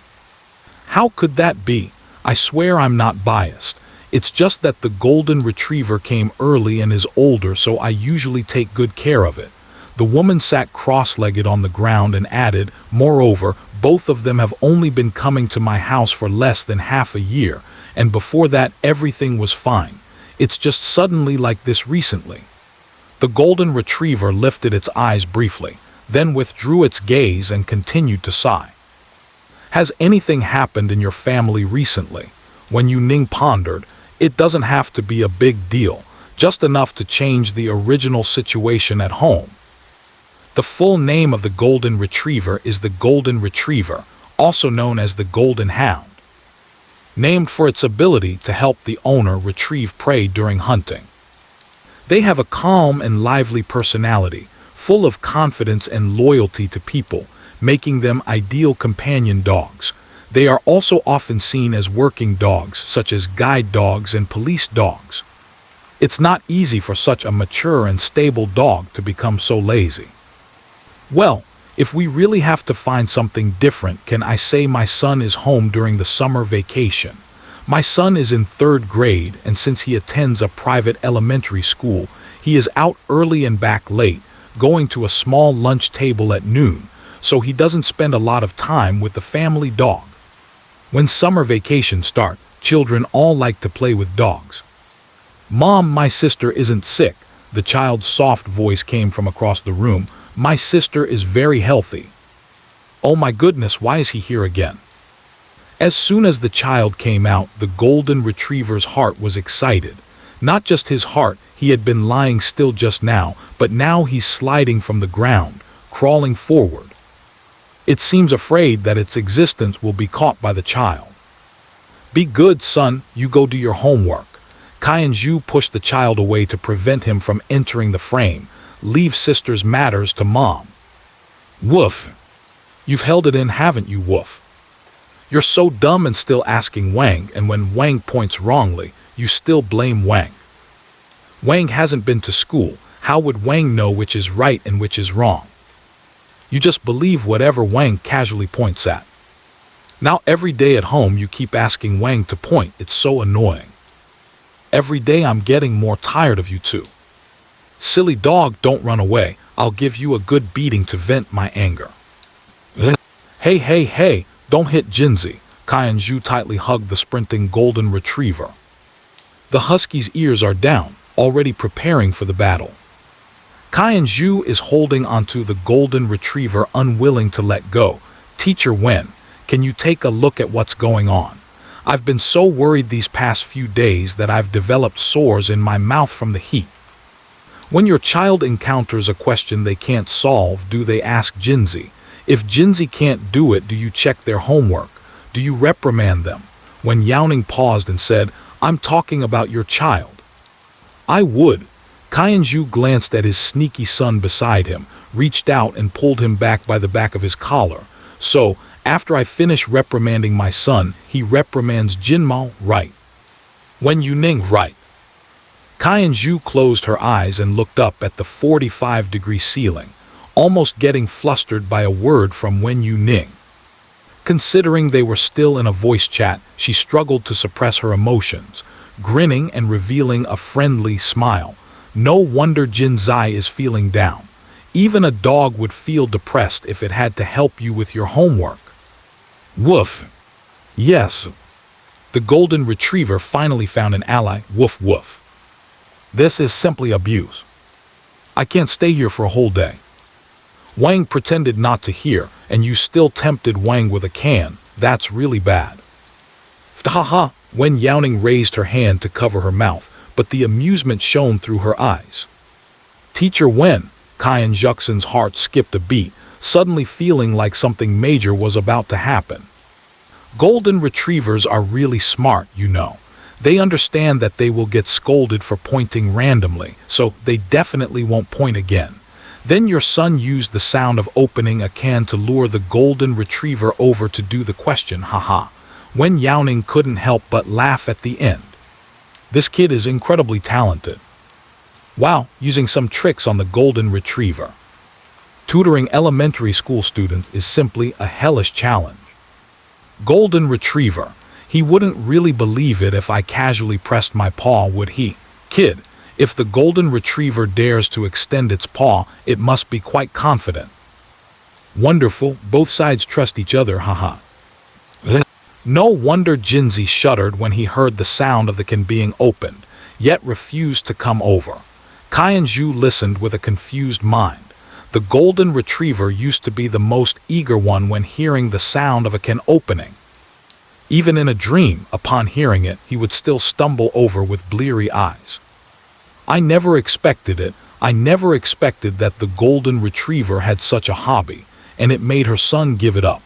How could that be? I swear I'm not biased. It's just that the golden retriever came early and is older, so I usually take good care of it. The woman sat cross-legged on the ground and added, "Moreover, both of them have only been coming to my house for less than half a year, and before that everything was fine. It's just suddenly like this recently." The golden retriever lifted its eyes briefly, then withdrew its gaze and continued to sigh. "Has anything happened in your family recently?" Wen Youning pondered. "It doesn't have to be a big deal, just enough to change the original situation at home." The full name of the golden retriever is the golden retriever, also known as the golden hound, named for its ability to help the owner retrieve prey during hunting. They have a calm and lively personality, full of confidence and loyalty to people, making them ideal companion dogs. They are also often seen as working dogs, such as guide dogs and police dogs. It's not easy for such a mature and stable dog to become so lazy. "Well, if we really have to find something different, can I say my son is home during the summer vacation? My son is in 3rd grade, and since he attends a private elementary school, he is out early and back late, going to a small lunch table at noon, so he doesn't spend a lot of time with the family dog. When summer vacations start, children all like to play with dogs." "Mom, my sister isn't sick." The child's soft voice came from across the room. "My sister is very healthy." "Oh my goodness, why is he here again?" As soon as the child came out, the golden retriever's heart was excited. Not just his heart, he had been lying still just now, but now he's sliding from the ground, crawling forward. It seems afraid that its existence will be caught by the child. "Be good, son, you go do your homework." Kai-Zhu pushed the child away to prevent him from entering the frame. "Leave sister's matters to mom." "Woof. You've held it in, haven't you, Woof? You're so dumb and still asking Wang, and when Wang points wrongly, you still blame Wang. Wang hasn't been to school. How would Wang know which is right and which is wrong? You just believe whatever Wang casually points at. Now every day at home you keep asking Wang to point. It's so annoying. Every day I'm getting more tired of you two. Silly dog, don't run away. I'll give you a good beating to vent my anger." Hey, don't hit Jinzi." Kai-Zhu tightly hugged the sprinting golden retriever. The husky's ears are down, already preparing for the battle. Kai-Zhu is holding onto the golden retriever, unwilling to let go. "Teacher Wen, can you take a look at what's going on? I've been so worried these past few days that I've developed sores in my mouth from the heat. When your child encounters a question they can't solve, do they ask Jinsey? If Jinsey can't do it, do you check their homework? Do you reprimand them? Wen Youning paused and said, I'm talking about your child. I would. Kainju glanced at his sneaky son beside him, reached out and pulled him back by the back of his collar. So, after I finish reprimanding my son, he reprimands Jinmao, right? Wen Youning, right. Kainju closed her eyes and looked up at the 45-degree ceiling, almost getting flustered by a word from Wen Youning. Considering they were still in a voice chat, she struggled to suppress her emotions, grinning and revealing a friendly smile. No wonder Jinsei is feeling down. Even a dog would feel depressed if it had to help you with your homework. Woof. Yes. The golden retriever finally found an ally. Woof woof. This is simply abuse. I can't stay here for a whole day. Wang pretended not to hear, and you still tempted Wang with a can. That's really bad. Ha. Wen Youning raised her hand to cover her mouth, but the amusement shone through her eyes. Teacher Wen, Kain Juxin's heart skipped a beat, suddenly feeling like something major was about to happen. Golden retrievers are really smart, you know. They understand that they will get scolded for pointing randomly, so they definitely won't point again. Then your son used the sound of opening a can to lure the golden retriever over to do the question, haha. Wen Youning couldn't help but laugh at the end. This kid is incredibly talented. Wow, using some tricks on the golden retriever. Tutoring elementary school students is simply a hellish challenge. Golden retriever. He wouldn't really believe it if I casually pressed my paw, would he? Kid, if the golden retriever dares to extend its paw, it must be quite confident. Wonderful, both sides trust each other, haha. No wonder Jinsey shuddered when he heard the sound of the can being opened, yet refused to come over. Kainju listened with a confused mind. The golden retriever used to be the most eager one when hearing the sound of a can opening. Even in a dream, upon hearing it, he would still stumble over with bleary eyes. I never expected it. I never expected that the golden retriever had such a hobby, and it made her son give it up.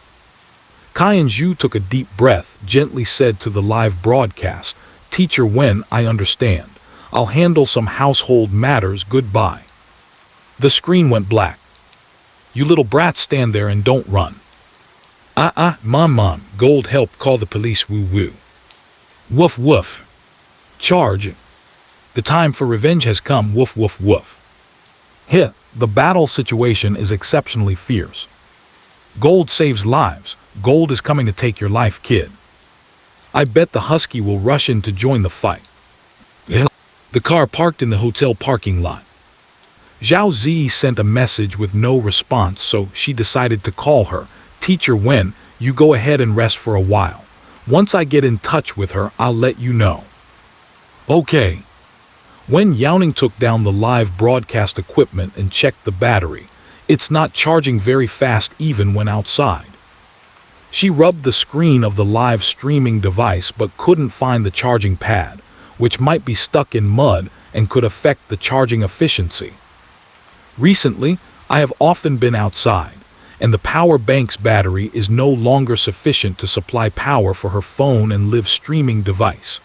Kainju took a deep breath, gently said to the live broadcast, Teacher Wen, I understand. I'll handle some household matters, goodbye. The screen went black. You little brats, stand there and don't run. Mom, gold help, call the police, woo woo. Woof woof. Charge. The time for revenge has come, woof woof woof. The battle situation is exceptionally fierce. Gold saves lives. Gold is coming to take your life, kid. I bet the husky will rush in to join the fight. The car parked in the hotel parking lot. Zhao Zi sent a message with no response, so she decided to call her. Teacher Wen, you go ahead and rest for a while. Once I get in touch with her, I'll let you know. Okay. Wen Youning took down the live broadcast equipment and checked the battery. It's not charging very fast even when outside. She rubbed the screen of the live streaming device but couldn't find the charging pad, which might be stuck in mud and could affect the charging efficiency. Recently, I have often been outside, and the power bank's battery is no longer sufficient to supply power for her phone and live streaming device.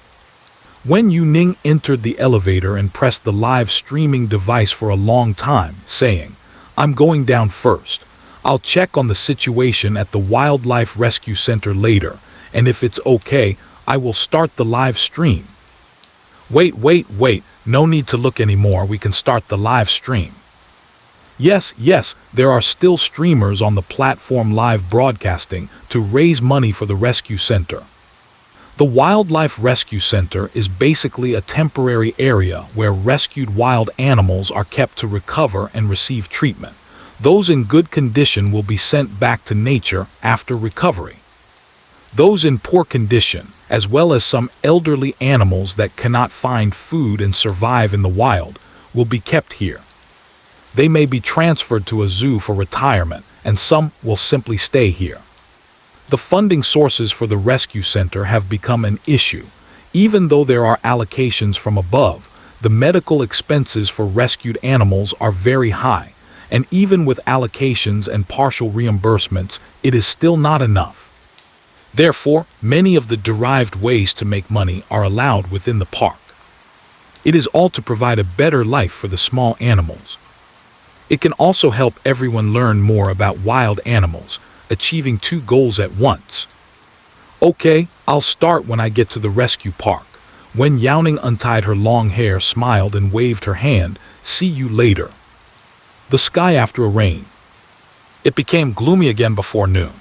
Wen Youning entered the elevator and pressed the live streaming device for a long time, saying, I'm going down first. I'll check on the situation at the Wildlife Rescue Center later, and if it's okay, I will start the live stream. Wait, no need to look anymore, we can start the live stream. Yes, there are still streamers on the platform live broadcasting to raise money for the rescue center. The Wildlife Rescue Center is basically a temporary area where rescued wild animals are kept to recover and receive treatment. Those in good condition will be sent back to nature after recovery. Those in poor condition, as well as some elderly animals that cannot find food and survive in the wild, will be kept here. They may be transferred to a zoo for retirement, and some will simply stay here. The funding sources for the rescue center have become an issue. Even though there are allocations from above, the medical expenses for rescued animals are very high, and even with allocations and partial reimbursements, it is still not enough. Therefore, many of the derived ways to make money are allowed within the park. It is all to provide a better life for the small animals. It can also help everyone learn more about wild animals, achieving two goals at once. Okay, I'll start when I get to the rescue park. Wen Youning untied her long hair, smiled, and waved her hand. See you later. The sky after a rain. It became gloomy again before noon.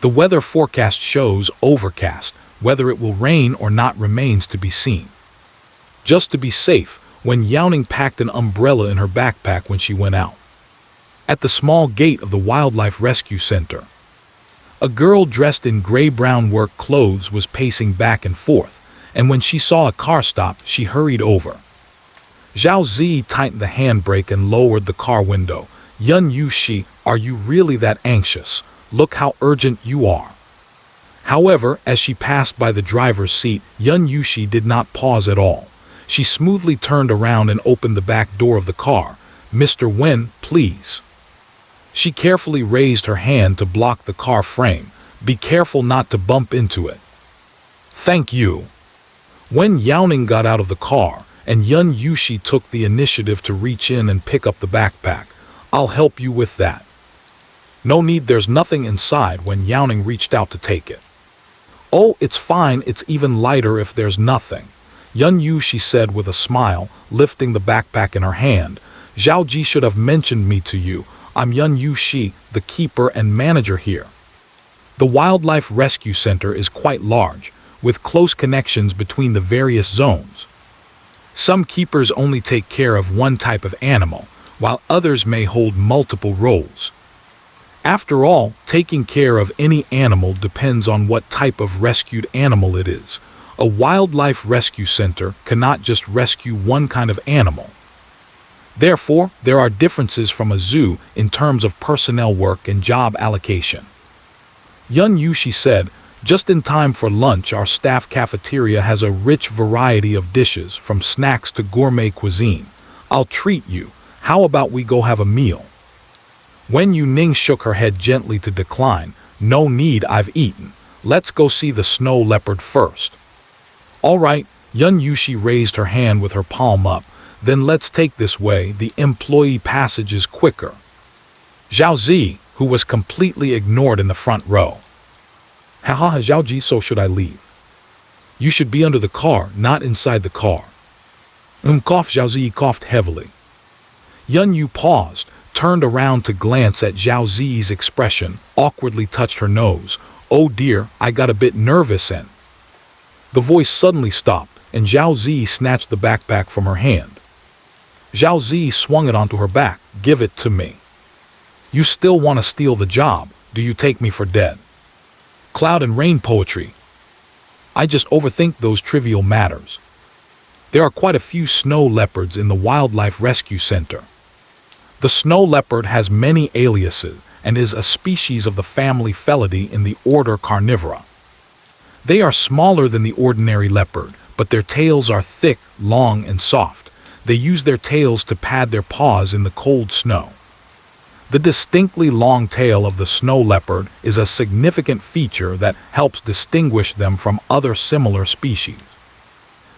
The weather forecast shows overcast. Whether it will rain or not remains to be seen. Just to be safe, Wen Youning packed an umbrella in her backpack when she went out. At the small gate of the Wildlife Rescue Center, a girl dressed in gray-brown work clothes was pacing back and forth, and when she saw a car stop, she hurried over. Zhao Zi tightened the handbrake and lowered the car window. Yun Yushi, are you really that anxious? Look how urgent you are. However, as she passed by the driver's seat, Yun Yushi did not pause at all. She smoothly turned around and opened the back door of the car. Mr. Wen, please. She carefully raised her hand to block the car frame. Be careful not to bump into it. Thank you. Wen Youning got out of the car, and Yun Yushi took the initiative to reach in and pick up the backpack. I'll help you with that. No need, there's nothing inside. Wen Youning reached out to take it. Oh, it's fine, it's even lighter if there's nothing. Yun Yushi said with a smile, lifting the backpack in her hand. Zhao Ji should have mentioned me to you. I'm Yun Yushi, the keeper and manager here. The Wildlife Rescue Center is quite large, with close connections between the various zones. Some keepers only take care of one type of animal, while others may hold multiple roles. After all, taking care of any animal depends on what type of rescued animal it is. A wildlife rescue center cannot just rescue one kind of animal. Therefore, there are differences from a zoo in terms of personnel work and job allocation. Yun Yushi said, just in time for lunch, our staff cafeteria has a rich variety of dishes, from snacks to gourmet cuisine. I'll treat you. How about we go have a meal? Wen Youning shook her head gently to decline. No need, I've eaten. Let's go see the snow leopard first. All right, Yun Yushi raised her hand with her palm up. Then let's take this way, the employee passage is quicker. Zhao Zi, who was completely ignored in the front row. Haha, Zhao Ji, so should I leave? You should be under the car, not inside the car. Cough, Zhao Zi coughed heavily. Yun Yu paused, turned around to glance at Zhao Zi's expression, awkwardly touched her nose. Oh dear, I got a bit nervous and... The voice suddenly stopped, and Zhao Zi snatched the backpack from her hand. Zhao Zi swung it onto her back. Give it to me. You still want to steal the job? Do you take me for dead? Cloud and rain poetry. I just overthink those trivial matters. There are quite a few snow leopards in the Wildlife Rescue Center. The snow leopard has many aliases and is a species of the family Felidae in the order Carnivora. They are smaller than the ordinary leopard, but their tails are thick, long, and soft. They use their tails to pad their paws in the cold snow. The distinctly long tail of the snow leopard is a significant feature that helps distinguish them from other similar species.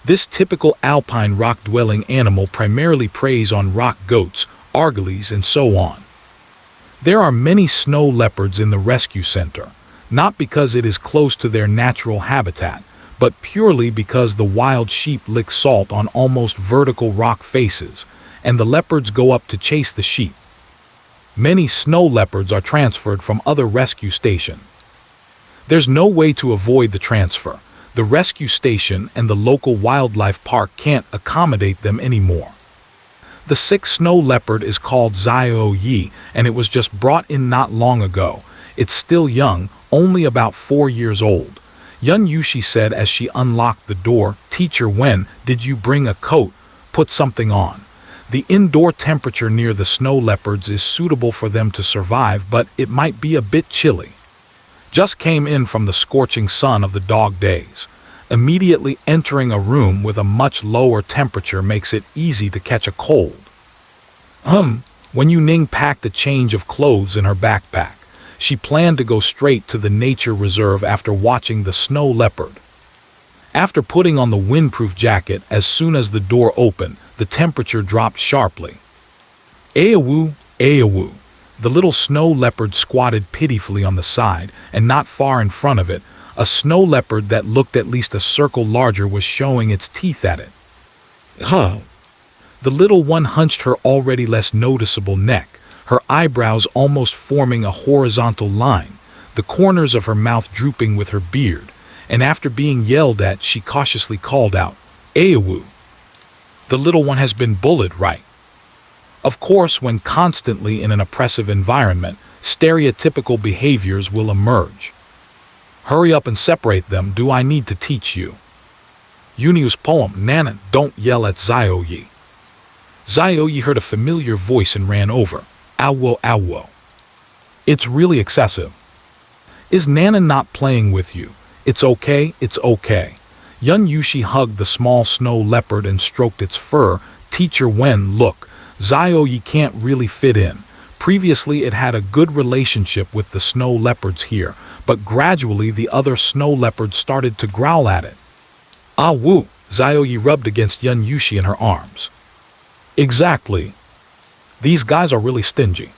This typical alpine rock-dwelling animal primarily preys on rock goats, argyles, and so on. There are many snow leopards in the rescue center, not because it is close to their natural habitat, but purely because the wild sheep lick salt on almost vertical rock faces, and the leopards go up to chase the sheep. Many snow leopards are transferred from other rescue stations. There's no way to avoid the transfer. The rescue station and the local wildlife park can't accommodate them anymore. The sick snow leopard is called Zio Yi, and it was just brought in not long ago. It's still young, only about 4 years old. Yun Yushi said as she unlocked the door, Teacher Wen, did you bring a coat? Put something on. The indoor temperature near the snow leopards is suitable for them to survive, but it might be a bit chilly. Just came in from the scorching sun of the dog days. Immediately entering a room with a much lower temperature makes it easy to catch a cold. Wen Youning packed a change of clothes in her backpack. She planned to go straight to the nature reserve after watching the snow leopard. After putting on the windproof jacket, as soon as the door opened, the temperature dropped sharply. Aawoo, aawoo. The little snow leopard squatted pitifully on the side, and not far in front of it, a snow leopard that looked at least a circle larger was showing its teeth at it. The little one hunched her already less noticeable neck, her eyebrows almost forming a horizontal line, the corners of her mouth drooping with her beard, and after being yelled at, she cautiously called out, "Aawoo." The little one has been bullied, right? Of course, when constantly in an oppressive environment, stereotypical behaviors will emerge. Hurry up and separate them. Do I need to teach you? Yuniu's poem, Nana, don't yell at Zioyi. Zioyi heard a familiar voice and ran over. Awo, awo. It's really excessive. Is Nana not playing with you? It's okay, it's okay. Yun Yushi hugged the small snow leopard and stroked its fur. Teacher Wen, look, Zioyi can't really fit in. Previously it had a good relationship with the snow leopards here, but gradually the other snow leopards started to growl at it. Ah woo, Zioyi rubbed against Yun Yushi in her arms. Exactly. These guys are really stingy.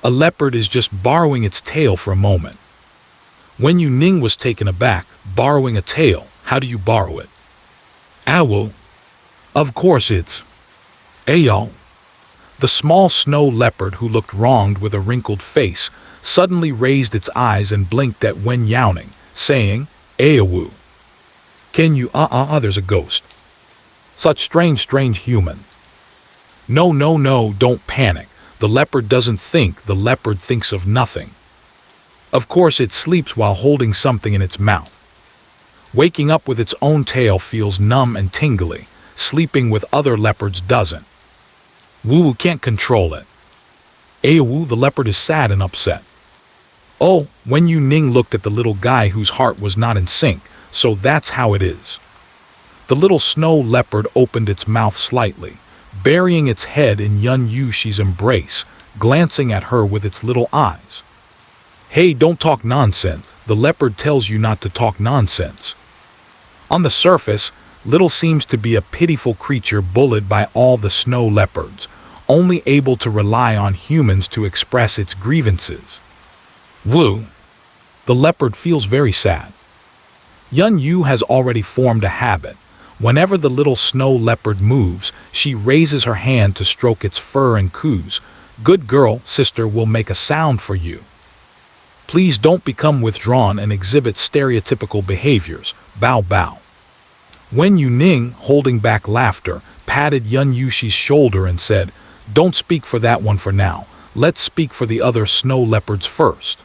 A leopard is just borrowing its tail for a moment. Wen Youning was taken aback. Borrowing a tail, how do you borrow it? Owl. Of course it's Ayo. The small snow leopard, who looked wronged with a wrinkled face, suddenly raised its eyes and blinked at Wen Youning, saying, Aowoo. Can you there's a ghost. Such strange human. No, don't panic. The leopard doesn't think, the leopard thinks of nothing. Of course it sleeps while holding something in its mouth. Waking up with its own tail feels numb and tingly. Sleeping with other leopards doesn't. Woo can't control it. Aowoo, the leopard is sad and upset. Oh, Wen Youning looked at the little guy whose heart was not in sync, so that's how it is. The little snow leopard opened its mouth slightly, burying its head in Yun Yushi's embrace, glancing at her with its little eyes. Hey, don't talk nonsense. The leopard tells you not to talk nonsense. On the surface, Little seems to be a pitiful creature bullied by all the snow leopards, only able to rely on humans to express its grievances. Woo! The leopard feels very sad. Yun Yu has already formed a habit. Whenever the little snow leopard moves, she raises her hand to stroke its fur and coos. Good girl, sister will make a sound for you. Please don't become withdrawn and exhibit stereotypical behaviors. Bow bow. Wen Youning, holding back laughter, patted Yun Yushi's shoulder and said, Don't speak for that one for now. Let's speak for the other snow leopards first.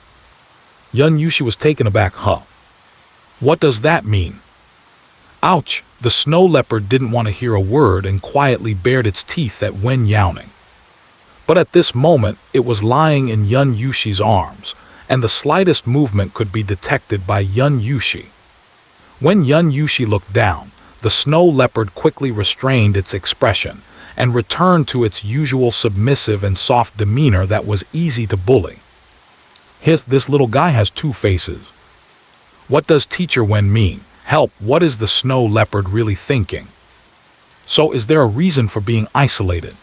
Yun Yushi was taken aback. What does that mean? Ouch! The snow leopard didn't want to hear a word and quietly bared its teeth at Wen Youning. But at this moment, it was lying in Yun Yushi's arms, and the slightest movement could be detected by Yun Yushi. When Yun Yushi looked down, the snow leopard quickly restrained its expression and returned to its usual submissive and soft demeanor that was easy to bully. This little guy has two faces. What does Teacher Wen mean? Help, what is the snow leopard really thinking? So is there a reason for being isolated?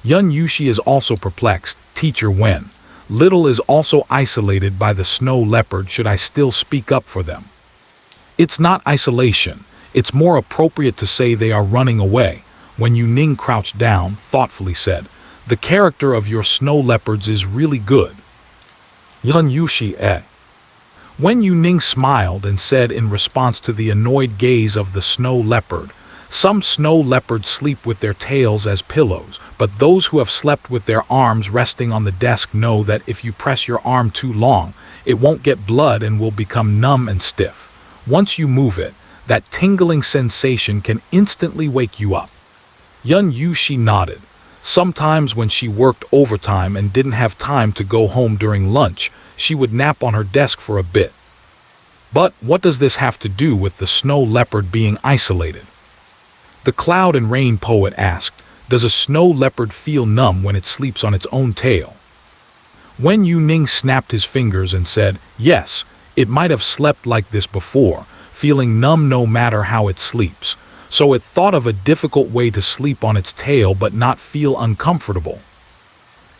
Yun Yushi is also perplexed. Teacher Wen, Little is also isolated by the snow leopard. Should I still speak up for them? It's not isolation. It's more appropriate to say they are running away. When Youning crouched down, thoughtfully said, The character of your snow leopards is really good. Yun Yushi, Wen Youning smiled and said in response to the annoyed gaze of the snow leopard, Some snow leopards sleep with their tails as pillows, but those who have slept with their arms resting on the desk know that if you press your arm too long, it won't get blood and will become numb and stiff. Once you move it, that tingling sensation can instantly wake you up. Yun Yushi nodded. Sometimes when she worked overtime and didn't have time to go home during lunch, she would nap on her desk for a bit. But what does this have to do with the snow leopard being isolated? The Cloud and Rain poet asked, does a snow leopard feel numb when it sleeps on its own tail? Wen Youning snapped his fingers and said, yes, it might have slept like this before, feeling numb no matter how it sleeps. So it thought of a difficult way to sleep on its tail but not feel uncomfortable.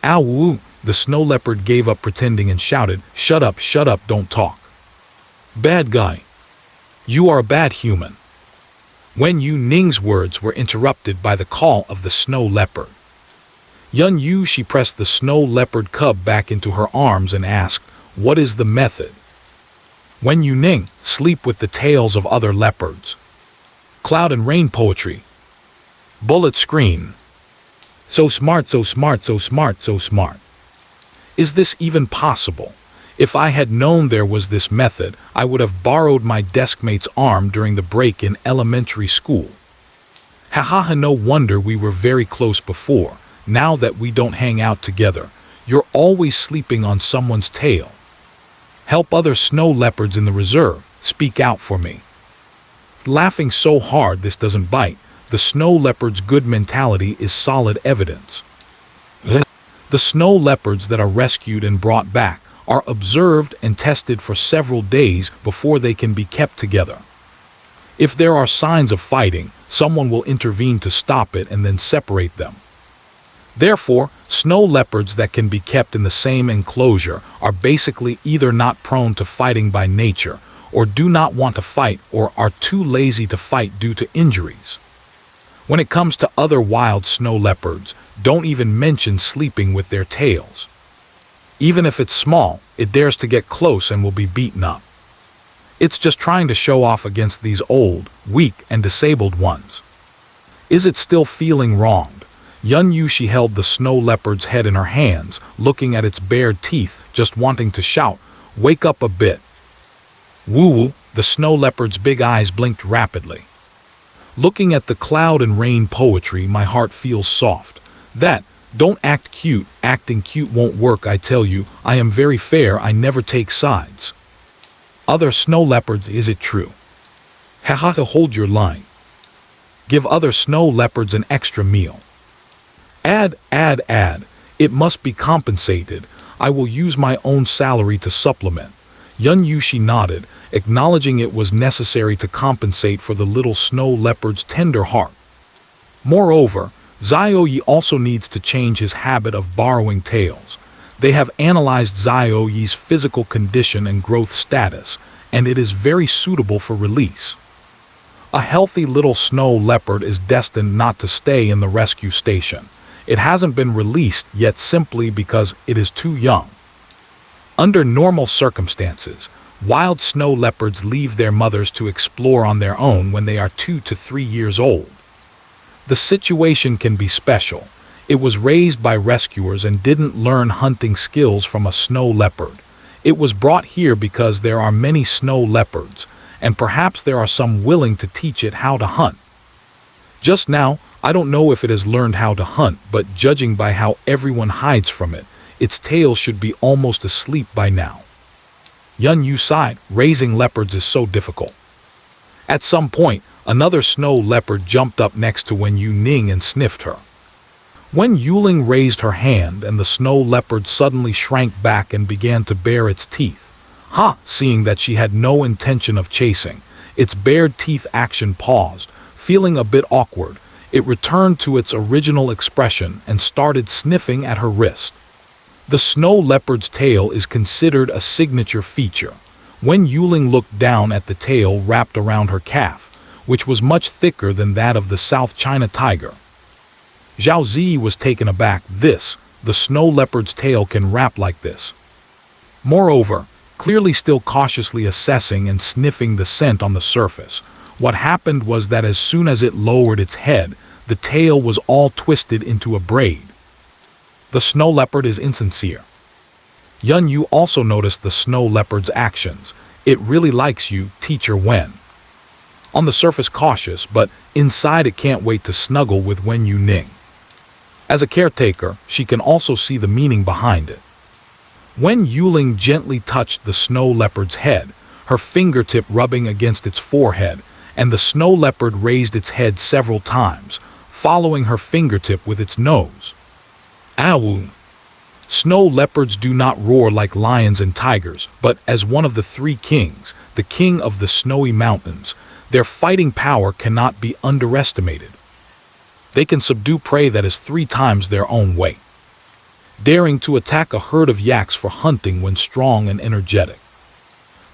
Ow woo, the snow leopard gave up pretending and shouted, shut up, don't talk. Bad guy. You are a bad human. Wen Youning's words were interrupted by the call of the snow leopard. Yun Yu, she pressed the snow leopard cub back into her arms and asked, what is the method? Wen Youning, sleep with the tails of other leopards. Cloud and Rain poetry. Bullet screen. So smart, so smart, so smart, so smart. Is this even possible? If I had known there was this method, I would have borrowed my deskmate's arm during the break in elementary school. Haha, no wonder we were very close before. Now that we don't hang out together, you're always sleeping on someone's tail. Help other snow leopards in the reserve, speak out for me. Laughing so hard this doesn't bite, the snow leopard's good mentality is solid evidence. The snow leopards that are rescued and brought back are observed and tested for several days before they can be kept together. If there are signs of fighting, someone will intervene to stop it and then separate them. Therefore, snow leopards that can be kept in the same enclosure are basically either not prone to fighting by nature, or do not want to fight, or are too lazy to fight due to injuries. When it comes to other wild snow leopards, don't even mention sleeping with their tails. Even if it's small, it dares to get close and will be beaten up. It's just trying to show off against these old, weak, and disabled ones. Is it still feeling wronged? Yun Yu, she held the snow leopard's head in her hands, looking at its bared teeth, just wanting to shout, wake up a bit. Woo-woo, the snow leopard's big eyes blinked rapidly. Looking at the Cloud and Rain poetry, my heart feels soft. Don't act cute, acting cute won't work, I tell you, I am very fair, I never take sides. Other snow leopards, is it true? Haha, hold your line. Give other snow leopards an extra meal. Add, it must be compensated, I will use my own salary to supplement. Yun Yu, she nodded, acknowledging it was necessary to compensate for the little snow leopard's tender heart. Moreover, Xiaoyi also needs to change his habit of borrowing tails. They have analyzed Xiaoyi's physical condition and growth status, and it is very suitable for release. A healthy little snow leopard is destined not to stay in the rescue station. It hasn't been released yet simply because it is too young. Under normal circumstances, wild snow leopards leave their mothers to explore on their own when they are 2 to 3 years old. The situation can be special. It was raised by rescuers and didn't learn hunting skills from a snow leopard. It was brought here because there are many snow leopards, and perhaps there are some willing to teach it how to hunt. Just now, I don't know if it has learned how to hunt, but judging by how everyone hides from it, its tail should be almost asleep by now. Yun Yu sighed, raising leopards is so difficult. At some point, another snow leopard jumped up next to Wen Youning and sniffed her. Wen Youning raised her hand and the snow leopard suddenly shrank back and began to bare its teeth. Seeing that she had no intention of chasing, its bared teeth action paused. Feeling a bit awkward, it returned to its original expression and started sniffing at her wrist. The snow leopard's tail is considered a signature feature. Wen Youning looked down at the tail wrapped around her calf, which was much thicker than that of the South China tiger. Zhao Zi was taken aback. The snow leopard's tail can wrap like this. Moreover, clearly still cautiously assessing and sniffing the scent on the surface, what happened was that as soon as it lowered its head, the tail was all twisted into a braid. The snow leopard is insincere. Yun Yu also noticed the snow leopard's actions. It really likes you, Teacher Wen. On the surface cautious, but inside it can't wait to snuggle with Wen Youning. As a caretaker, she can also see the meaning behind it. Wen Youning gently touched the snow leopard's head, her fingertip rubbing against its forehead, and the snow leopard raised its head several times, following her fingertip with its nose. Ow! Snow leopards do not roar like lions and tigers, but as one of the three kings, the king of the snowy mountains, their fighting power cannot be underestimated. They can subdue prey that is 3 times their own weight, daring to attack a herd of yaks for hunting when strong and energetic.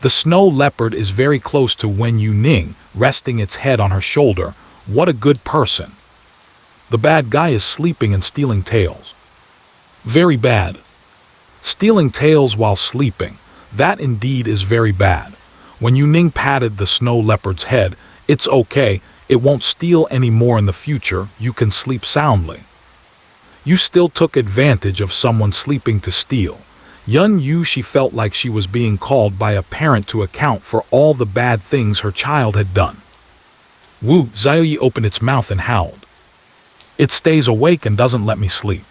The snow leopard is very close to Wen Youning, resting its head on her shoulder. What a good person. The bad guy is sleeping and stealing tails. Very bad. Stealing tails while sleeping, that indeed is very bad. When Youning patted the snow leopard's head, it's okay, it won't steal any more in the future, you can sleep soundly. You still took advantage of someone sleeping to steal. Wen Yu, she felt like she was being called by a parent to account for all the bad things her child had done. Wu Xiaoyi opened its mouth and howled. It stays awake and doesn't let me sleep.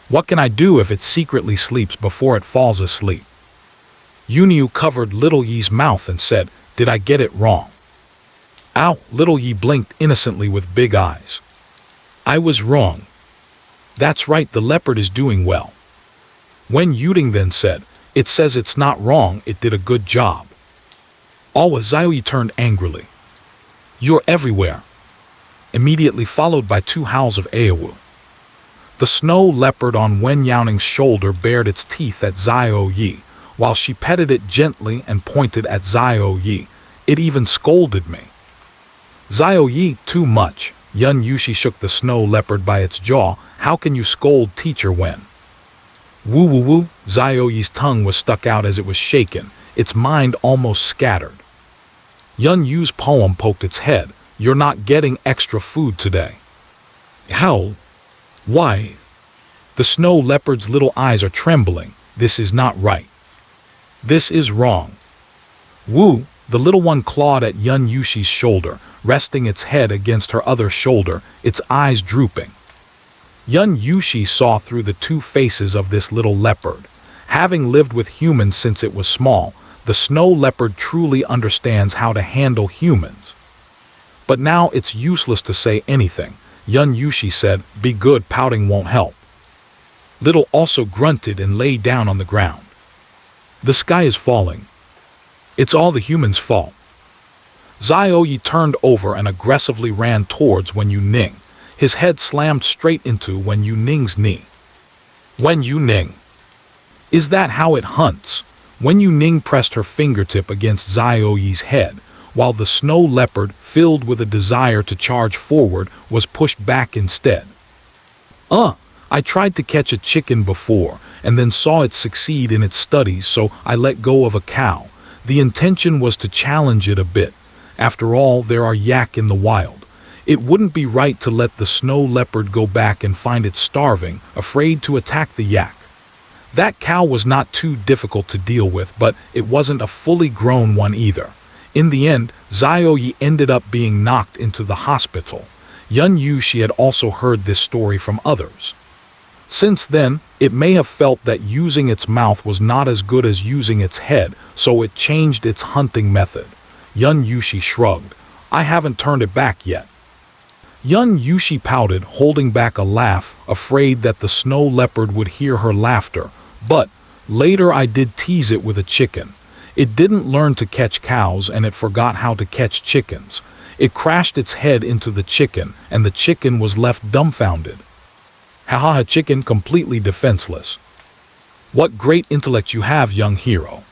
What can I do if it secretly sleeps before it falls asleep? Yunyu covered Little Yi's mouth and said, "Did I get it wrong?" Ow! Little Yi blinked innocently with big eyes. I was wrong. That's right, the leopard is doing well. Wen Youning then said, "It says it's not wrong, it did a good job." Awa Xiaoyi turned angrily. You're everywhere. Immediately followed by 2 howls of Aowu. The snow leopard on Wen Youning's shoulder bared its teeth at Xiaoyi, while she petted it gently and pointed at Xiaoyi. It even scolded me. Xiaoyi, too much. Wen Yu, she shook the snow leopard by its jaw. How can you scold teacher Wen? Woo woo woo, Xiaoyi's tongue was stuck out as it was shaken, its mind almost scattered. Wen Yu's poem poked its head. You're not getting extra food today. How? Why? The snow leopard's little eyes are trembling. This is not right. This is wrong. Wu, the little one clawed at Wen Yuxi's shoulder, resting its head against her other shoulder, its eyes drooping. Wen Yuxi saw through the 2 faces of this little leopard. Having lived with humans since it was small, the snow leopard truly understands how to handle humans. But now it's useless to say anything. Wen Yuxi said, "Be good, pouting won't help." Little also grunted and lay down on the ground. The sky is falling. It's all the humans' fault. Xiaoyi turned over and aggressively ran towards Wen Youning. His head slammed straight into Wen Youning's knee. Wen Youning. Is that how it hunts? Wen Youning pressed her fingertip against Xiaoyi's head, while the snow leopard, filled with a desire to charge forward, was pushed back instead. I tried to catch a chicken before, and then saw it succeed in its studies, so I let go of a cow. The intention was to challenge it a bit. After all, there are yak in the wild. It wouldn't be right to let the snow leopard go back and find it starving, afraid to attack the yak. That cow was not too difficult to deal with, but it wasn't a fully grown one either. In the end, Xiaoyi ended up being knocked into the hospital. Wen Yu, she had also heard this story from others. Since then, it may have felt that using its mouth was not as good as using its head, so it changed its hunting method. Wen Yu, she shrugged. I haven't turned it back yet. Wen Yu, she pouted, holding back a laugh, afraid that the snow leopard would hear her laughter. But later I did tease it with a chicken. It didn't learn to catch cows and it forgot how to catch chickens. It crashed its head into the chicken and the chicken was left dumbfounded. Haha, chicken completely defenseless. What great intellect you have, young hero.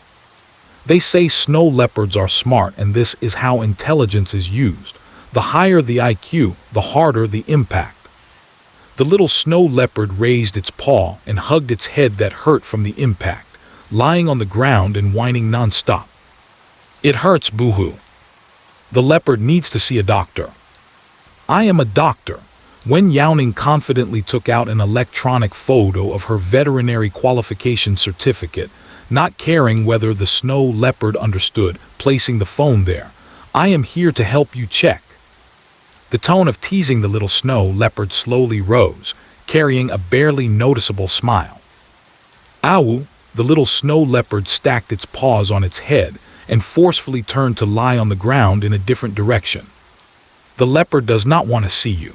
They say snow leopards are smart and this is how intelligence is used. The higher the IQ, the harder the impact. The little snow leopard raised its paw and hugged its head that hurt from the impact, lying on the ground and whining non-stop. It hurts, boo-hoo. The leopard needs to see a doctor. I am a doctor. Wen Youning confidently took out an electronic photo of her veterinary qualification certificate, not caring whether the snow leopard understood, placing the phone there. I am here to help you check. The tone of teasing the little snow leopard slowly rose, carrying a barely noticeable smile. Ow! The little snow leopard stacked its paws on its head and forcefully turned to lie on the ground in a different direction. The leopard does not want to see you.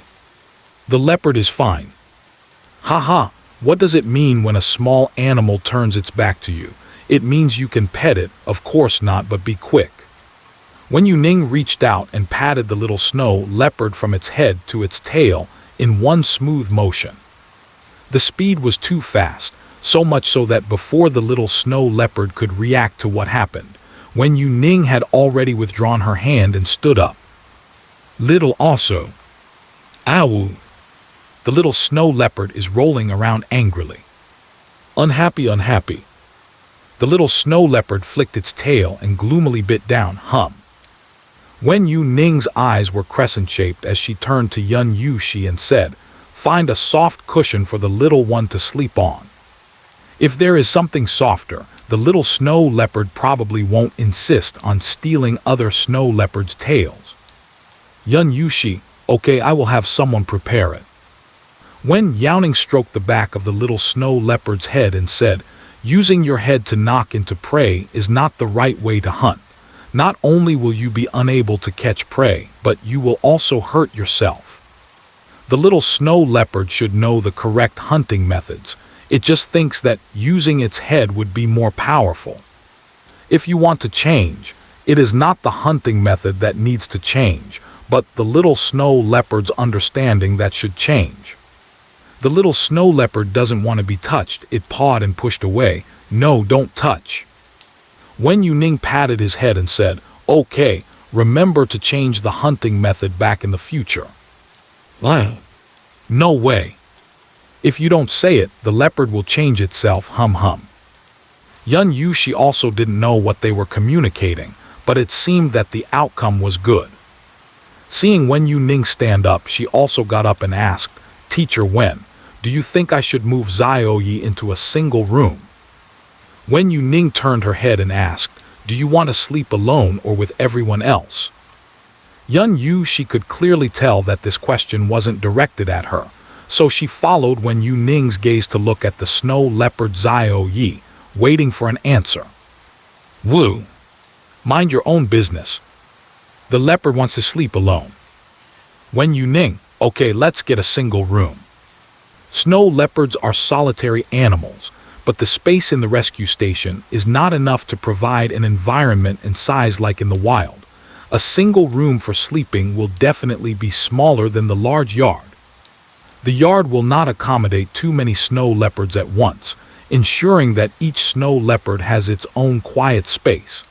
The leopard is fine. Haha, what does it mean when a small animal turns its back to you? It means you can pet it, of course not, but be quick. Wen Youning reached out and patted the little snow leopard from its head to its tail in one smooth motion. The speed was too fast, so much so that before the little snow leopard could react to what happened, Wen Youning had already withdrawn her hand and stood up. Little also. Ow! The little snow leopard is rolling around angrily. Unhappy, unhappy. The little snow leopard flicked its tail and gloomily bit down. Wen Youning's eyes were crescent-shaped as she turned to Wen Youning and said, "Find a soft cushion for the little one to sleep on." If there is something softer, the little snow leopard probably won't insist on stealing other snow leopards' tails. Wen Youning, okay, I will have someone prepare it. Wen Youning stroked the back of the little snow leopard's head and said, "Using your head to knock into prey is not the right way to hunt. Not only will you be unable to catch prey, but you will also hurt yourself." The little snow leopard should know the correct hunting methods. It just thinks that using its head would be more powerful. If you want to change, it is not the hunting method that needs to change, but the little snow leopard's understanding that should change. The little snow leopard doesn't want to be touched. It pawed and pushed away. "No, don't touch." Wen Youning patted his head and said, "Okay, remember to change the hunting method back in the future." No way. If you don't say it, the leopard will change itself. Wen Youning also didn't know what they were communicating, but it seemed that the outcome was good. Seeing Wen Youning stand up, she also got up and asked, "Teacher Wen, do you think I should move Xiaoyi into a single room?" Wen Youning turned her head and asked, "Do you want to sleep alone or with everyone else?" Wen Youning could clearly tell that this question wasn't directed at her, so she followed Wen Youning's gaze to look at the snow leopard Xiaoyi, waiting for an answer. "Woo! Mind your own business. The leopard wants to sleep alone." Wen Youning, okay, let's get a single room. Snow leopards are solitary animals, but the space in the rescue station is not enough to provide an environment and size like in the wild. A single room for sleeping will definitely be smaller than the large yard. The yard will not accommodate too many snow leopards at once, ensuring that each snow leopard has its own quiet space.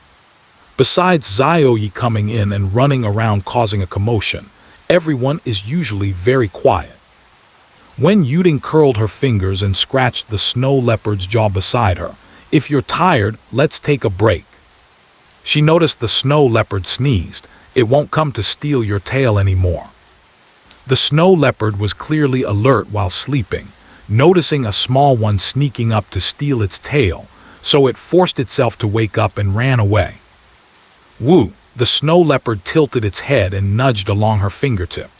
Besides Xiaoyi coming in and running around causing a commotion, everyone is usually very quiet. Wen Youning curled her fingers and scratched the snow leopard's jaw beside her. "If you're tired, let's take a break." She noticed the snow leopard sneezed. "It won't come to steal your tail anymore." The snow leopard was clearly alert while sleeping, noticing a small one sneaking up to steal its tail, so it forced itself to wake up and ran away. Woo! The snow leopard tilted its head and nudged along her fingertip.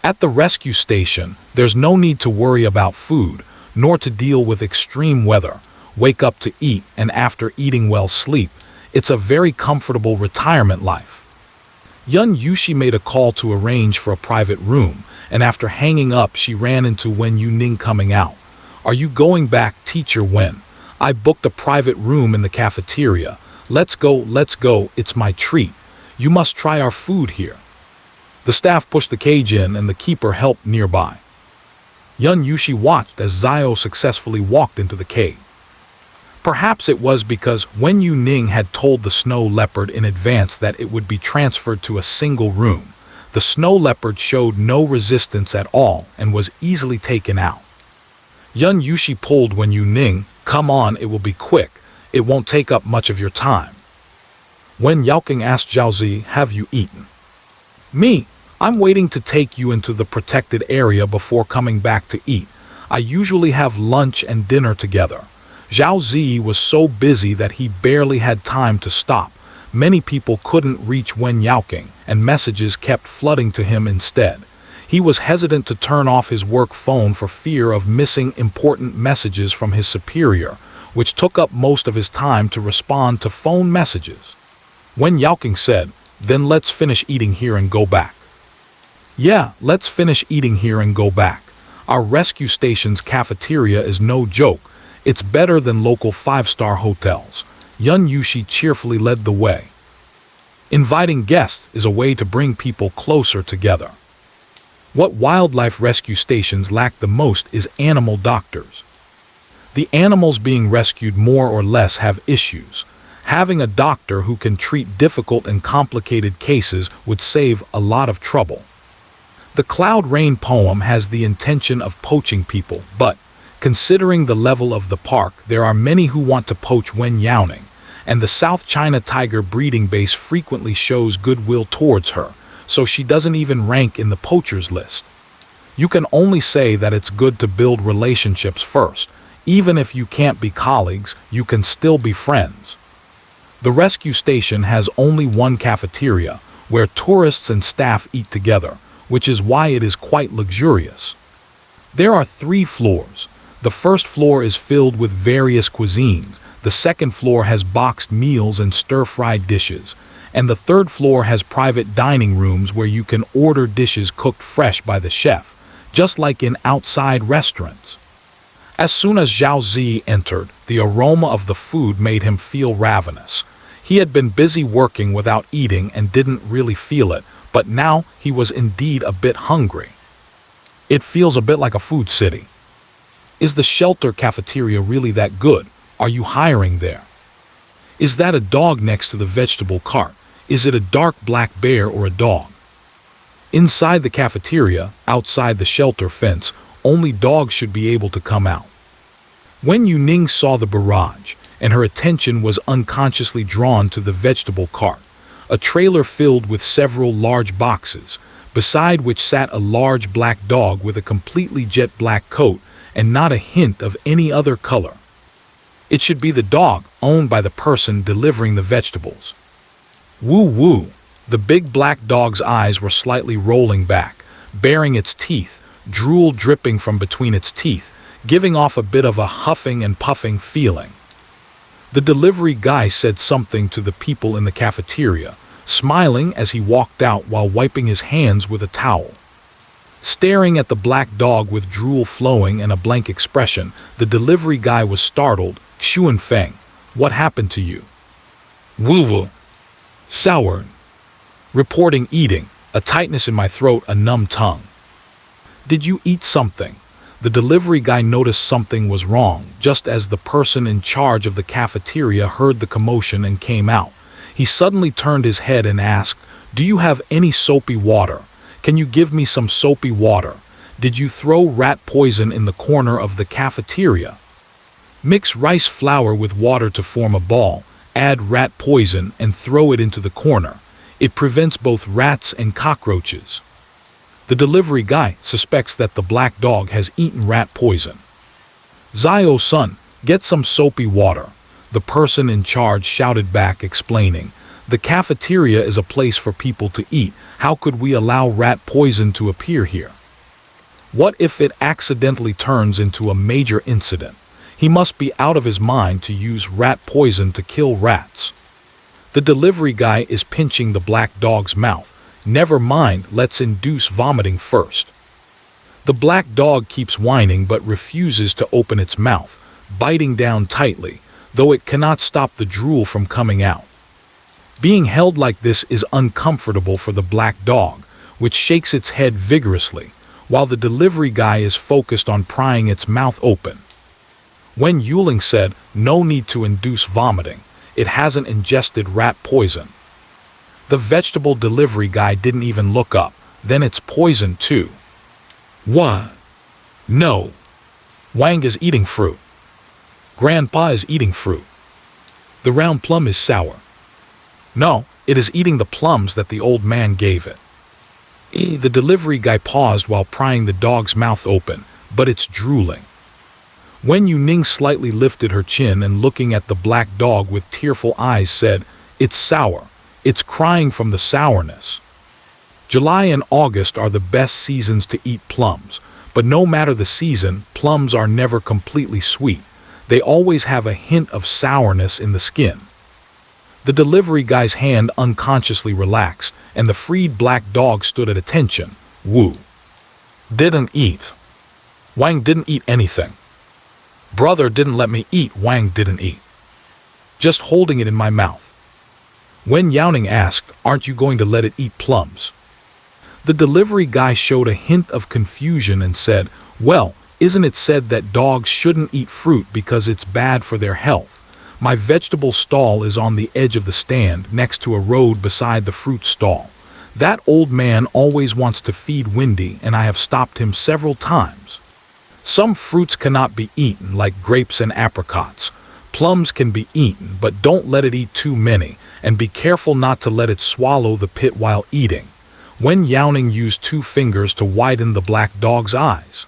At the rescue station, there's no need to worry about food, nor to deal with extreme weather. Wake up to eat, and after eating well sleep. It's a very comfortable retirement life. Wen Youning made a call to arrange for a private room, and after hanging up she ran into Wen Youning coming out. "Are you going back, Teacher Wen? I booked a private room in the cafeteria. Let's go, it's my treat. You must try our food here." The staff pushed the cage in and the keeper helped nearby. Wen Youning watched as Xiao successfully walked into the cave. Perhaps it was because Wen Youning had told the snow leopard in advance that it would be transferred to a single room. The snow leopard showed no resistance at all and was easily taken out. Wen Youning pulled Wen Youning, "Come on, it will be quick. It won't take up much of your time." Wen Youning asked Xiaozi, "Have you eaten?" "Me? I'm waiting to take you into the protected area before coming back to eat. I usually have lunch and dinner together." Xiaozi was so busy that he barely had time to stop. Many people couldn't reach Wen Youning, and messages kept flooding to him instead. He was hesitant to turn off his work phone for fear of missing important messages from his superior, which took up most of his time to respond to phone messages. Wen Youning said, "Then let's finish eating here and go back." "Yeah, let's finish eating here and go back. Our rescue station's cafeteria is no joke. It's better than local 5-star hotels." Yun Yushi cheerfully led the way. Inviting guests is a way to bring people closer together. What wildlife rescue stations lack the most is animal doctors. The animals being rescued more or less have issues. Having a doctor who can treat difficult and complicated cases would save a lot of trouble. The Cloud Rain poem has the intention of poaching people, but considering the level of the park, there are many who want to poach Wen Youning, and the South China tiger breeding base frequently shows goodwill towards her, so she doesn't even rank in the poachers list. You can only say that it's good to build relationships first. Even if you can't be colleagues, you can still be friends. The rescue station has only one cafeteria, where tourists and staff eat together, which is why it is quite luxurious. There are 3 floors. The first floor is filled with various cuisines, the second floor has boxed meals and stir-fried dishes, and the third floor has private dining rooms where you can order dishes cooked fresh by the chef, just like in outside restaurants. As soon as Zhao Zi entered, the aroma of the food made him feel ravenous. He had been busy working without eating and didn't really feel it, but now he was indeed a bit hungry. It feels a bit like a food city. Is the shelter cafeteria really that good? Are you hiring there? Is that a dog next to the vegetable cart? Is it a dark black bear or a dog? Inside the cafeteria, outside the shelter fence, only dogs should be able to come out. Wen Youning saw the barrage, and her attention was unconsciously drawn to the vegetable cart, a trailer filled with several large boxes, beside which sat a large black dog with a completely jet black coat and not a hint of any other color. It should be the dog owned by the person delivering the vegetables. Woo woo! The big black dog's eyes were slightly rolling back, baring its teeth, drool dripping from between its teeth, giving off a bit of a huffing and puffing feeling. The delivery guy said something to the people in the cafeteria, smiling as he walked out while wiping his hands with a towel. Staring at the black dog with drool flowing and a blank expression, the delivery guy was startled. "Xuan Feng, what happened to you?" "Woo-woo." "Soured." Reporting eating, a tightness in my throat, a numb tongue. "Did you eat something?" The delivery guy noticed something was wrong, just as the person in charge of the cafeteria heard the commotion and came out. He suddenly turned his head and asked, "Do you have any soapy water? Can you give me some soapy water? Did you throw rat poison in the corner of the cafeteria? Mix rice flour with water to form a ball, add rat poison and throw it into the corner. It prevents both rats and cockroaches." The delivery guy suspects that the black dog has eaten rat poison. "Zio-san, get some soapy water," the person in charge shouted back, explaining, "The cafeteria is a place for people to eat. How could we allow rat poison to appear here? What if it accidentally turns into a major incident? He must be out of his mind to use rat poison to kill rats." The delivery guy is pinching the black dog's mouth. "Never mind, let's induce vomiting first." The black dog keeps whining but refuses to open its mouth, biting down tightly, though it cannot stop the drool from coming out. Being held like this is uncomfortable for the black dog, which shakes its head vigorously, while the delivery guy is focused on prying its mouth open. Wen Youning said, "No need to induce vomiting. It hasn't ingested rat poison." The vegetable delivery guy didn't even look up. "Then it's poison too." "What?" "No. Wang is eating fruit. Grandpa is eating fruit. The round plum is sour." "No, it is eating the plums that the old man gave it." The delivery guy paused while prying the dog's mouth open, "But it's drooling." Wen Youning slightly lifted her chin and, looking at the black dog with tearful eyes, said, "It's sour. It's crying from the sourness." July and August are the best seasons to eat plums, but no matter the season, plums are never completely sweet. they always have a hint of sourness in the skin. The delivery guy's hand unconsciously relaxed, and the freed black dog stood at attention. Wu didn't eat. Wang didn't eat anything. Brother didn't let me eat. Wang didn't eat. Just holding it in my mouth. Wen Youning asked, aren't you going to let it eat plums? The delivery guy showed a hint of confusion and said, well, isn't it said that dogs shouldn't eat fruit because it's bad for their health? My vegetable stall is on the edge of the stand next to a road beside the fruit stall. That old man always wants to feed Windy, and I have stopped him several times. Some fruits cannot be eaten, like grapes and apricots. Plums can be eaten, but don't let it eat too many, and be careful not to let it swallow the pit while eating. Wen Youning used 2 fingers to widen the black dog's eyes.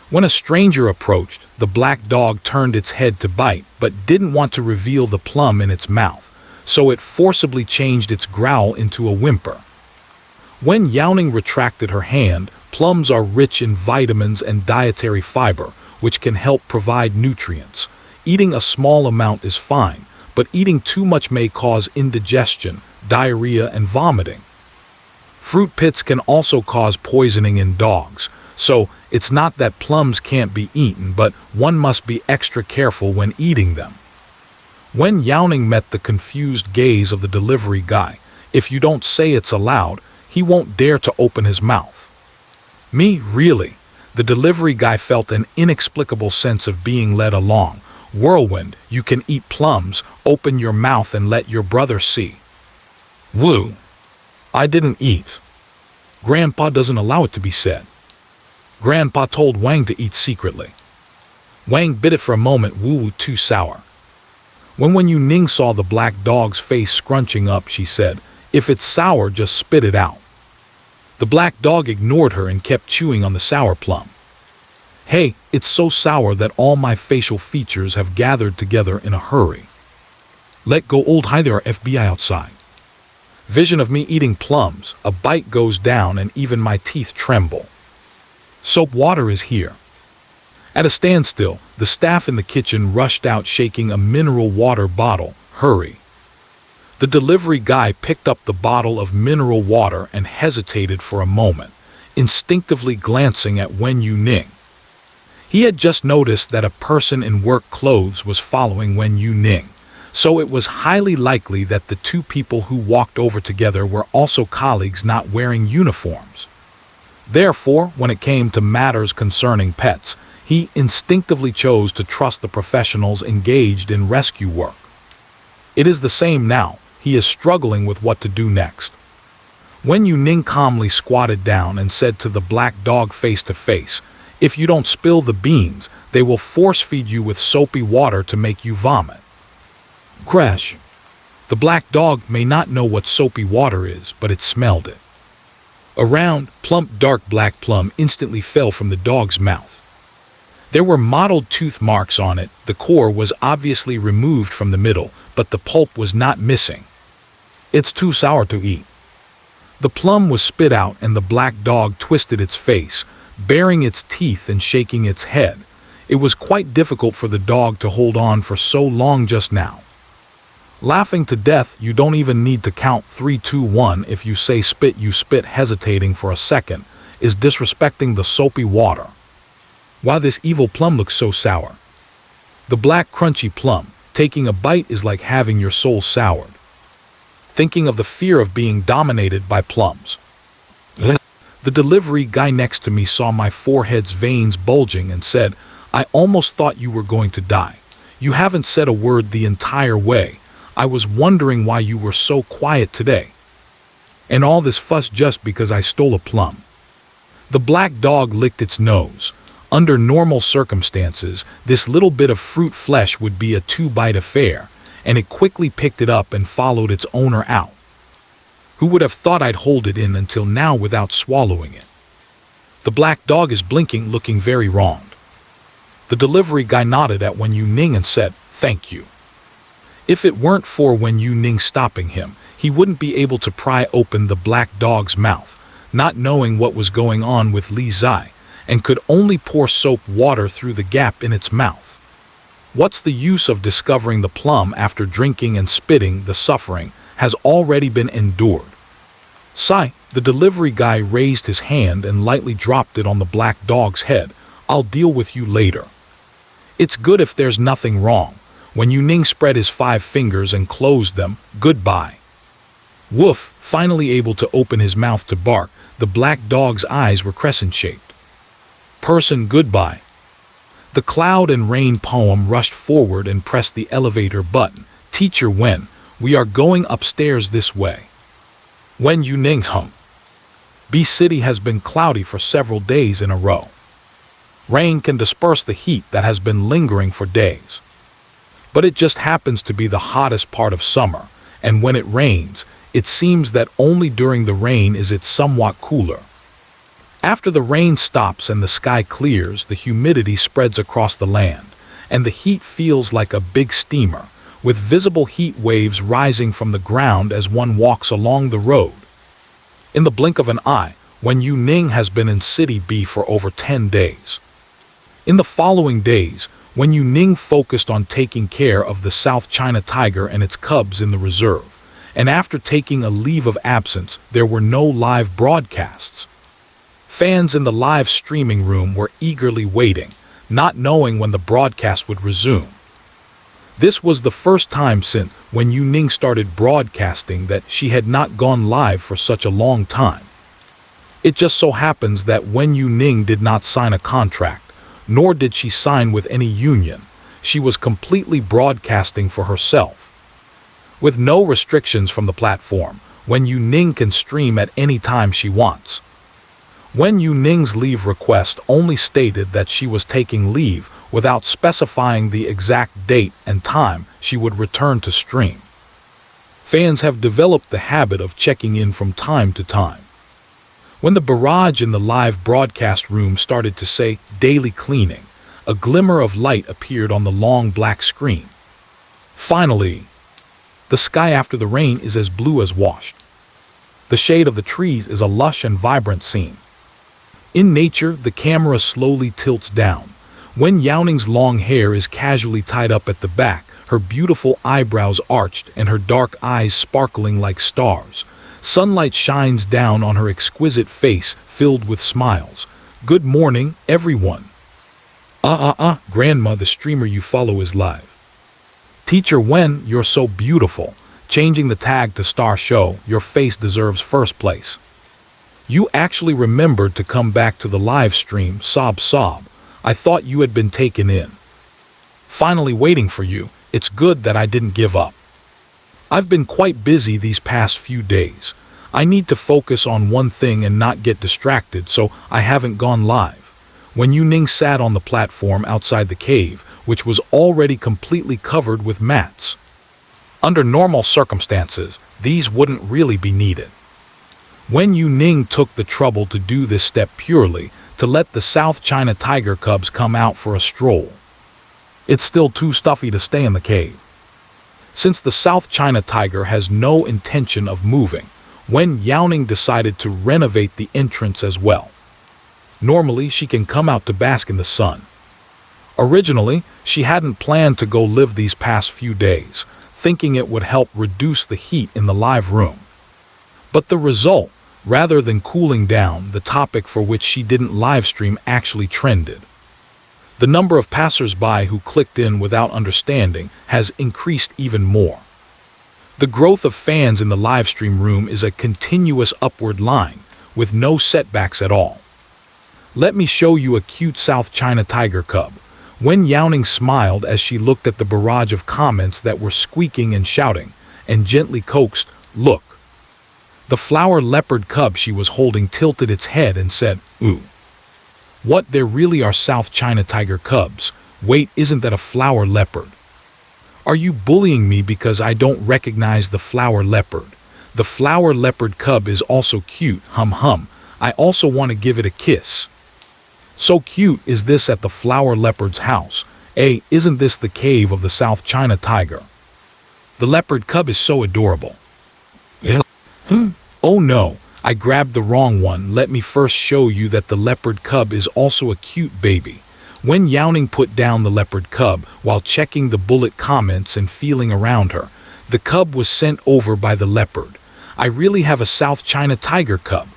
When a stranger approached, the black dog turned its head to bite, but didn't want to reveal the plum in its mouth, so it forcibly changed its growl into a whimper. When Youning retracted her hand, plums are rich in vitamins and dietary fiber, which can help provide nutrients. Eating a small amount is fine, but eating too much may cause indigestion, diarrhea, and vomiting. Fruit pits can also cause poisoning in dogs, so it's not that plums can't be eaten, but one must be extra careful when eating them. Wen Youning met the confused gaze of the delivery guy. If you don't say it's allowed, he won't dare to open his mouth. Me, really? The delivery guy felt an inexplicable sense of being led along. Whirlwind, you can eat plums, open your mouth and let your brother see. Woo! I didn't eat. Grandpa doesn't allow it to be said. Grandpa told Wang to eat secretly. Wang bit it for a moment. Woo, too sour. When Wen Youning saw the black dog's face scrunching up, she said, if it's sour, just spit it out. The black dog ignored her and kept chewing on the sour plum. Hey, it's so sour that all my facial features have gathered together in a hurry. Let go, old. Hi, there are FBI outside. Vision of me eating plums, a bite goes down and even my teeth tremble. Soap water is here. At a standstill, the staff in the kitchen rushed out shaking a mineral water bottle. Hurry. The delivery guy picked up the bottle of mineral water and hesitated for a moment, instinctively glancing at Wen Youning. He had just noticed that a person in work clothes was following Wen Youning, so it was highly likely that the 2 people who walked over together were also colleagues not wearing uniforms. Therefore, when it came to matters concerning pets, he instinctively chose to trust the professionals engaged in rescue work. It is the same now. He is struggling with what to do next. Wen Youning calmly squatted down and said to the black dog face to face, if you don't spill the beans, they will force feed you with soapy water to make you vomit. Crash. The black dog may not know what soapy water is, but it smelled it. A round, plump, dark black plum instantly fell from the dog's mouth. There were mottled tooth marks on it. The core was obviously removed from the middle, but the pulp was not missing. It's too sour to eat. The plum was spit out and the black dog twisted its face, baring its teeth and shaking its head. It was quite difficult for the dog to hold on for so long just now. Laughing to death, you don't even need to count 3, 2, 1. If you say spit, you spit. Hesitating for a second is disrespecting the soapy water. Why this evil plum looks so sour? The black crunchy plum, taking a bite is like having your soul soured. Thinking of the fear of being dominated by plums. The delivery guy next to me saw my forehead's veins bulging and said, I almost thought you were going to die. You haven't said a word the entire way. I was wondering why you were so quiet today. And all this fuss just because I stole a plum. The black dog licked its nose. Under normal circumstances, this little bit of fruit flesh would be a 2-bite affair, and it quickly picked it up and followed its owner out. Who would have thought I'd hold it in until now without swallowing it? The black dog is blinking, looking very wronged. The delivery guy nodded at Wen Youning and said, thank you. If it weren't for Wen Youning stopping him, he wouldn't be able to pry open the black dog's mouth, not knowing what was going on with Li Zai, and could only pour soap water through the gap in its mouth. What's the use of discovering the plum after drinking and spitting? The suffering has already been endured. Sigh, the delivery guy raised his hand and lightly dropped it on the black dog's head. I'll deal with you later. It's good if there's nothing wrong. Wen Youning spread his 5 fingers and closed them. Goodbye. Woof, finally able to open his mouth to bark, the black dog's eyes were crescent-shaped. Person, goodbye. The cloud and rain poem rushed forward and pressed the elevator button. Teacher Wen, we are going upstairs this way. Wen Youning hummed. B City has been cloudy for several days in a row. Rain can disperse the heat that has been lingering for days. But it just happens to be the hottest part of summer, and when it rains, it seems that only during the rain is it somewhat cooler. After the rain stops and the sky clears, the humidity spreads across the land, and the heat feels like a big steamer, with visible heat waves rising from the ground as one walks along the road. In the blink of an eye, Wen Youning has been in City B for over 10 days. In the following days, Wen Youning focused on taking care of the South China tiger and its cubs in the reserve, and after taking a leave of absence, there were no live broadcasts. Fans in the live streaming room were eagerly waiting, not knowing when the broadcast would resume. This was the first time since Wen Youning started broadcasting that she had not gone live for such a long time. It just so happens that Wen Youning did not sign a contract, nor did she sign with any union. She was completely broadcasting for herself. With no restrictions from the platform, Wen Youning can stream at any time she wants. Wen Youning's leave request only stated that she was taking leave without specifying the exact date and time she would return to stream. Fans have developed the habit of checking in from time to time. When the barrage in the live broadcast room started to say daily cleaning, a glimmer of light appeared on the long black screen. Finally, the sky after the rain is as blue as washed. The shade of the trees is a lush and vibrant scene. In nature, the camera slowly tilts down. Wen Youning's long hair is casually tied up at the back, her beautiful eyebrows arched and her dark eyes sparkling like stars. Sunlight shines down on her exquisite face filled with smiles. Good morning, everyone. Grandma, the streamer you follow is live. Teacher Wen, you're so beautiful. Changing the tag to Star Show, your face deserves first place. You actually remembered to come back to the live stream, sob. I thought you had been taken in. Finally waiting for you, it's good that I didn't give up. I've been quite busy these past few days. I need to focus on one thing and not get distracted, so I haven't gone live. Wen Youning sat on the platform outside the cave, which was already completely covered with mats. Under normal circumstances, these wouldn't really be needed. Wen Youning took the trouble to do this step purely to let the South China tiger cubs come out for a stroll. It's still too stuffy to stay in the cave. Since the South China tiger has no intention of moving, Wen Youning decided to renovate the entrance as well. Normally, she can come out to bask in the sun. Originally, she hadn't planned to go live these past few days, thinking it would help reduce the heat in the live room. But the result, rather than cooling down, the topic for which she didn't livestream actually trended. The number of passers-by who clicked in without understanding has increased even more. The growth of fans in the livestream room is a continuous upward line, with no setbacks at all. Let me show you a cute South China tiger cub. Wen Youning smiled as she looked at the barrage of comments that were squeaking and shouting, and gently coaxed, "Look." The flower leopard cub she was holding tilted its head and said, "Ooh. What, there really are South China tiger cubs? Wait, isn't that a flower leopard? Are you bullying me because I don't recognize the flower leopard? The flower leopard cub is also cute, hum. I also want to give it a kiss. So cute is this at the flower leopard's house. Hey, isn't this the cave of the South China tiger? The leopard cub is so adorable." Oh no, I grabbed the wrong one. Let me first show you that the leopard cub is also a cute baby. Wen Youning put down the leopard cub while checking the bullet comments and feeling around her. The cub was sent over by the leopard. I really have a South China tiger cub.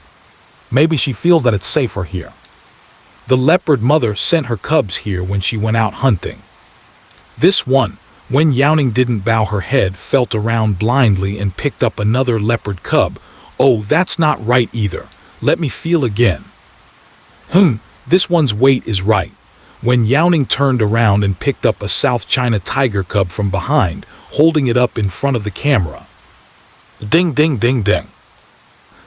Maybe she feels that it's safer here. The leopard mother sent her cubs here when she went out hunting. This one, Wen Youning didn't bow her head, felt around blindly and picked up another leopard cub. Oh, that's not right either. Let me feel again. This one's weight is right. Wen Youning turned around and picked up a South China tiger cub from behind, holding it up in front of the camera. Ding ding ding ding.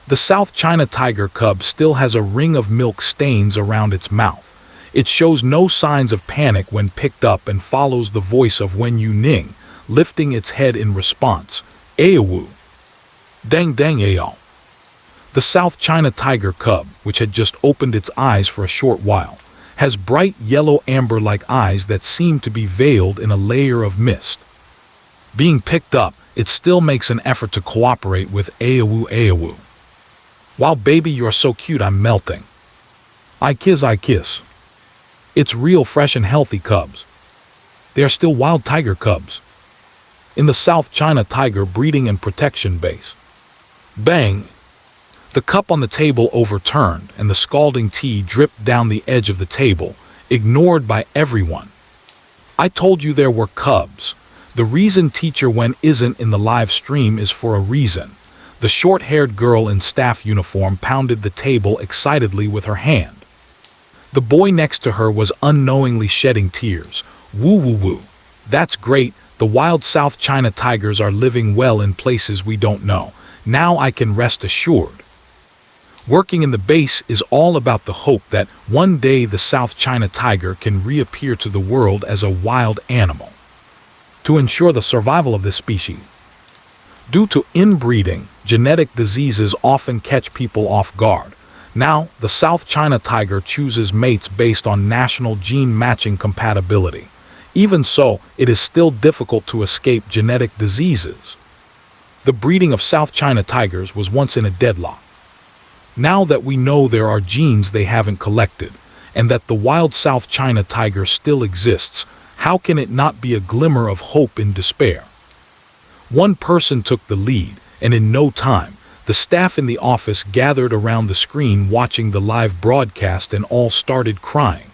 The South China tiger cub still has a ring of milk stains around its mouth. It shows no signs of panic when picked up and follows the voice of Wen Youning, lifting its head in response. Aowu. Dang dang ao. The South China tiger cub, which had just opened its eyes for a short while, has bright yellow amber-like eyes that seem to be veiled in a layer of mist. Being picked up, it still makes an effort to cooperate with Aowu Aowu. Wow baby, you're so cute, I'm melting. I kiss. It's real fresh and healthy cubs. They are still wild tiger cubs. In the South China tiger breeding and protection base. Bang! The cup on the table overturned and the scalding tea dripped down the edge of the table, ignored by everyone. I told you there were cubs. The reason Teacher Wen isn't in the live stream is for a reason. The short-haired girl in staff uniform pounded the table excitedly with her hand. The boy next to her was unknowingly shedding tears. Woo woo woo. That's great. The wild South China tigers are living well in places we don't know. Now I can rest assured. Working in the base is all about the hope that one day the South China tiger can reappear to the world as a wild animal. To ensure the survival of this species. Due to inbreeding, genetic diseases often catch people off guard. Now, the South China tiger chooses mates based on national gene matching compatibility. Even so, it is still difficult to escape genetic diseases. The breeding of South China tigers was once in a deadlock. Now that we know there are genes they haven't collected, and that the wild South China tiger still exists, how can it not be a glimmer of hope in despair? One person took the lead, and in no time, the staff in the office gathered around the screen watching the live broadcast and all started crying.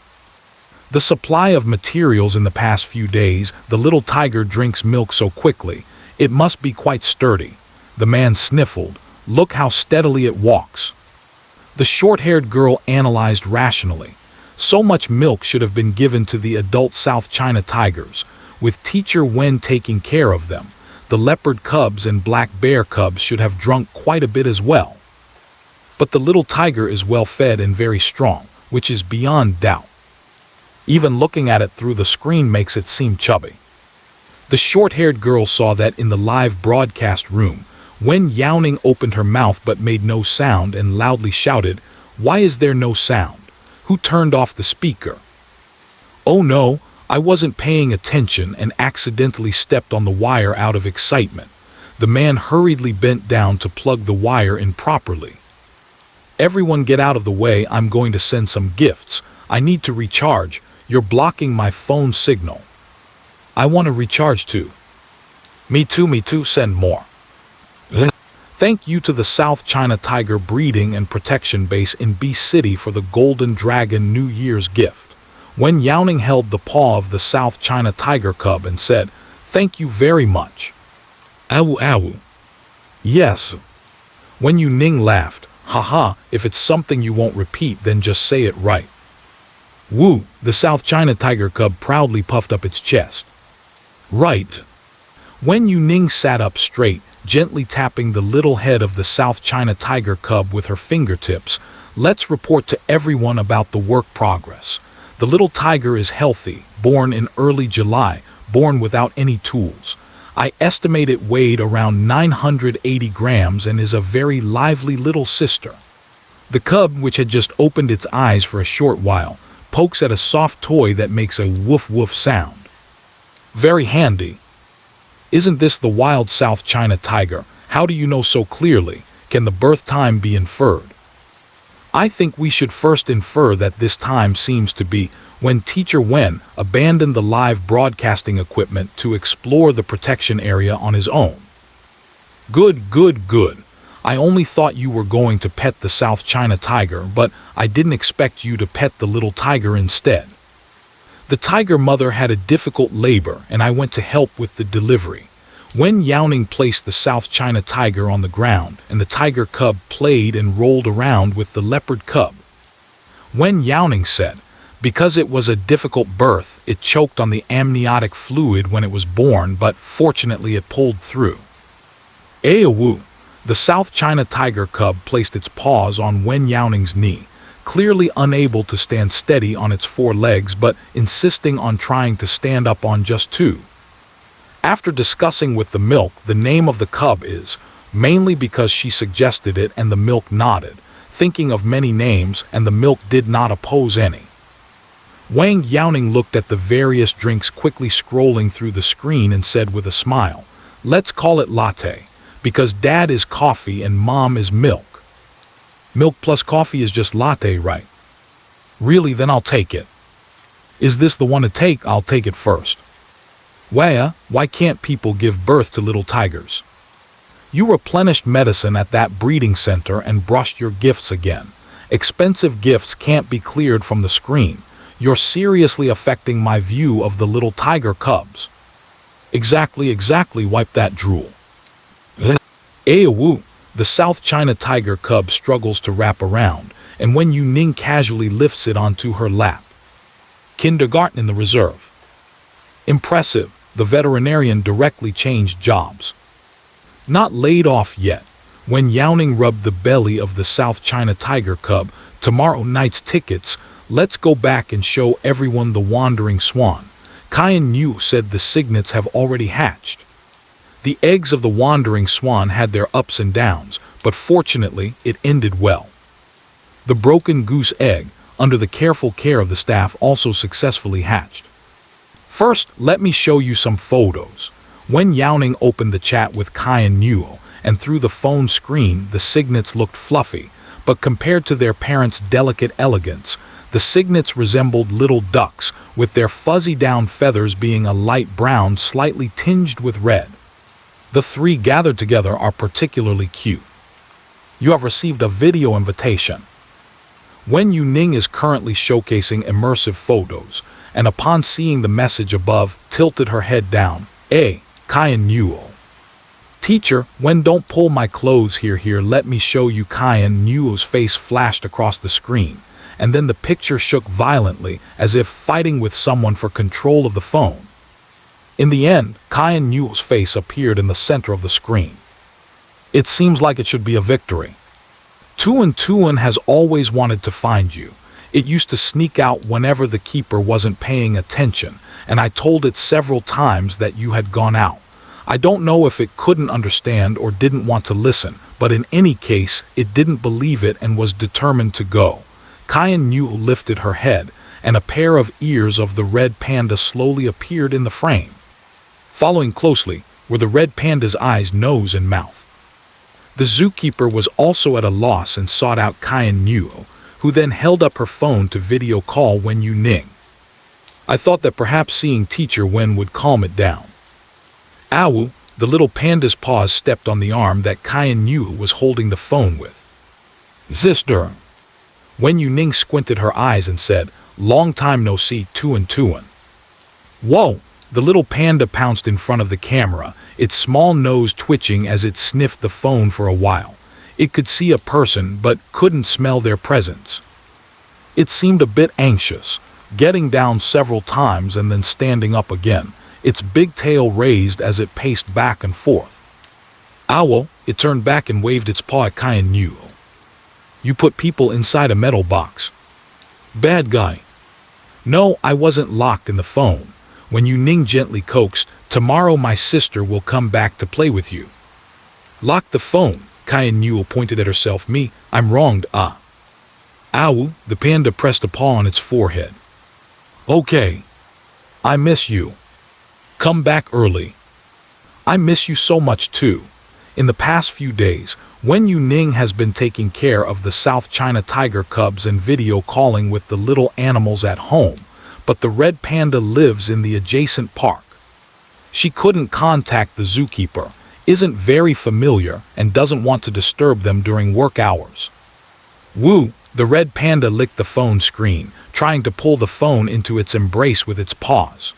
The supply of materials in the past few days, the little tiger drinks milk so quickly, it must be quite sturdy. The man sniffled. Look how steadily it walks. The short-haired girl analyzed rationally. So much milk should have been given to the adult South China tigers, with Teacher Wen taking care of them. The leopard cubs and black bear cubs should have drunk quite a bit as well. But the little tiger is well fed and very strong, which is beyond doubt. Even looking at it through the screen makes it seem chubby. The short-haired girl saw that in the live broadcast room. Wen Youning opened her mouth but made no sound and loudly shouted, "Why is there no sound? Who turned off the speaker?" "Oh no, I wasn't paying attention and accidentally stepped on the wire out of excitement." The man hurriedly bent down to plug the wire in properly. "Everyone get out of the way, I'm going to send some gifts. I need to recharge. You're blocking my phone signal." "I want to recharge too." Me too, send more." Thank you to the South China Tiger Breeding and Protection Base in B City for the Golden Dragon New Year's gift. Wen Youning held the paw of the South China Tiger Cub and said, "Thank you very much." "Awu awu." "Yes." Wen Youning laughed. "Haha, if it's something you won't repeat, then just say it right." "Woo," the South China Tiger Cub proudly puffed up its chest. "Right." Wen Youning sat up straight, gently tapping the little head of the South China Tiger Cub with her fingertips. "Let's report to everyone about the work progress. The little tiger is healthy, born in early July, born without any tools. I estimate it weighed around 980 grams and is a very lively little sister." The cub, which had just opened its eyes for a short while, pokes at a soft toy that makes a woof woof sound. "Very handy. Isn't this the wild South China tiger? How do you know so clearly? Can the birth time be inferred?" "I think we should first infer that this time seems to be when Teacher Wen abandoned the live broadcasting equipment to explore the protection area on his own. Good, good, good. I only thought you were going to pet the South China tiger, but I didn't expect you to pet the little tiger instead. The tiger mother had a difficult labor, and I went to help with the delivery. Wen Youning placed the South China tiger on the ground, and the tiger cub played and rolled around with the leopard cub. Wen Youning said, because it was a difficult birth, it choked on the amniotic fluid when it was born, but fortunately it pulled through. Aowu, the South China tiger cub placed its paws on Wen Youning's knee, clearly unable to stand steady on its 4 legs but insisting on trying to stand up on just 2. After discussing with the milk the name of the cub is, mainly because she suggested it and the milk nodded, thinking of many names, and the milk did not oppose any. Wen Youning looked at the various drinks quickly scrolling through the screen and said with a smile, let's call it latte, because dad is coffee and mom is milk. Milk plus coffee is just latte, right? Really, then I'll take it. Is this the one to take? I'll take it first. Why can't people give birth to little tigers? You replenished medicine at that breeding center and brushed your gifts again. Expensive gifts can't be cleared from the screen. You're seriously affecting my view of the little tiger cubs. Exactly, wipe that drool. Aowu, the South China tiger cub struggles to wrap around, and Wen Youning casually lifts it onto her lap. Kindergarten in the reserve. Impressive, the veterinarian directly changed jobs. Not laid off yet. Wen Youning rubbed the belly of the South China tiger cub. Tomorrow night's tickets. Let's go back and show everyone the wandering swan. Kyan Yu said the cygnets have already hatched. The eggs of the wandering swan had their ups and downs, but fortunately it ended well. The broken goose egg, under the careful care of the staff, also successfully hatched. First, let me show you some photos. Wen Youning opened the chat with Kyan Yu, and through the phone screen the cygnets looked fluffy, but compared to their parents' delicate elegance, the cygnets resembled little ducks, with their fuzzy down feathers being a light brown slightly tinged with red. The 3 gathered together are particularly cute. You have received a video invitation. Wen Youning is currently showcasing immersive photos, and upon seeing the message above, tilted her head down. Kyan Yu. Teacher, Wen, don't pull my clothes here, let me show you. Kyan Yu's face flashed across the screen, and then the picture shook violently, as if fighting with someone for control of the phone. In the end, Kyan Yu's face appeared in the center of the screen. It seems like it should be a victory. Tuan has always wanted to find you. It used to sneak out whenever the keeper wasn't paying attention, and I told it several times that you had gone out. I don't know if it couldn't understand or didn't want to listen, but in any case, it didn't believe it and was determined to go. Kyan Yu lifted her head, and a pair of ears of the red panda slowly appeared in the frame. Following closely were the red panda's eyes, nose, and mouth. The zookeeper was also at a loss and sought out Kyan Yu, who then held up her phone to video call Wen Youning. I thought that perhaps seeing Teacher Wen would calm it down. Awu, the little panda's paws stepped on the arm that Kyan Yu was holding the phone with. Sister. Wen Youning squinted her eyes and said, long time no see, Tuan. Whoa! The little panda pounced in front of the camera, its small nose twitching as it sniffed the phone for a while. It could see a person but couldn't smell their presence. It seemed a bit anxious, getting down several times and then standing up again, its big tail raised as it paced back and forth. Owl, it turned back and waved its paw at Kyan Yu. You put people inside a metal box. Bad guy. No, I wasn't locked in the phone. When Youning gently coaxed, tomorrow my sister will come back to play with you. Lock the phone. Kyan Yu pointed at herself. Me, I'm wronged. Awu, the panda pressed a paw on its forehead. Okay. I miss you. Come back early. I miss you so much too. In the past few days, Wen Youning has been taking care of the South China tiger cubs and video calling with the little animals at home, but the red panda lives in the adjacent park. She couldn't contact the zookeeper, isn't very familiar, and doesn't want to disturb them during work hours. Woo! The red panda licked the phone screen, trying to pull the phone into its embrace with its paws.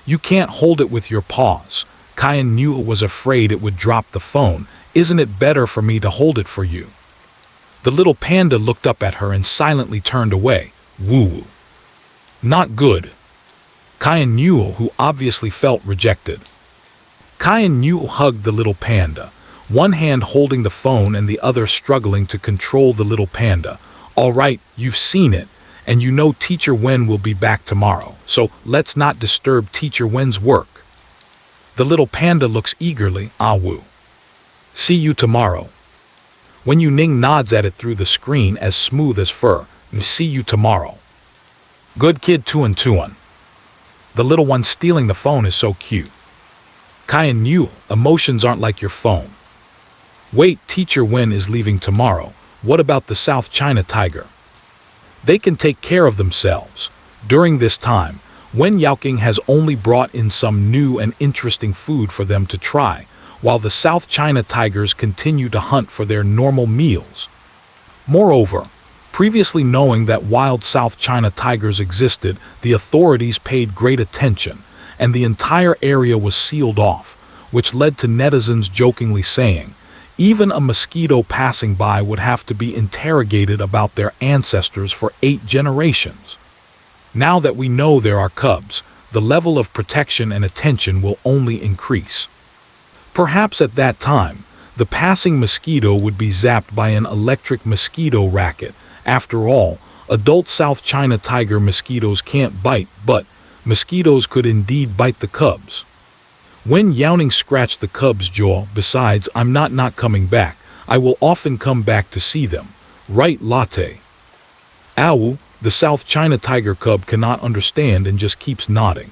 You can't hold it with your paws. Kyan knew it was afraid it would drop the phone. Isn't it better for me to hold it for you? The little panda looked up at her and silently turned away. Woo! Not good. Kyan Newell, who obviously felt rejected. Kyan Newell hugged the little panda, one hand holding the phone and the other struggling to control the little panda. All right, you've seen it, and you know Teacher Wen will be back tomorrow, so let's not disturb Teacher Wen's work. The little panda looks eagerly. Woo. See you tomorrow. Wen Youning nods at it through the screen as smooth as fur. See you tomorrow. Good kid Tuan Tuan. The little one stealing the phone is so cute. Kyan Newell, emotions aren't like your phone. Wait, Teacher Wen is leaving tomorrow. What about the South China tiger? They can take care of themselves. During this time, Wen Youning has only brought in some new and interesting food for them to try, while the South China tigers continue to hunt for their normal meals. Moreover, previously knowing that wild South China tigers existed, the authorities paid great attention, and the entire area was sealed off, which led to netizens jokingly saying, even a mosquito passing by would have to be interrogated about their ancestors for 8 generations. Now that we know there are cubs, the level of protection and attention will only increase. Perhaps at that time, the passing mosquito would be zapped by an electric mosquito racket. After all, adult South China tiger mosquitoes can't bite, but mosquitoes could indeed bite the cubs. Wen Youning scratched the cub's jaw. Besides, I'm not coming back. I will often come back to see them. Right, Latte? Ow, the South China tiger cub cannot understand and just keeps nodding.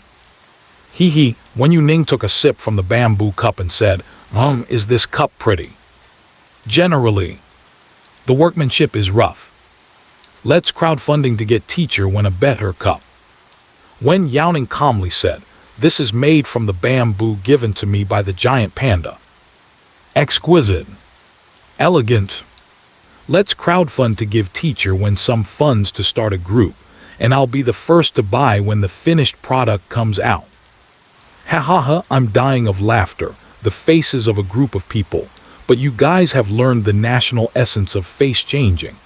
Hee. Wen Youning took a sip from the bamboo cup and said, is this cup pretty? Generally. The workmanship is rough. Let's crowdfunding to get Teacher Wen a better cup. Wen Youning calmly said, this is made from the bamboo given to me by the giant panda. Exquisite. Elegant. Let's crowdfund to give Teacher Wen some funds to start a group, and I'll be the first to buy when the finished product comes out. Ha, I'm dying of laughter, the faces of a group of people, but you guys have learned the national essence of face changing.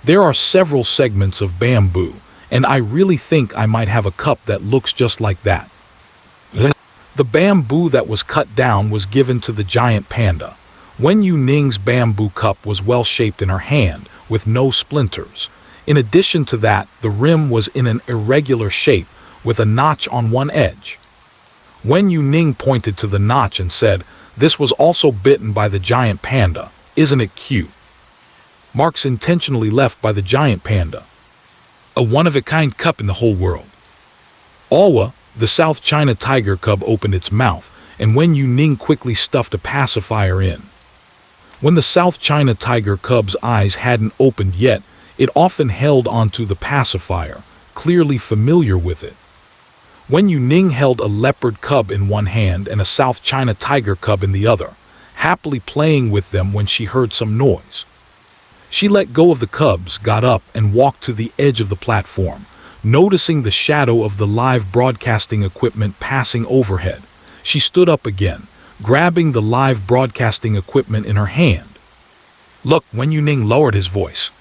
There are several segments of bamboo, and I really think I might have a cup that looks just like that. The bamboo that was cut down was given to the giant panda. Wen Youning's bamboo cup was well shaped in her hand, with no splinters. In addition to that, the rim was in an irregular shape, with a notch on one edge. Wen Youning pointed to the notch and said, this was also bitten by the giant panda. Isn't it cute? Marks intentionally left by the giant panda. A one-of-a-kind cup in the whole world. Awa, the South China tiger cub, opened its mouth, and Wen Youning quickly stuffed a pacifier in. When the South China tiger cub's eyes hadn't opened yet, it often held onto the pacifier, clearly familiar with it. Wen Youning held a leopard cub in one hand and a South China tiger cub in the other, happily playing with them when she heard some noise. She let go of the cubs, got up, and walked to the edge of the platform, noticing the shadow of the live broadcasting equipment passing overhead. She stood up again, grabbing the live broadcasting equipment in her hand. Look, Wen Youning lowered his voice.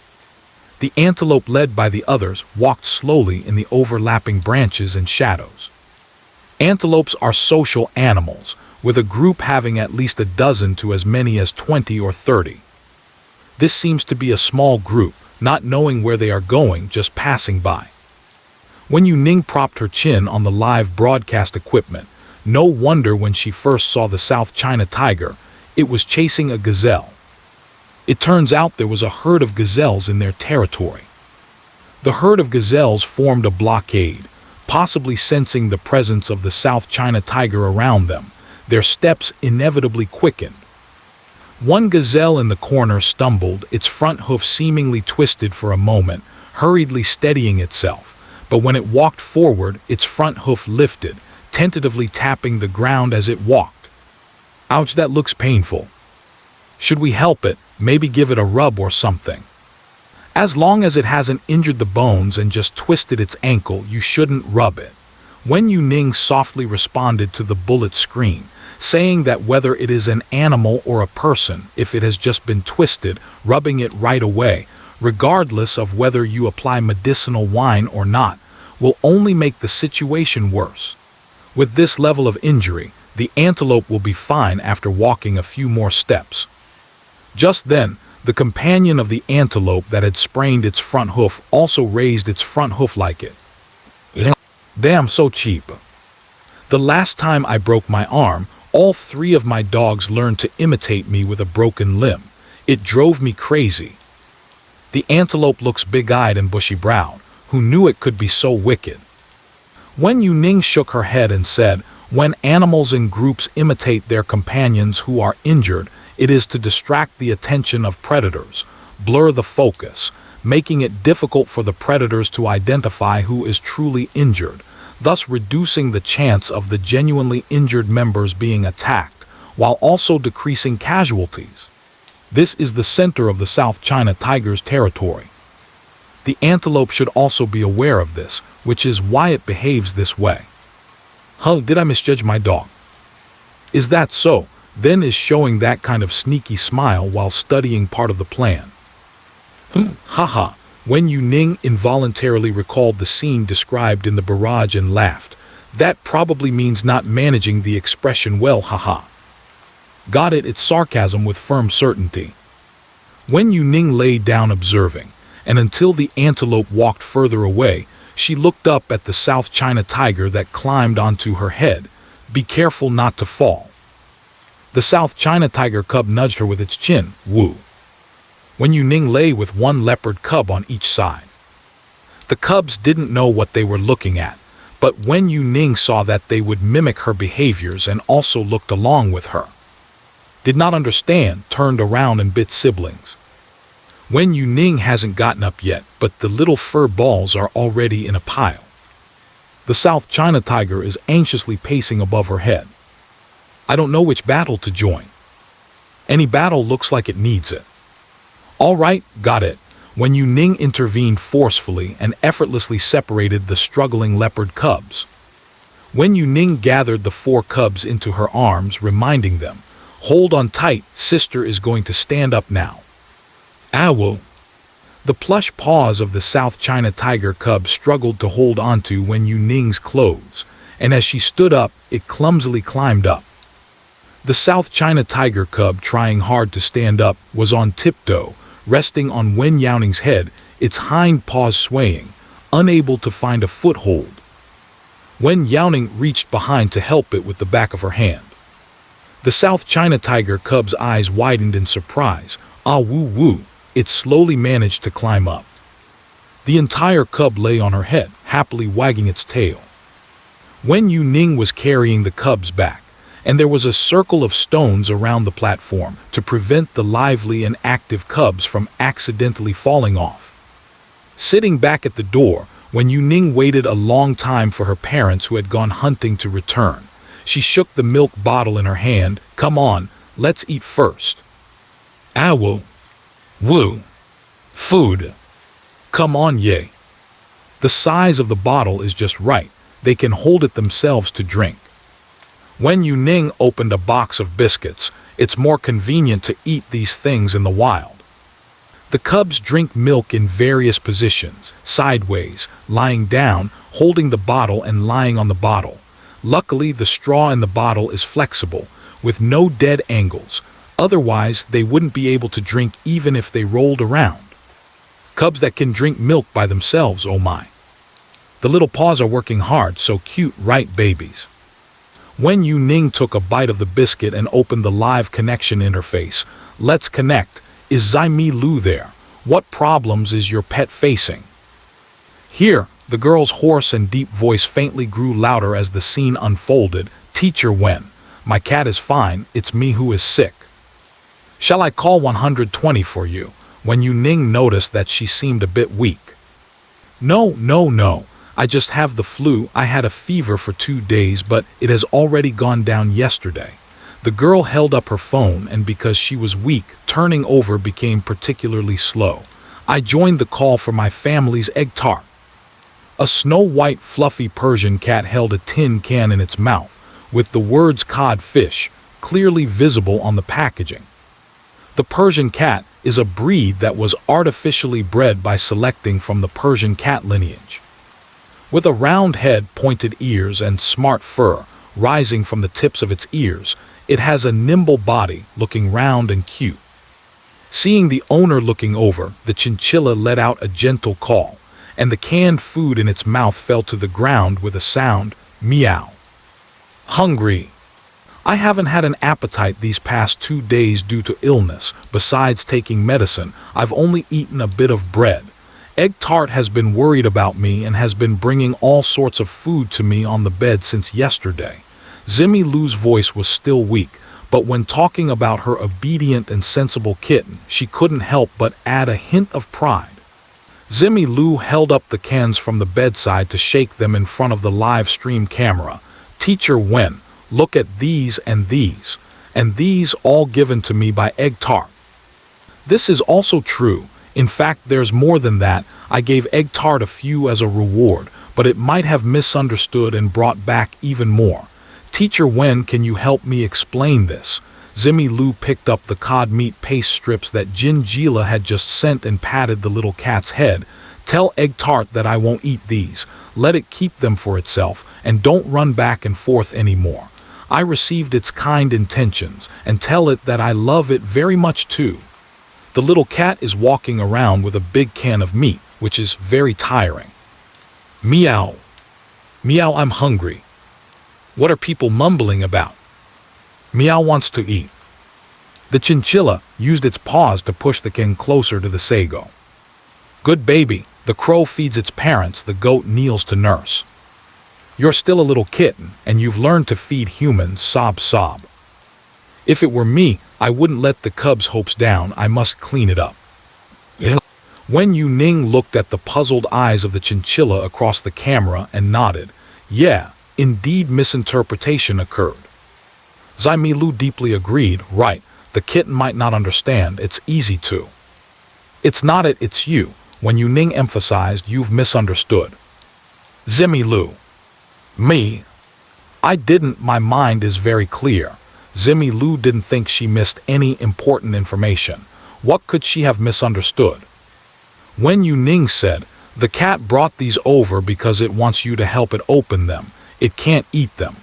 The antelope, led by the others, walked slowly in the overlapping branches and shadows. Antelopes are social animals, with a group having at least a dozen to as many as 20 or 30. This seems to be a small group, not knowing where they are going, just passing by. Wen Youning propped her chin on the live broadcast equipment. No wonder when she first saw the South China tiger, it was chasing a gazelle. It turns out there was a herd of gazelles in their territory. The herd of gazelles formed a blockade, possibly sensing the presence of the South China tiger around them. Their steps inevitably quickened. One gazelle in the corner stumbled, its front hoof seemingly twisted for a moment, hurriedly steadying itself, but when it walked forward, its front hoof lifted, tentatively tapping the ground as it walked. Ouch, that looks painful. Should we help it, maybe give it a rub or something? As long as it hasn't injured the bones and just twisted its ankle, you shouldn't rub it. Wen Youning softly responded to the bullet scream, saying that whether it is an animal or a person, if it has just been twisted, rubbing it right away, regardless of whether you apply medicinal wine or not, will only make the situation worse. With this level of injury, the antelope will be fine after walking a few more steps. Just then, the companion of the antelope that had sprained its front hoof also raised its front hoof like it. Damn, so cheap. The last time I broke my arm, all 3 of my dogs learned to imitate me with a broken limb. It drove me crazy. The antelope looks big-eyed and bushy-browed. Who knew it could be so wicked? Wen Youning shook her head and said, when animals in groups imitate their companions who are injured, it is to distract the attention of predators, blur the focus, making it difficult for the predators to identify who is truly injured, thus reducing the chance of the genuinely injured members being attacked, while also decreasing casualties. This is the center of the South China tiger's territory. The antelope should also be aware of this, which is why it behaves this way. Huh, did I misjudge my dog? Is that so? Then is showing that kind of sneaky smile while studying part of the plan. Haha. Wen Youning involuntarily recalled the scene described in the barrage and laughed. That probably means not managing the expression well, haha. Got it, it's sarcasm with firm certainty. Wen Youning lay down observing, and until the antelope walked further away, she looked up at the South China tiger that climbed onto her head. Be careful not to fall. The South China tiger cub nudged her with its chin. Woo. Wen Youning lay with one leopard cub on each side. The cubs didn't know what they were looking at, but Wen Youning saw that they would mimic her behaviors and also looked along with her. Did not understand, turned around and bit siblings. Wen Youning hasn't gotten up yet, but the little fur balls are already in a pile. The South China tiger is anxiously pacing above her head. I don't know which battle to join. Any battle looks like it needs it. All right, got it. Wen Youning intervened forcefully and effortlessly separated the struggling leopard cubs. Wen Youning gathered the 4 cubs into her arms, reminding them, hold on tight, sister is going to stand up now. Owl. The plush paws of the South China tiger cub struggled to hold onto Wen Youning's clothes, and as she stood up, it clumsily climbed up. The South China tiger cub, trying hard to stand up, was on tiptoe, resting on Wen Youning's head, its hind paws swaying, unable to find a foothold. Wen Youning reached behind to help it with the back of her hand. The South China tiger cub's eyes widened in surprise. Ah, woo woo. It slowly managed to climb up. The entire cub lay on her head, happily wagging its tail. Wen Youning was carrying the cubs back, and there was a circle of stones around the platform to prevent the lively and active cubs from accidentally falling off. Sitting back at the door, Wen Youning waited a long time for her parents who had gone hunting to return. She shook the milk bottle in her hand. Come on, let's eat first. Owl. Woo. Food. Come on, yay. The size of the bottle is just right. They can hold it themselves to drink. Wen Youning opened a box of biscuits. It's more convenient to eat these things in the wild. The cubs drink milk in various positions, sideways, lying down, holding the bottle and lying on the bottle. Luckily, the straw in the bottle is flexible, with no dead angles. Otherwise, they wouldn't be able to drink even if they rolled around. Cubs that can drink milk by themselves, oh my. The little paws are working hard, so cute, right, babies? Wen Youning took a bite of the biscuit and opened the live connection interface. Let's connect. Is Zaimi Lu there? What problems is your pet facing? Here, the girl's hoarse and deep voice faintly grew louder as the scene unfolded. Teacher Wen, my cat is fine, it's me who is sick. Shall I call 120 for you? Wen Youning noticed that she seemed a bit weak. No, I just have the flu. I had a fever for 2 days, but it has already gone down yesterday. The girl held up her phone, and because she was weak, turning over became particularly slow. I joined the call for my family's egg tart. A snow-white, fluffy Persian cat held a tin can in its mouth, with the words codfish clearly visible on the packaging. The Persian cat is a breed that was artificially bred by selecting from the Persian cat lineage. With a round head, pointed ears, and smart fur rising from the tips of its ears, it has a nimble body, looking round and cute. Seeing the owner looking over, the chinchilla let out a gentle call, and the canned food in its mouth fell to the ground with a sound, meow. Hungry. I haven't had an appetite these past 2 days due to illness. Besides taking medicine, I've only eaten a bit of bread. Egg Tart has been worried about me and has been bringing all sorts of food to me on the bed since yesterday. Zimmy Lou's voice was still weak, but when talking about her obedient and sensible kitten, she couldn't help but add a hint of pride. Zimmy Lou held up the cans from the bedside to shake them in front of the live stream camera. Teacher Wen, look at these, and these all given to me by Egg Tart. This is also true. In fact, there's more than that. I gave Egg Tart a few as a reward, but it might have misunderstood and brought back even more. Teacher Wen, can you help me explain this? Zimmy Lou picked up the cod meat paste strips that Jingila had just sent and patted the little cat's head. Tell Egg Tart that I won't eat these. Let it keep them for itself, and don't run back and forth anymore. I received its kind intentions, and tell it that I love it very much too. The little cat is walking around with a big can of meat, which is very tiring. Meow. Meow, I'm hungry. What are people mumbling about? Meow wants to eat. The chinchilla used its paws to push the can closer to the sago. Good baby. The crow feeds its parents, the goat kneels to nurse. You're still a little kitten, and you've learned to feed humans, sob sob. If it were me, I wouldn't let the cub's hopes down. I must clean it up. Wen Youning looked at the puzzled eyes of the chinchilla across the camera and nodded. Yeah, indeed, misinterpretation occurred. Zimmy Lou deeply agreed. Right, the kitten might not understand. It's easy to. It's not it, it's you. Wen Youning emphasized, you've misunderstood. Zimmy Lou. Me? I didn't. My mind is very clear. Zimmy Lou didn't think she missed any important information. What could she have misunderstood? Wen Youning said, the cat brought these over because it wants you to help it open them. It can't eat them.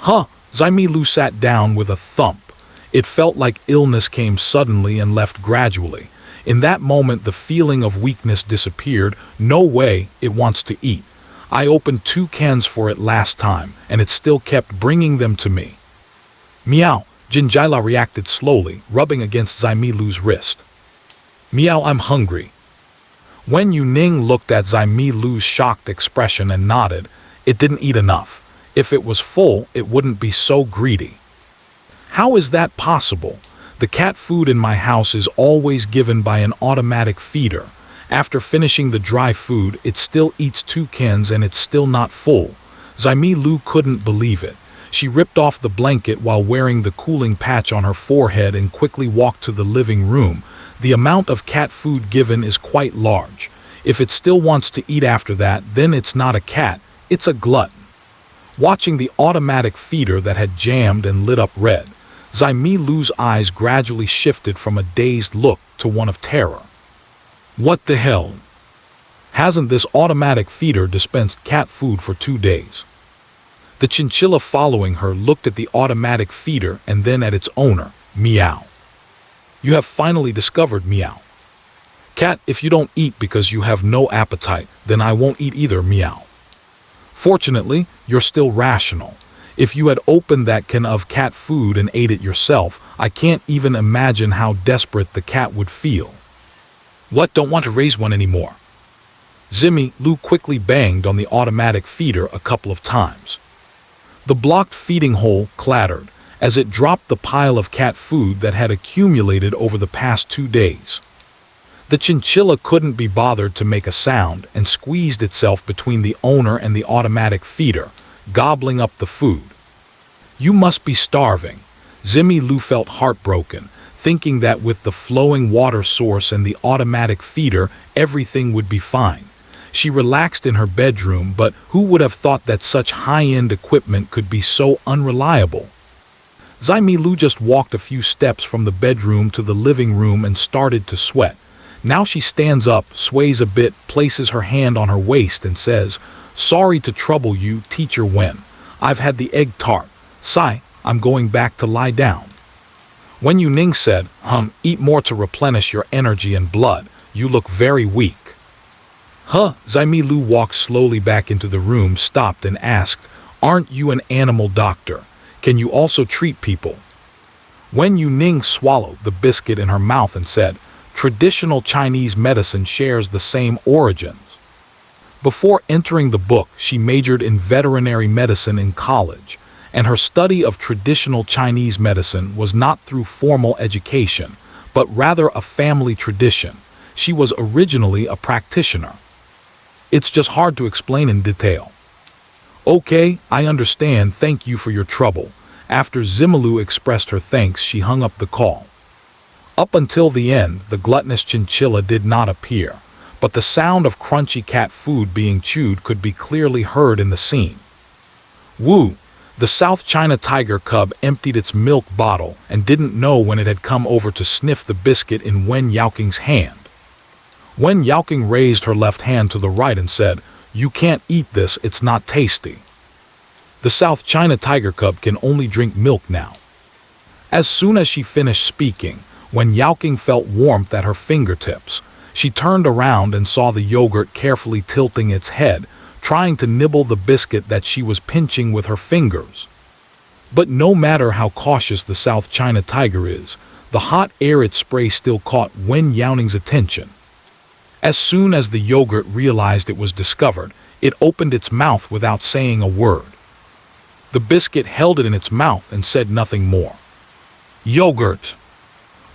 Huh? Zimmy Lou sat down with a thump. It felt like illness came suddenly and left gradually. In that moment, the feeling of weakness disappeared. No way, it wants to eat. I opened 2 cans for it last time, and it still kept bringing them to me. Meow. Jingila reacted slowly, rubbing against Zimmy Lou's wrist. Meow, I'm hungry. Wen Youning looked at Zimmy Lou's shocked expression and nodded. It didn't eat enough. If it was full, it wouldn't be so greedy. How is that possible? The cat food in my house is always given by an automatic feeder. After finishing the dry food, it still eats 2 cans and it's still not full. Zimmy Lou couldn't believe it. She ripped off the blanket while wearing the cooling patch on her forehead and quickly walked to the living room. The amount of cat food given is quite large. If it still wants to eat after that, then it's not a cat, it's a glutton. Watching the automatic feeder that had jammed and lit up red, Zimmy Lou's eyes gradually shifted from a dazed look to one of terror. What the hell? Hasn't this automatic feeder dispensed cat food for 2 days? The chinchilla following her looked at the automatic feeder and then at its owner. Meow. You have finally discovered, meow. Cat, if you don't eat because you have no appetite, then I won't eat either, meow. Fortunately, you're still rational. If you had opened that can of cat food and ate it yourself, I can't even imagine how desperate the cat would feel. What, don't want to raise one anymore? Zimmy Lou quickly banged on the automatic feeder a couple of times. The blocked feeding hole clattered as it dropped the pile of cat food that had accumulated over the past 2 days. The chinchilla couldn't be bothered to make a sound and squeezed itself between the owner and the automatic feeder, gobbling up the food. You must be starving. Zimmy Lou felt heartbroken, thinking that with the flowing water source and the automatic feeder, everything would be fine. She relaxed in her bedroom, but who would have thought that such high-end equipment could be so unreliable? Zimmy Lou just walked a few steps from the bedroom to the living room and started to sweat. Now she stands up, sways a bit, places her hand on her waist and says, "Sorry to trouble you, Teacher Wen. I've had the egg tart. Sigh, I'm going back to lie down." Wen Youning said, "Eat more to replenish your energy and blood. You look very weak." Zimmy Lou walked slowly back into the room, stopped and asked, "Aren't you an animal doctor? Can you also treat people?" Wen Youning swallowed the biscuit in her mouth and said, "Traditional Chinese medicine shares the same origins." Before entering the book, she majored in veterinary medicine in college, and her study of traditional Chinese medicine was not through formal education, but rather a family tradition. She was originally a practitioner. It's just hard to explain in detail. "Okay, I understand. Thank you for your trouble." After Zimmy expressed her thanks, she hung up the call. Up until the end, the gluttonous chinchilla did not appear, but the sound of crunchy cat food being chewed could be clearly heard in the scene. Woo! The South China tiger cub emptied its milk bottle and didn't know when it had come over to sniff the biscuit in Wen Youning's hand. Wen Youning raised her left hand to the right and said, "You can't eat this, it's not tasty." The South China tiger cub can only drink milk now. As soon as she finished speaking, Wen Youning felt warmth at her fingertips. She turned around and saw the yogurt carefully tilting its head, trying to nibble the biscuit that she was pinching with her fingers. But no matter how cautious the South China tiger is, the hot air it sprays still caught Wen Youning's attention. As soon as the yogurt realized it was discovered, it opened its mouth without saying a word. The biscuit held it in its mouth and said nothing more. Yogurt!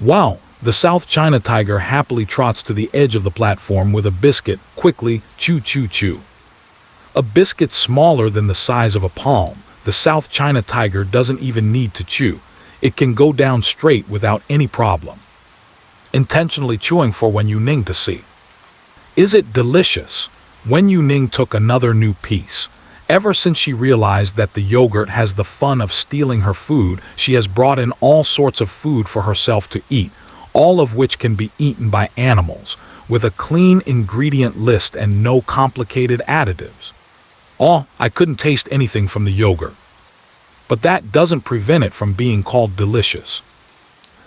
Wow! The South China tiger happily trots to the edge of the platform with a biscuit, quickly, chew chew chew. A biscuit smaller than the size of a palm, the South China tiger doesn't even need to chew. It can go down straight without any problem. Intentionally chewing for Wen Youning to see. Is it delicious? Wen Youning took another new piece. Ever since she realized that the yogurt has the fun of stealing her food, she has brought in all sorts of food for herself to eat, all of which can be eaten by animals, with a clean ingredient list and no complicated additives. Oh, I couldn't taste anything from the yogurt. But that doesn't prevent it from being called delicious.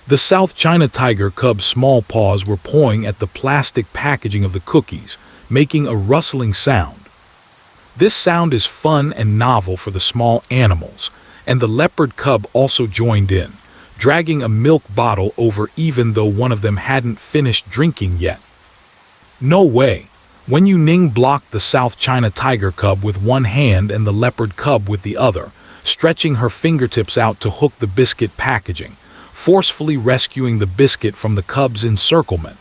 The South China tiger cub's small paws were pawing at the plastic packaging of the cookies, making a rustling sound. This sound is fun and novel for the small animals, and the leopard cub also joined in, dragging a milk bottle over even though one of them hadn't finished drinking yet. No way! Wen Youning blocked the South China tiger cub with one hand and the leopard cub with the other, stretching her fingertips out to hook the biscuit packaging, forcefully rescuing the biscuit from the cub's encirclement.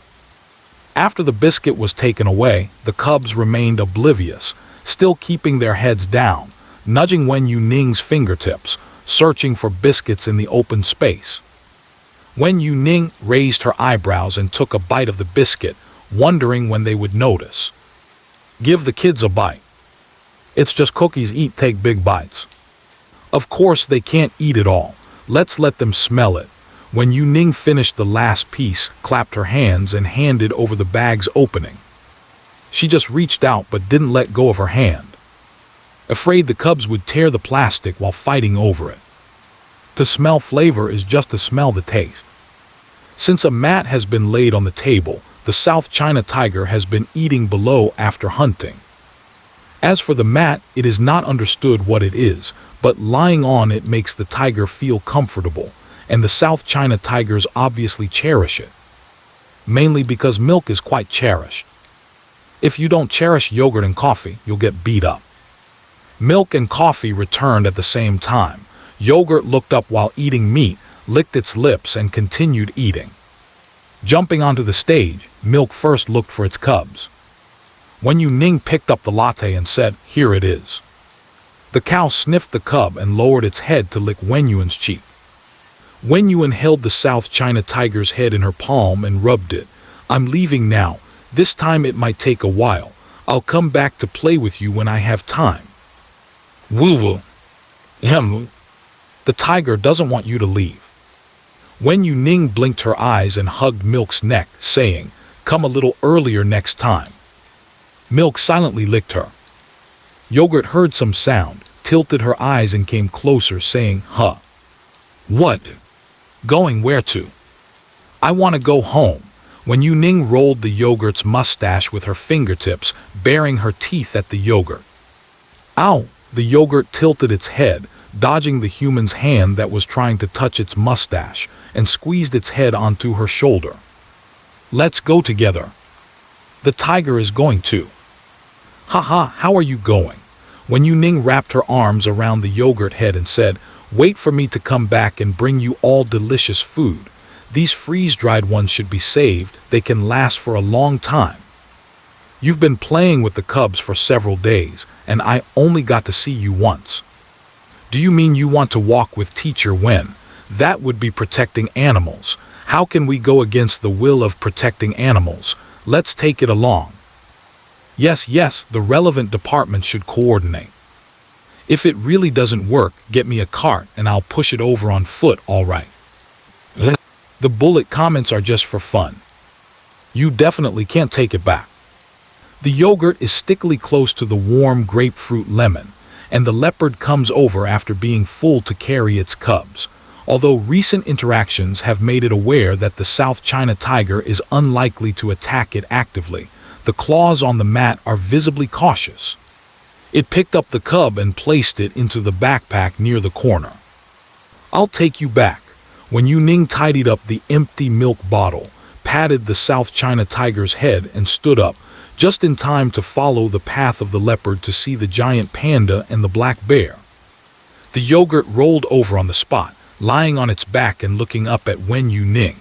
After the biscuit was taken away, the cubs remained oblivious, still keeping their heads down, nudging Wen Youning's fingertips, searching for biscuits in the open space. Wen Youning raised her eyebrows and took a bite of the biscuit, wondering when they would notice. Give the kids a bite. It's just cookies, take big bites. Of course they can't eat it all. Let's let them smell it. When Youning finished the last piece, clapped her hands and handed over the bag's opening. She just reached out but didn't let go of her hand, afraid the cubs would tear the plastic while fighting over it. To smell flavor is just to smell the taste. Since a mat has been laid on the table, the South China tiger has been eating below after hunting. As for the mat, it is not understood what it is, but lying on it makes the tiger feel comfortable, and the South China tigers obviously cherish it. Mainly because milk is quite cherished. If you don't cherish yogurt and coffee, you'll get beat up. Milk and coffee returned at the same time. Yogurt looked up while eating meat, licked its lips and continued eating. Jumping onto the stage, Milk first looked for its cubs. Wen Youning picked up the latte and said, "Here it is." The cow sniffed the cub and lowered its head to lick Wen Yuan's cheek. Wen Yuan held the South China tiger's head in her palm and rubbed it. "I'm leaving now. This time it might take a while. I'll come back to play with you when I have time." "Woo-woo. The tiger doesn't want you to leave." Wen Youning blinked her eyes and hugged Milk's neck, saying, "Come a little earlier next time." Milk silently licked her. Yogurt heard some sound, tilted her eyes and came closer, saying, "Huh. What? Going where to?" "I want to go home." Wen Youning rolled the yogurt's mustache with her fingertips, baring her teeth at the yogurt. "Ow!" The yogurt tilted its head, dodging the human's hand that was trying to touch its mustache, and squeezed its head onto her shoulder. "Let's go together." "The tiger is going too." "Haha, how are you going?" Wen Youning wrapped her arms around the yogurt head and said, "Wait for me to come back and bring you all delicious food. These freeze-dried ones should be saved. They can last for a long time. You've been playing with the cubs for several days, and I only got to see you once." "Do you mean you want to walk with Teacher Wen? That would be protecting animals. How can we go against the will of protecting animals? Let's take it along." Yes, the relevant department should coordinate. "If it really doesn't work, get me a cart and I'll push it over on foot, all right." The bullet comments are just for fun. You definitely can't take it back. The yogurt is stickily close to the warm grapefruit lemon, and the leopard comes over after being full to carry its cubs. Although recent interactions have made it aware that the South China tiger is unlikely to attack it actively, the claws on the mat are visibly cautious. It picked up the cub and placed it into the backpack near the corner. "I'll take you back." Wen Youning tidied up the empty milk bottle, patted the South China tiger's head and stood up, just in time to follow the path of the leopard to see the giant panda and the black bear. The yogurt rolled over on the spot, lying on its back and looking up at Wen Youning.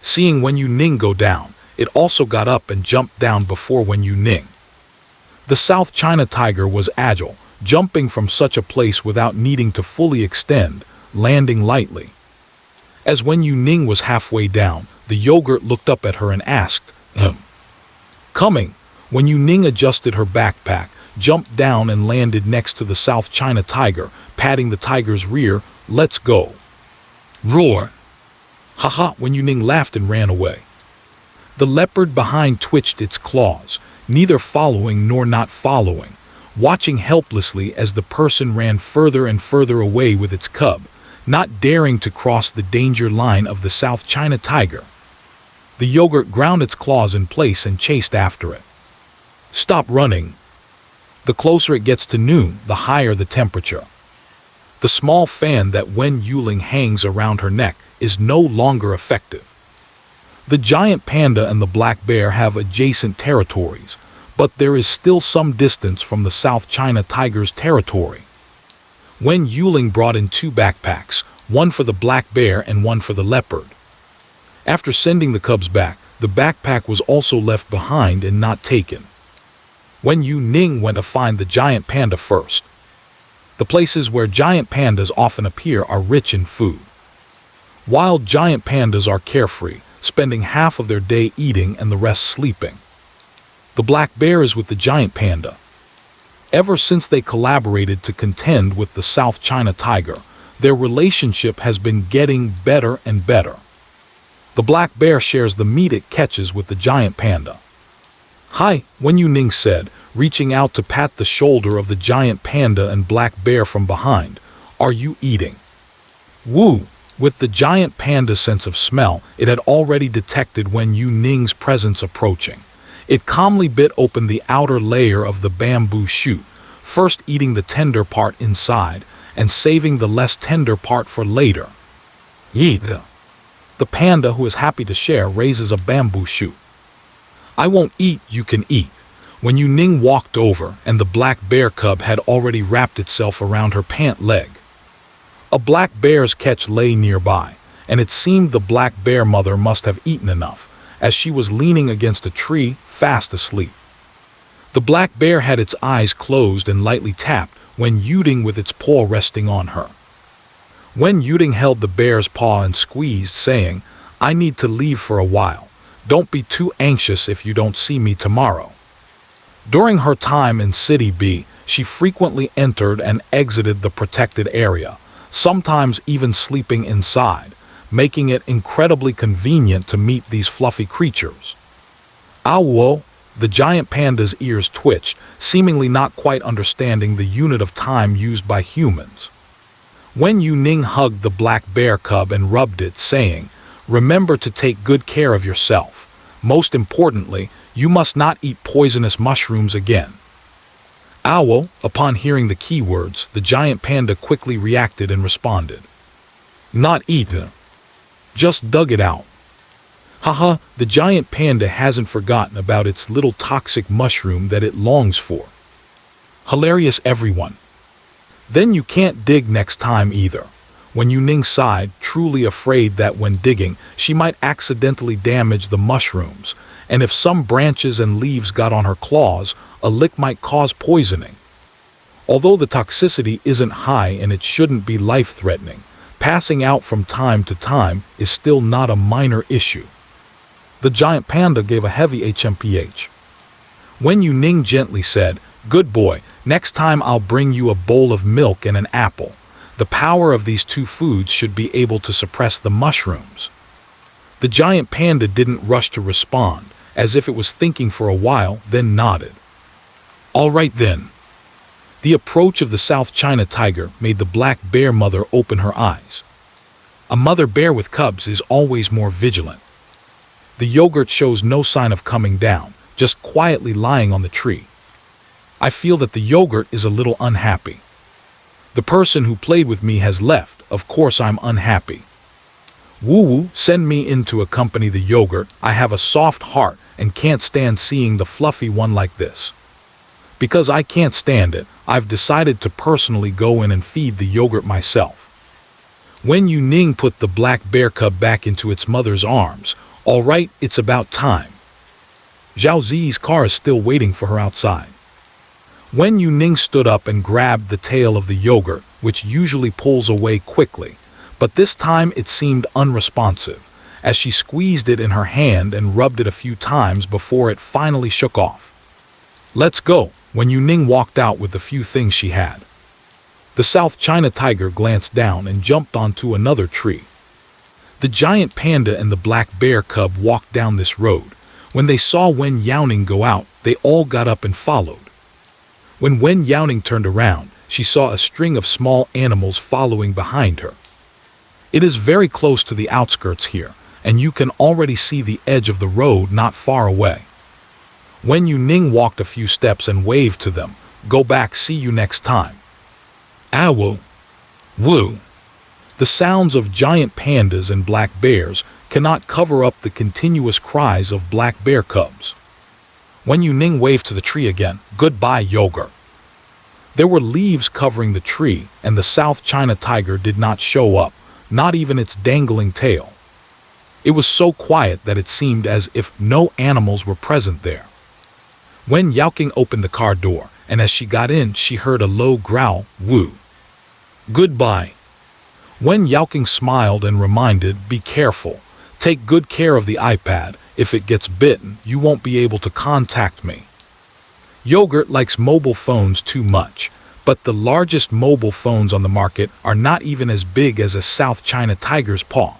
Seeing Wen Youning go down, it also got up and jumped down before Wen Youning. The South China tiger was agile, jumping from such a place without needing to fully extend, landing lightly. As Wen Youning was halfway down, the yogurt looked up at her and asked, "Coming." Wen Youning adjusted her backpack, jumped down and landed next to the South China tiger, patting the tiger's rear. "Let's go." Roar. Haha, Wen Youning laughed and ran away. The leopard behind twitched its claws, neither following nor not following, watching helplessly as the person ran further and further away with its cub, not daring to cross the danger line of the South China tiger. The yogurt ground its claws in place and chased after it. "Stop running." The closer it gets to noon, the higher the temperature. The small fan that Wen Youning hangs around her neck is no longer effective. The giant panda and the black bear have adjacent territories, but there is still some distance from the South China tiger's territory. Wen Youning brought in 2 backpacks, one for the black bear and one for the leopard. After sending the cubs back, the backpack was also left behind and not taken. Wen Youning went to find the giant panda first. The places where giant pandas often appear are rich in food. Wild giant pandas are carefree, spending half of their day eating and the rest sleeping. The black bear is with the giant panda. Ever since they collaborated to contend with the South China tiger, their relationship has been getting better and better. The black bear shares the meat it catches with the giant panda. "Hi," Wen Youning said, reaching out to pat the shoulder of the giant panda and black bear from behind. "Are you eating?" "Woo!" With the giant panda's sense of smell, it had already detected Wen Youning's presence approaching. It calmly bit open the outer layer of the bamboo shoot, first eating the tender part inside and saving the less tender part for later. "Eat." The panda, who is happy to share, raises a bamboo shoot. "I won't eat, you can eat." Wen Youning walked over, and the black bear cub had already wrapped itself around her pant leg. A black bear's catch lay nearby, and it seemed the black bear mother must have eaten enough, as she was leaning against a tree, fast asleep. The black bear had its eyes closed and lightly tapped Wen Youning with its paw resting on her. Wen Youning held the bear's paw and squeezed, saying, "I need to leave for a while. Don't be too anxious if you don't see me tomorrow." During her time in City B, she frequently entered and exited the protected area, sometimes even sleeping inside, making it incredibly convenient to meet these fluffy creatures. Ow! The giant panda's ears twitched, seemingly not quite understanding the unit of time used by humans. Wen Youning hugged the black bear cub and rubbed it, saying, "Remember to take good care of yourself. Most importantly, you must not eat poisonous mushrooms again." Owl, upon hearing the keywords, the giant panda quickly reacted and responded, "Not eaten. Just dug it out." Haha, the giant panda hasn't forgotten about its little toxic mushroom that it longs for. Hilarious, everyone. Then you can't dig next time either. Wen Youning sighed, truly afraid that when digging, she might accidentally damage the mushrooms, and if some branches and leaves got on her claws, a lick might cause poisoning. Although the toxicity isn't high and it shouldn't be life-threatening, passing out from time to time is still not a minor issue. The giant panda gave a heavy HMPH. Wen Youning gently said, "Good boy, next time I'll bring you a bowl of milk and an apple. The power of these two foods should be able to suppress the mushrooms." The giant panda didn't rush to respond, as if it was thinking for a while, then nodded. "All right then." The approach of the South China tiger made the black bear mother open her eyes. A mother bear with cubs is always more vigilant. The yogurt shows no sign of coming down, just quietly lying on the tree. I feel that the yogurt is a little unhappy. The person who played with me has left, of course I'm unhappy. Woo-woo, send me in to accompany the yogurt. I have a soft heart and can't stand seeing the fluffy one like this. Because I can't stand it, I've decided to personally go in and feed the yogurt myself. Wen Youning put the black bear cub back into its mother's arms. All right, it's about time. Zhao Zi's car is still waiting for her outside. Wen Youning stood up and grabbed the tail of the yogurt, which usually pulls away quickly, but this time it seemed unresponsive, as she squeezed it in her hand and rubbed it a few times before it finally shook off. "Let's go." Wen Youning walked out with the few things she had. The South China tiger glanced down and jumped onto another tree. The giant panda and the black bear cub walked down this road. When they saw Wen Youning go out, they all got up and followed. When Wen Youning turned around, she saw a string of small animals following behind her. It is very close to the outskirts here, and you can already see the edge of the road not far away. Wen Youning walked a few steps and waved to them. "Go back, see you next time." Ow! Woo! The sounds of giant pandas and black bears cannot cover up the continuous cries of black bear cubs. Wen Youning waved to the tree again. "Goodbye, yogurt." There were leaves covering the tree, and the South China tiger did not show up, not even its dangling tail. It was so quiet that it seemed as if no animals were present there. Wen Youning opened the car door, and as she got in, she heard a low growl, "Woo." "Goodbye." Wen Youning smiled and reminded, "Be careful. Take good care of the iPad. If it gets bitten, you won't be able to contact me." Yogurt likes mobile phones too much, but the largest mobile phones on the market are not even as big as a South China tiger's paw.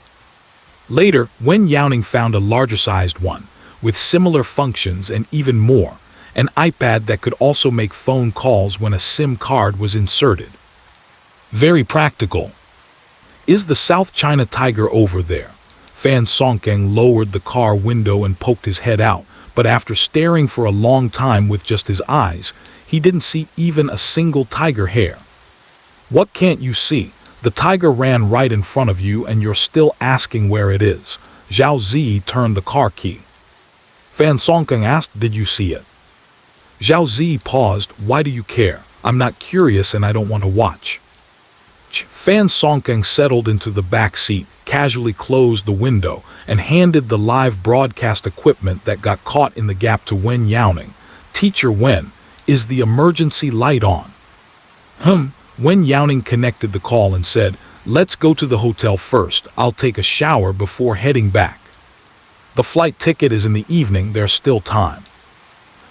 Later, Wen Youning found a larger-sized one, with similar functions and even more, an iPad that could also make phone calls when a SIM card was inserted. Very practical. "Is the South China tiger over there?" Fan Songkang lowered the car window and poked his head out, but after staring for a long time with just his eyes, he didn't see even a single tiger hair. "What can't you see? The tiger ran right in front of you and you're still asking where it is." Zhao Zi turned the car key. Fan Songkang asked, "Did you see it?" Zhao Zi paused. "Why do you care? I'm not curious and I don't want to watch." Fan Songkang settled into the back seat, casually closed the window, and handed the live broadcast equipment that got caught in the gap to Wen Youning. "Teacher Wen, is the emergency light on?" Wen Youning connected the call and said, "Let's go to the hotel first. I'll take a shower before heading back. The flight ticket is in the evening, there's still time."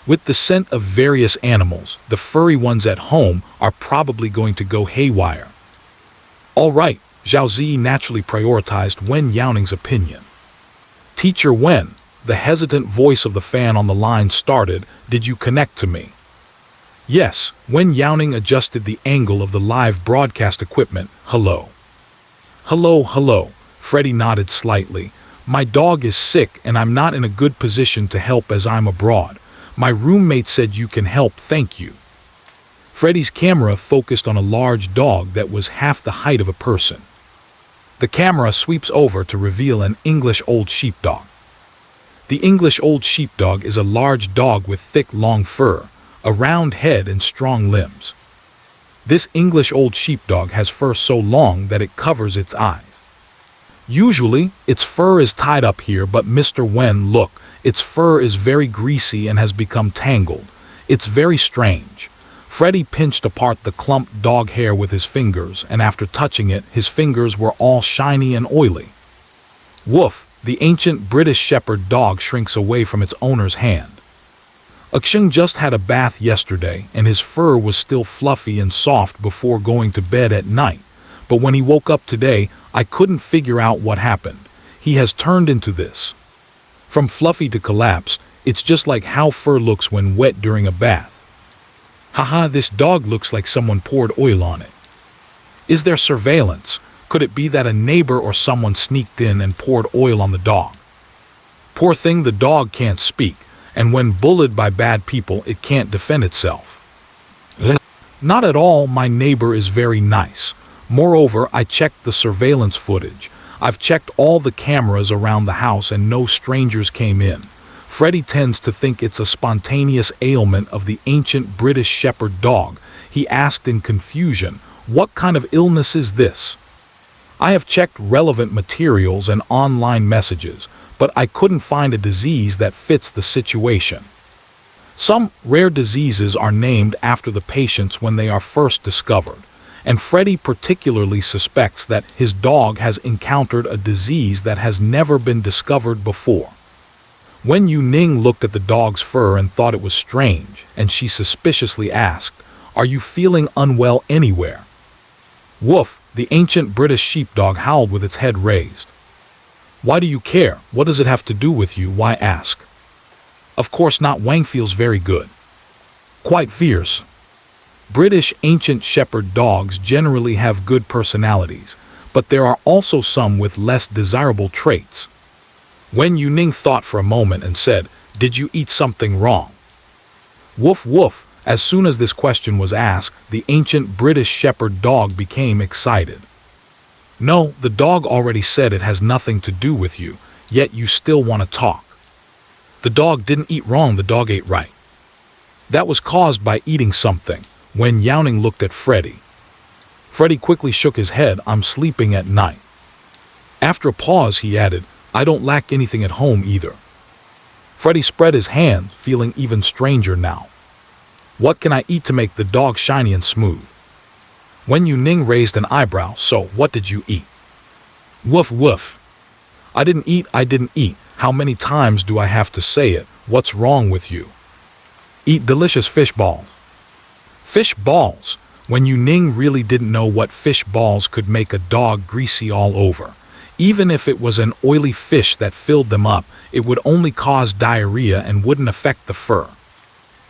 With the scent of various animals, the furry ones at home are probably going to go haywire. All right, Zhao Zi naturally prioritized Wen Youning's opinion. "Teacher Wen," the hesitant voice of the fan on the line started, "did you connect to me?" "Yes," Wen Youning adjusted the angle of the live broadcast equipment. "Hello." Hello, Freddy nodded slightly. "My dog is sick and I'm not in a good position to help as I'm abroad. My roommate said you can help, thank you." Freddy's camera focused on a large dog that was half the height of a person. The camera sweeps over to reveal an English old sheepdog. The English old sheepdog is a large dog with thick, long fur, a round head and strong limbs. This English old sheepdog has fur so long that it covers its eyes. Usually, its fur is tied up here, but Mr. Wen, look, its fur is very greasy and has become tangled. It's very strange. Freddy pinched apart the clumped dog hair with his fingers, and after touching it, his fingers were all shiny and oily. Woof, the ancient British Shepherd dog shrinks away from its owner's hand. Aksheng just had a bath yesterday, and his fur was still fluffy and soft before going to bed at night. But when he woke up today, I couldn't figure out what happened. He has turned into this. From fluffy to collapsed, it's just like how fur looks when wet during a bath. Haha, this dog looks like someone poured oil on it. Is there surveillance? Could it be that a neighbor or someone sneaked in and poured oil on the dog? Poor thing, the dog can't speak, and when bullied by bad people, it can't defend itself. Not at all, my neighbor is very nice. Moreover, I checked the surveillance footage. I've checked all the cameras around the house and no strangers came in. Freddy tends to think it's a spontaneous ailment of the ancient British Shepherd dog. He asked in confusion, "What kind of illness is this?" I have checked relevant materials and online messages, but I couldn't find a disease that fits the situation. Some rare diseases are named after the patients when they are first discovered, and Freddy particularly suspects that his dog has encountered a disease that has never been discovered before. Wen Youning looked at the dog's fur and thought it was strange, and she suspiciously asked, "Are you feeling unwell anywhere?" Woof, the ancient British sheepdog howled with its head raised. "Why do you care? What does it have to do with you? Why ask?" "Of course not, Wang feels very good. Quite fierce." British ancient shepherd dogs generally have good personalities, but there are also some with less desirable traits. Wen Youning thought for a moment and said, "Did you eat something wrong?" Woof woof, as soon as this question was asked, the ancient British shepherd dog became excited. "No, the dog already said it has nothing to do with you, yet you still want to talk." "The dog didn't eat wrong, the dog ate right. That was caused by eating something." Wen Youning looked at Freddy. Freddy quickly shook his head. "I'm sleeping at night." After a pause, he added, "I don't lack anything at home either." Freddy spread his hand, feeling even stranger now. "What can I eat to make the dog shiny and smooth?" Wen Youning raised an eyebrow. "So, what did you eat?" Woof woof. I didn't eat. How many times do I have to say it? What's wrong with you?" "Eat delicious fish balls." Fish balls. Wen Youning really didn't know what fish balls could make a dog greasy all over. Even if it was an oily fish that filled them up, it would only cause diarrhea and wouldn't affect the fur.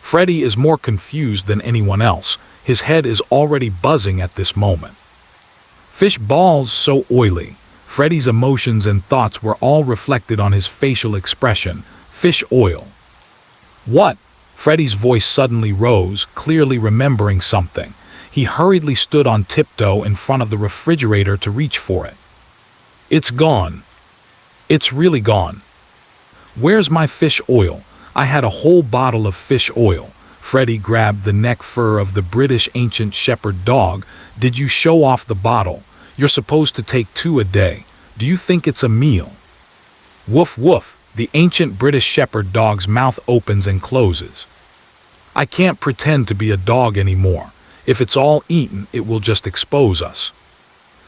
Freddy is more confused than anyone else. His head is already buzzing at this moment. Fish balls so oily. Freddy's emotions and thoughts were all reflected on his facial expression. Fish oil. What? Freddy's voice suddenly rose, clearly remembering something. He hurriedly stood on tiptoe in front of the refrigerator to reach for it. "It's gone. It's really gone. Where's my fish oil? I had a whole bottle of fish oil." Freddy grabbed the neck fur of the British ancient shepherd dog. "Did you show off the bottle? You're supposed to take 2 a day. Do you think it's a meal?" Woof woof, the ancient British Shepherd dog's mouth opens and closes. I can't pretend to be a dog anymore. If it's all eaten, it will just expose us.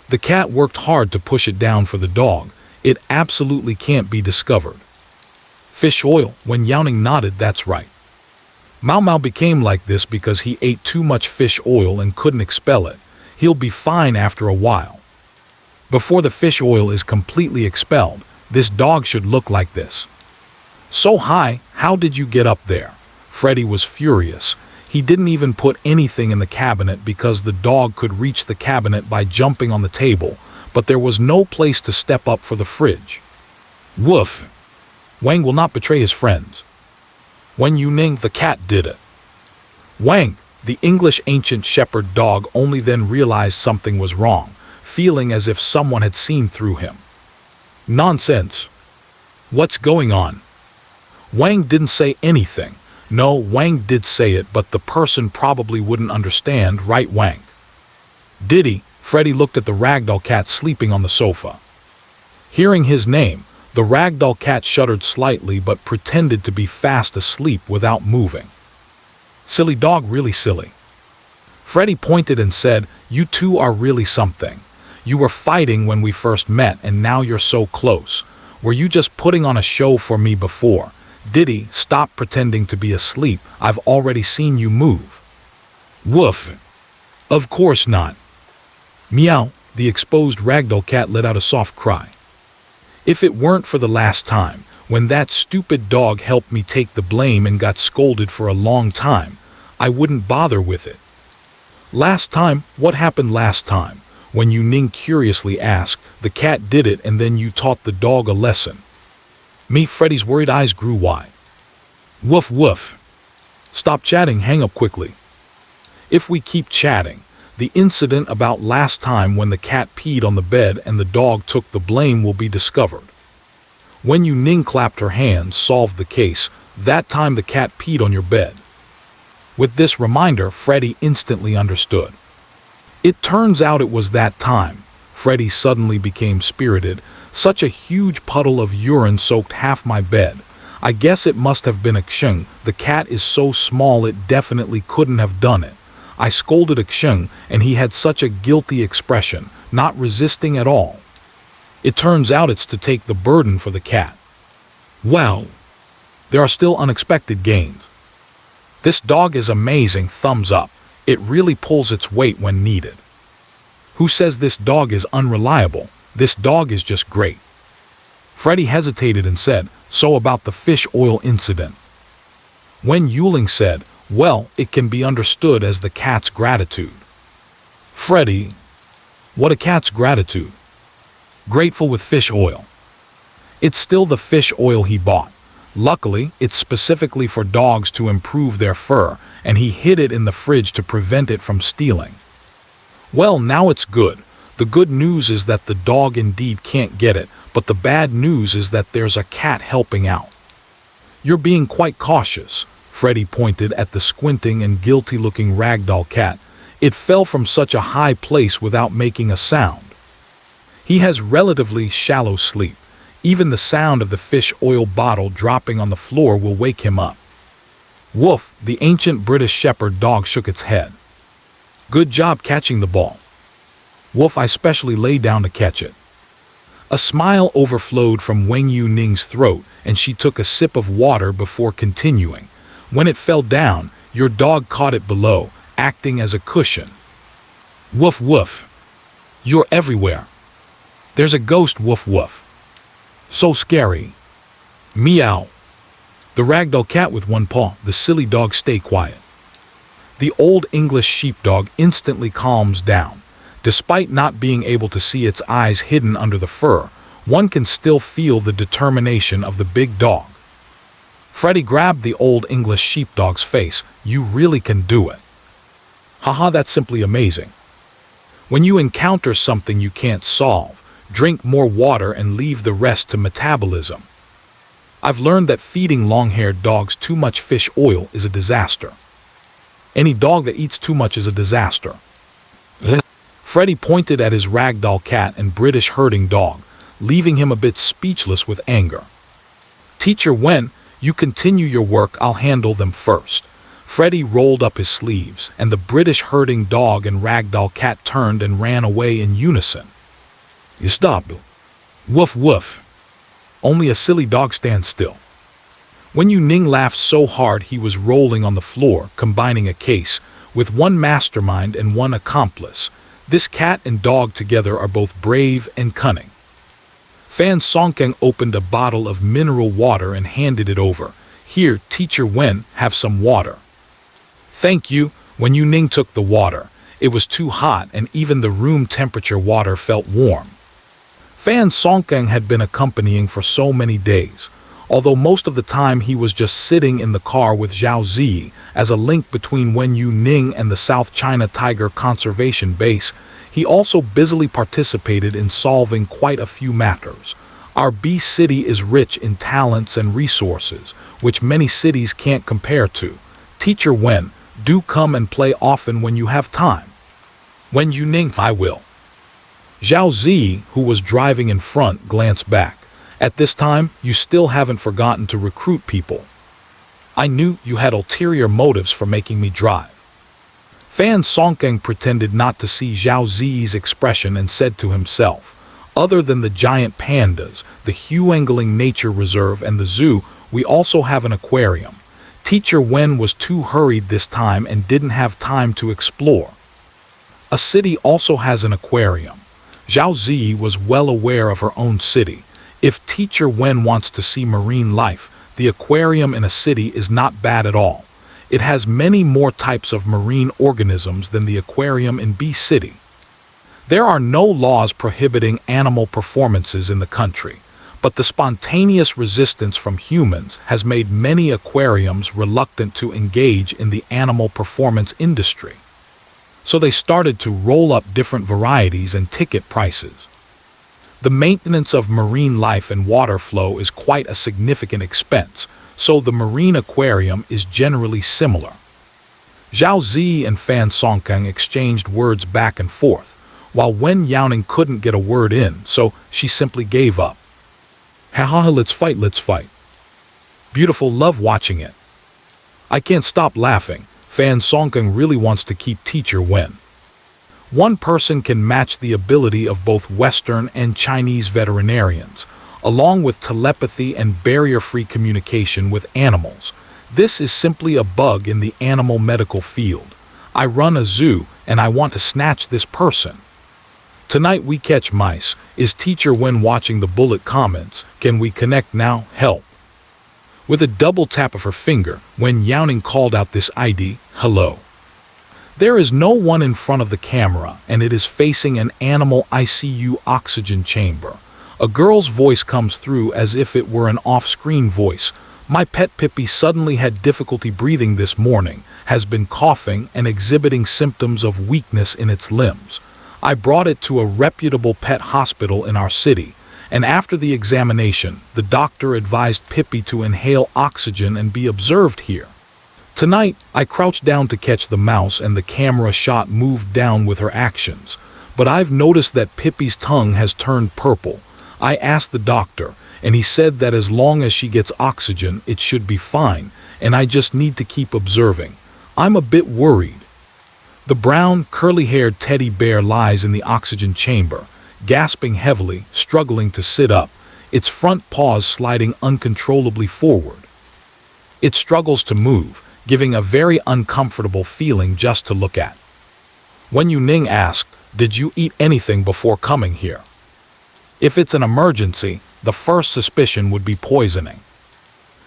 The cat worked hard to push it down for the dog. It absolutely can't be discovered. Fish oil, Wen Youning nodded, that's right. Mau Mau became like this because he ate too much fish oil and couldn't expel it. He'll be fine after a while. Before the fish oil is completely expelled, this dog should look like this. So hi, how did you get up there? Freddy was furious. He didn't even put anything in the cabinet because the dog could reach the cabinet by jumping on the table, but there was no place to step up for the fridge. Woof! Wang will not betray his friends. Wen Youning, the cat, did it. Wang, the English ancient shepherd dog, only then realized something was wrong, feeling as if someone had seen through him. Nonsense. What's going on? Wang didn't say anything. No, Wang did say it, but the person probably wouldn't understand, right, Wang? Did he? Freddy looked at the ragdoll cat sleeping on the sofa. Hearing his name, the ragdoll cat shuddered slightly but pretended to be fast asleep without moving. Silly dog, really silly. Freddy pointed and said, "You two are really something. You were fighting when we first met and now you're so close. Were you just putting on a show for me before? Diddy, stop pretending to be asleep. I've already seen you move." Woof. Of course not. Meow, the exposed ragdoll cat let out a soft cry. If it weren't for the last time, when that stupid dog helped me take the blame and got scolded for a long time, I wouldn't bother with it. Last time? What happened last time? Wen Youning curiously asked. The cat did it and then you taught the dog a lesson. Me, Freddy's worried eyes grew wide. Woof woof. Stop chatting, hang up quickly. If we keep chatting, the incident about last time when the cat peed on the bed and the dog took the blame will be discovered. Wen Youning clapped her hands, solved the case. That time the cat peed on your bed. With this reminder, Freddy instantly understood. It turns out it was that time. Freddy suddenly became spirited. Such a huge puddle of urine soaked half my bed. I guess it must have been Aksheng. The cat is so small it definitely couldn't have done it. I scolded Aksheng and he had such a guilty expression, not resisting at all. It turns out it's to take the burden for the cat. Wow. There are still unexpected gains. This dog is amazing, thumbs up. It really pulls its weight when needed. Who says this dog is unreliable? This dog is just great. Freddy hesitated and said, so about the fish oil incident. Wen Youning said, well, it can be understood as the cat's gratitude. Freddy, what a cat's gratitude? Grateful with fish oil. It's still the fish oil he bought. Luckily, it's specifically for dogs to improve their fur, and he hid it in the fridge to prevent it from stealing. Well, now it's good. The good news is that the dog indeed can't get it, but the bad news is that there's a cat helping out. You're being quite cautious. Freddy pointed at the squinting and guilty-looking ragdoll cat. It fell from such a high place without making a sound. He has relatively shallow sleep. Even the sound of the fish oil bottle dropping on the floor will wake him up. Woof, the ancient British Shepherd dog shook its head. Good job catching the ball. Woof, I specially lay down to catch it. A smile overflowed from Wen Youning's throat, and she took a sip of water before continuing. When it fell down, your dog caught it below, acting as a cushion. Woof woof. You're everywhere. There's a ghost, woof woof. So scary. Meow. The ragdoll cat with one paw, the silly dog, stay quiet. The old English sheepdog instantly calms down. Despite not being able to see its eyes hidden under the fur, one can still feel the determination of the big dog. Freddy grabbed the old English sheepdog's face. You really can do it. Haha, that's simply amazing. When you encounter something you can't solve, drink more water and leave the rest to metabolism. I've learned that feeding long-haired dogs too much fish oil is a disaster. Any dog that eats too much is a disaster. Freddy pointed at his ragdoll cat and British herding dog. leaving him a bit speechless with anger. "Teacher Wen, you continue your work, I'll handle them first." Freddy rolled up his sleeves, and the British herding dog and ragdoll cat turned and ran away in unison. "You stopped. Woof woof. Only a silly dog stands still." Wen Youning laughed so hard he was rolling on the floor, combining a case with one mastermind and one accomplice. This cat and dog together are both brave and cunning. Fan Songkang opened a bottle of mineral water and handed it over. "Here, Teacher Wen, have some water." "Thank you." Wen Youning took the water. It was too hot, and even the room temperature water felt warm. Fan Songkang had been accompanying for so many days, although most of the time he was just sitting in the car with Zhao Ziyi as a link between Wen Youning and the South China Tiger Conservation Base. He also busily participated in solving quite a few matters. Our B city is rich in talents and resources, which many cities can't compare to. Teacher Wen, do come and play often when you have time. Wen Youning, "I will." Zhao Ziyi, who was driving in front, glanced back. "At this time, you still haven't forgotten to recruit people." "I knew you had ulterior motives for making me drive." Fan Songkang pretended not to see Zhao Ziyi's expression and said to himself, "Other than the giant pandas, the Huangling Nature Reserve, and the zoo, we also have an aquarium." Teacher Wen was too hurried this time and didn't have time to explore. A city also has an aquarium. Zhao Ziyi was well aware of her own city. If Teacher Wen wants to see marine life, the aquarium in a city is not bad at all. It has many more types of marine organisms than the aquarium in B City. There are no laws prohibiting animal performances in the country, but the spontaneous resistance from humans has made many aquariums reluctant to engage in the animal performance industry. So they started to roll up different varieties and ticket prices. The maintenance of marine life and water flow is quite a significant expense, so the marine aquarium is generally similar. Zhao Ziyi and Fan Songkang exchanged words back and forth, while Wen Youning couldn't get a word in, so she simply gave up. "Haha, let's fight, let's fight. Beautiful, love watching it." "I can't stop laughing. Fan Songkang really wants to keep Teacher Wen." One person can match the ability of both Western and Chinese veterinarians, along with telepathy and barrier-free communication with animals. This is simply a bug in the animal medical field. I run a zoo, and I want to snatch this person. Tonight we catch mice. Is Teacher Wen watching the bullet comments? Can we connect now? Help. With a double tap of her finger, Wen Youning called out this ID, "Hello." There is no one in front of the camera, and it is facing an animal ICU oxygen chamber. A girl's voice comes through as if it were an off-screen voice. "My pet Pippi suddenly had difficulty breathing this morning, has been coughing and exhibiting symptoms of weakness in its limbs. I brought it to a reputable pet hospital in our city, and after the examination, the doctor advised Pippi to inhale oxygen and be observed here. Tonight, I crouched down to catch the mouse and the camera shot moved down with her actions, but I've noticed that Pippi's tongue has turned purple. I asked the doctor, and he said that as long as she gets oxygen, it should be fine, and I just need to keep observing. I'm a bit worried." The brown, curly-haired teddy bear lies in the oxygen chamber, gasping heavily, struggling to sit up, its front paws sliding uncontrollably forward. It struggles to move, giving a very uncomfortable feeling just to look at. Wen Youning asked, "Did you eat anything before coming here?" If it's an emergency, the first suspicion would be poisoning.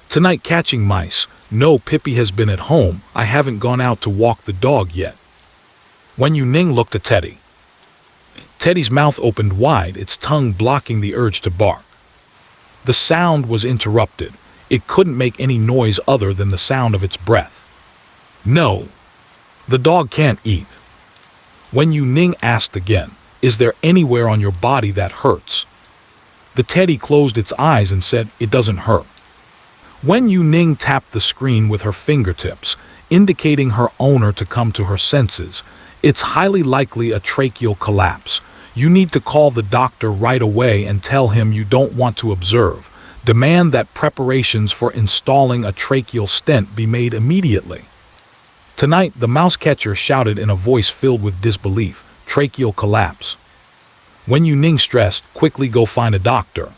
"Tonight catching mice. No, Pippi has been at home. I haven't gone out to walk the dog yet." Wen Youning looked at Teddy. Teddy's mouth opened wide, its tongue blocking the urge to bark. The sound was interrupted. It couldn't make any noise other than the sound of its breath. "No, the dog can't eat." Wen Youning asked again, "Is there anywhere on your body that hurts?" The teddy closed its eyes and said, "It doesn't hurt." Wen Youning tapped the screen with her fingertips, indicating her owner to come to her senses. "It's highly likely a tracheal collapse. You need to call the doctor right away and tell him you don't want to observe. Demand that preparations for installing a tracheal stent be made immediately. Tonight, the mouse catcher shouted in a voice filled with disbelief, "Tracheal collapse." Wen Youning stressed, "Quickly go find a doctor."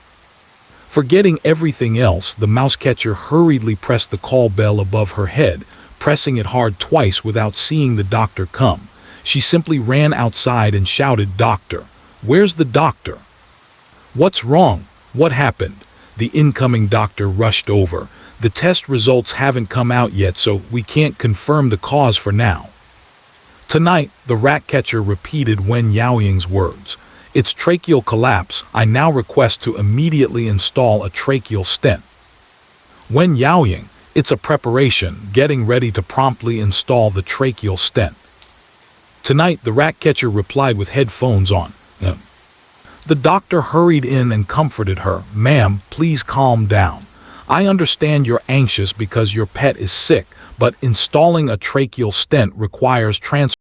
Forgetting everything else, the mouse catcher hurriedly pressed the call bell above her head, pressing it hard twice without seeing the doctor come. She simply ran outside and shouted, "Doctor! Where's the doctor? What's wrong? What happened?" The incoming doctor rushed over. "The test results haven't come out yet, so we can't confirm the cause for now." Tonight, the rat catcher repeated Wen Youing's words. "It's tracheal collapse. I now request to immediately install a tracheal stent." Wen Youning, it's a preparation, getting ready to promptly install the tracheal stent. Tonight, the rat catcher replied with headphones on. The doctor hurried in and comforted her. "Ma'am, please calm down. I understand you're anxious because your pet is sick, but installing a tracheal stent requires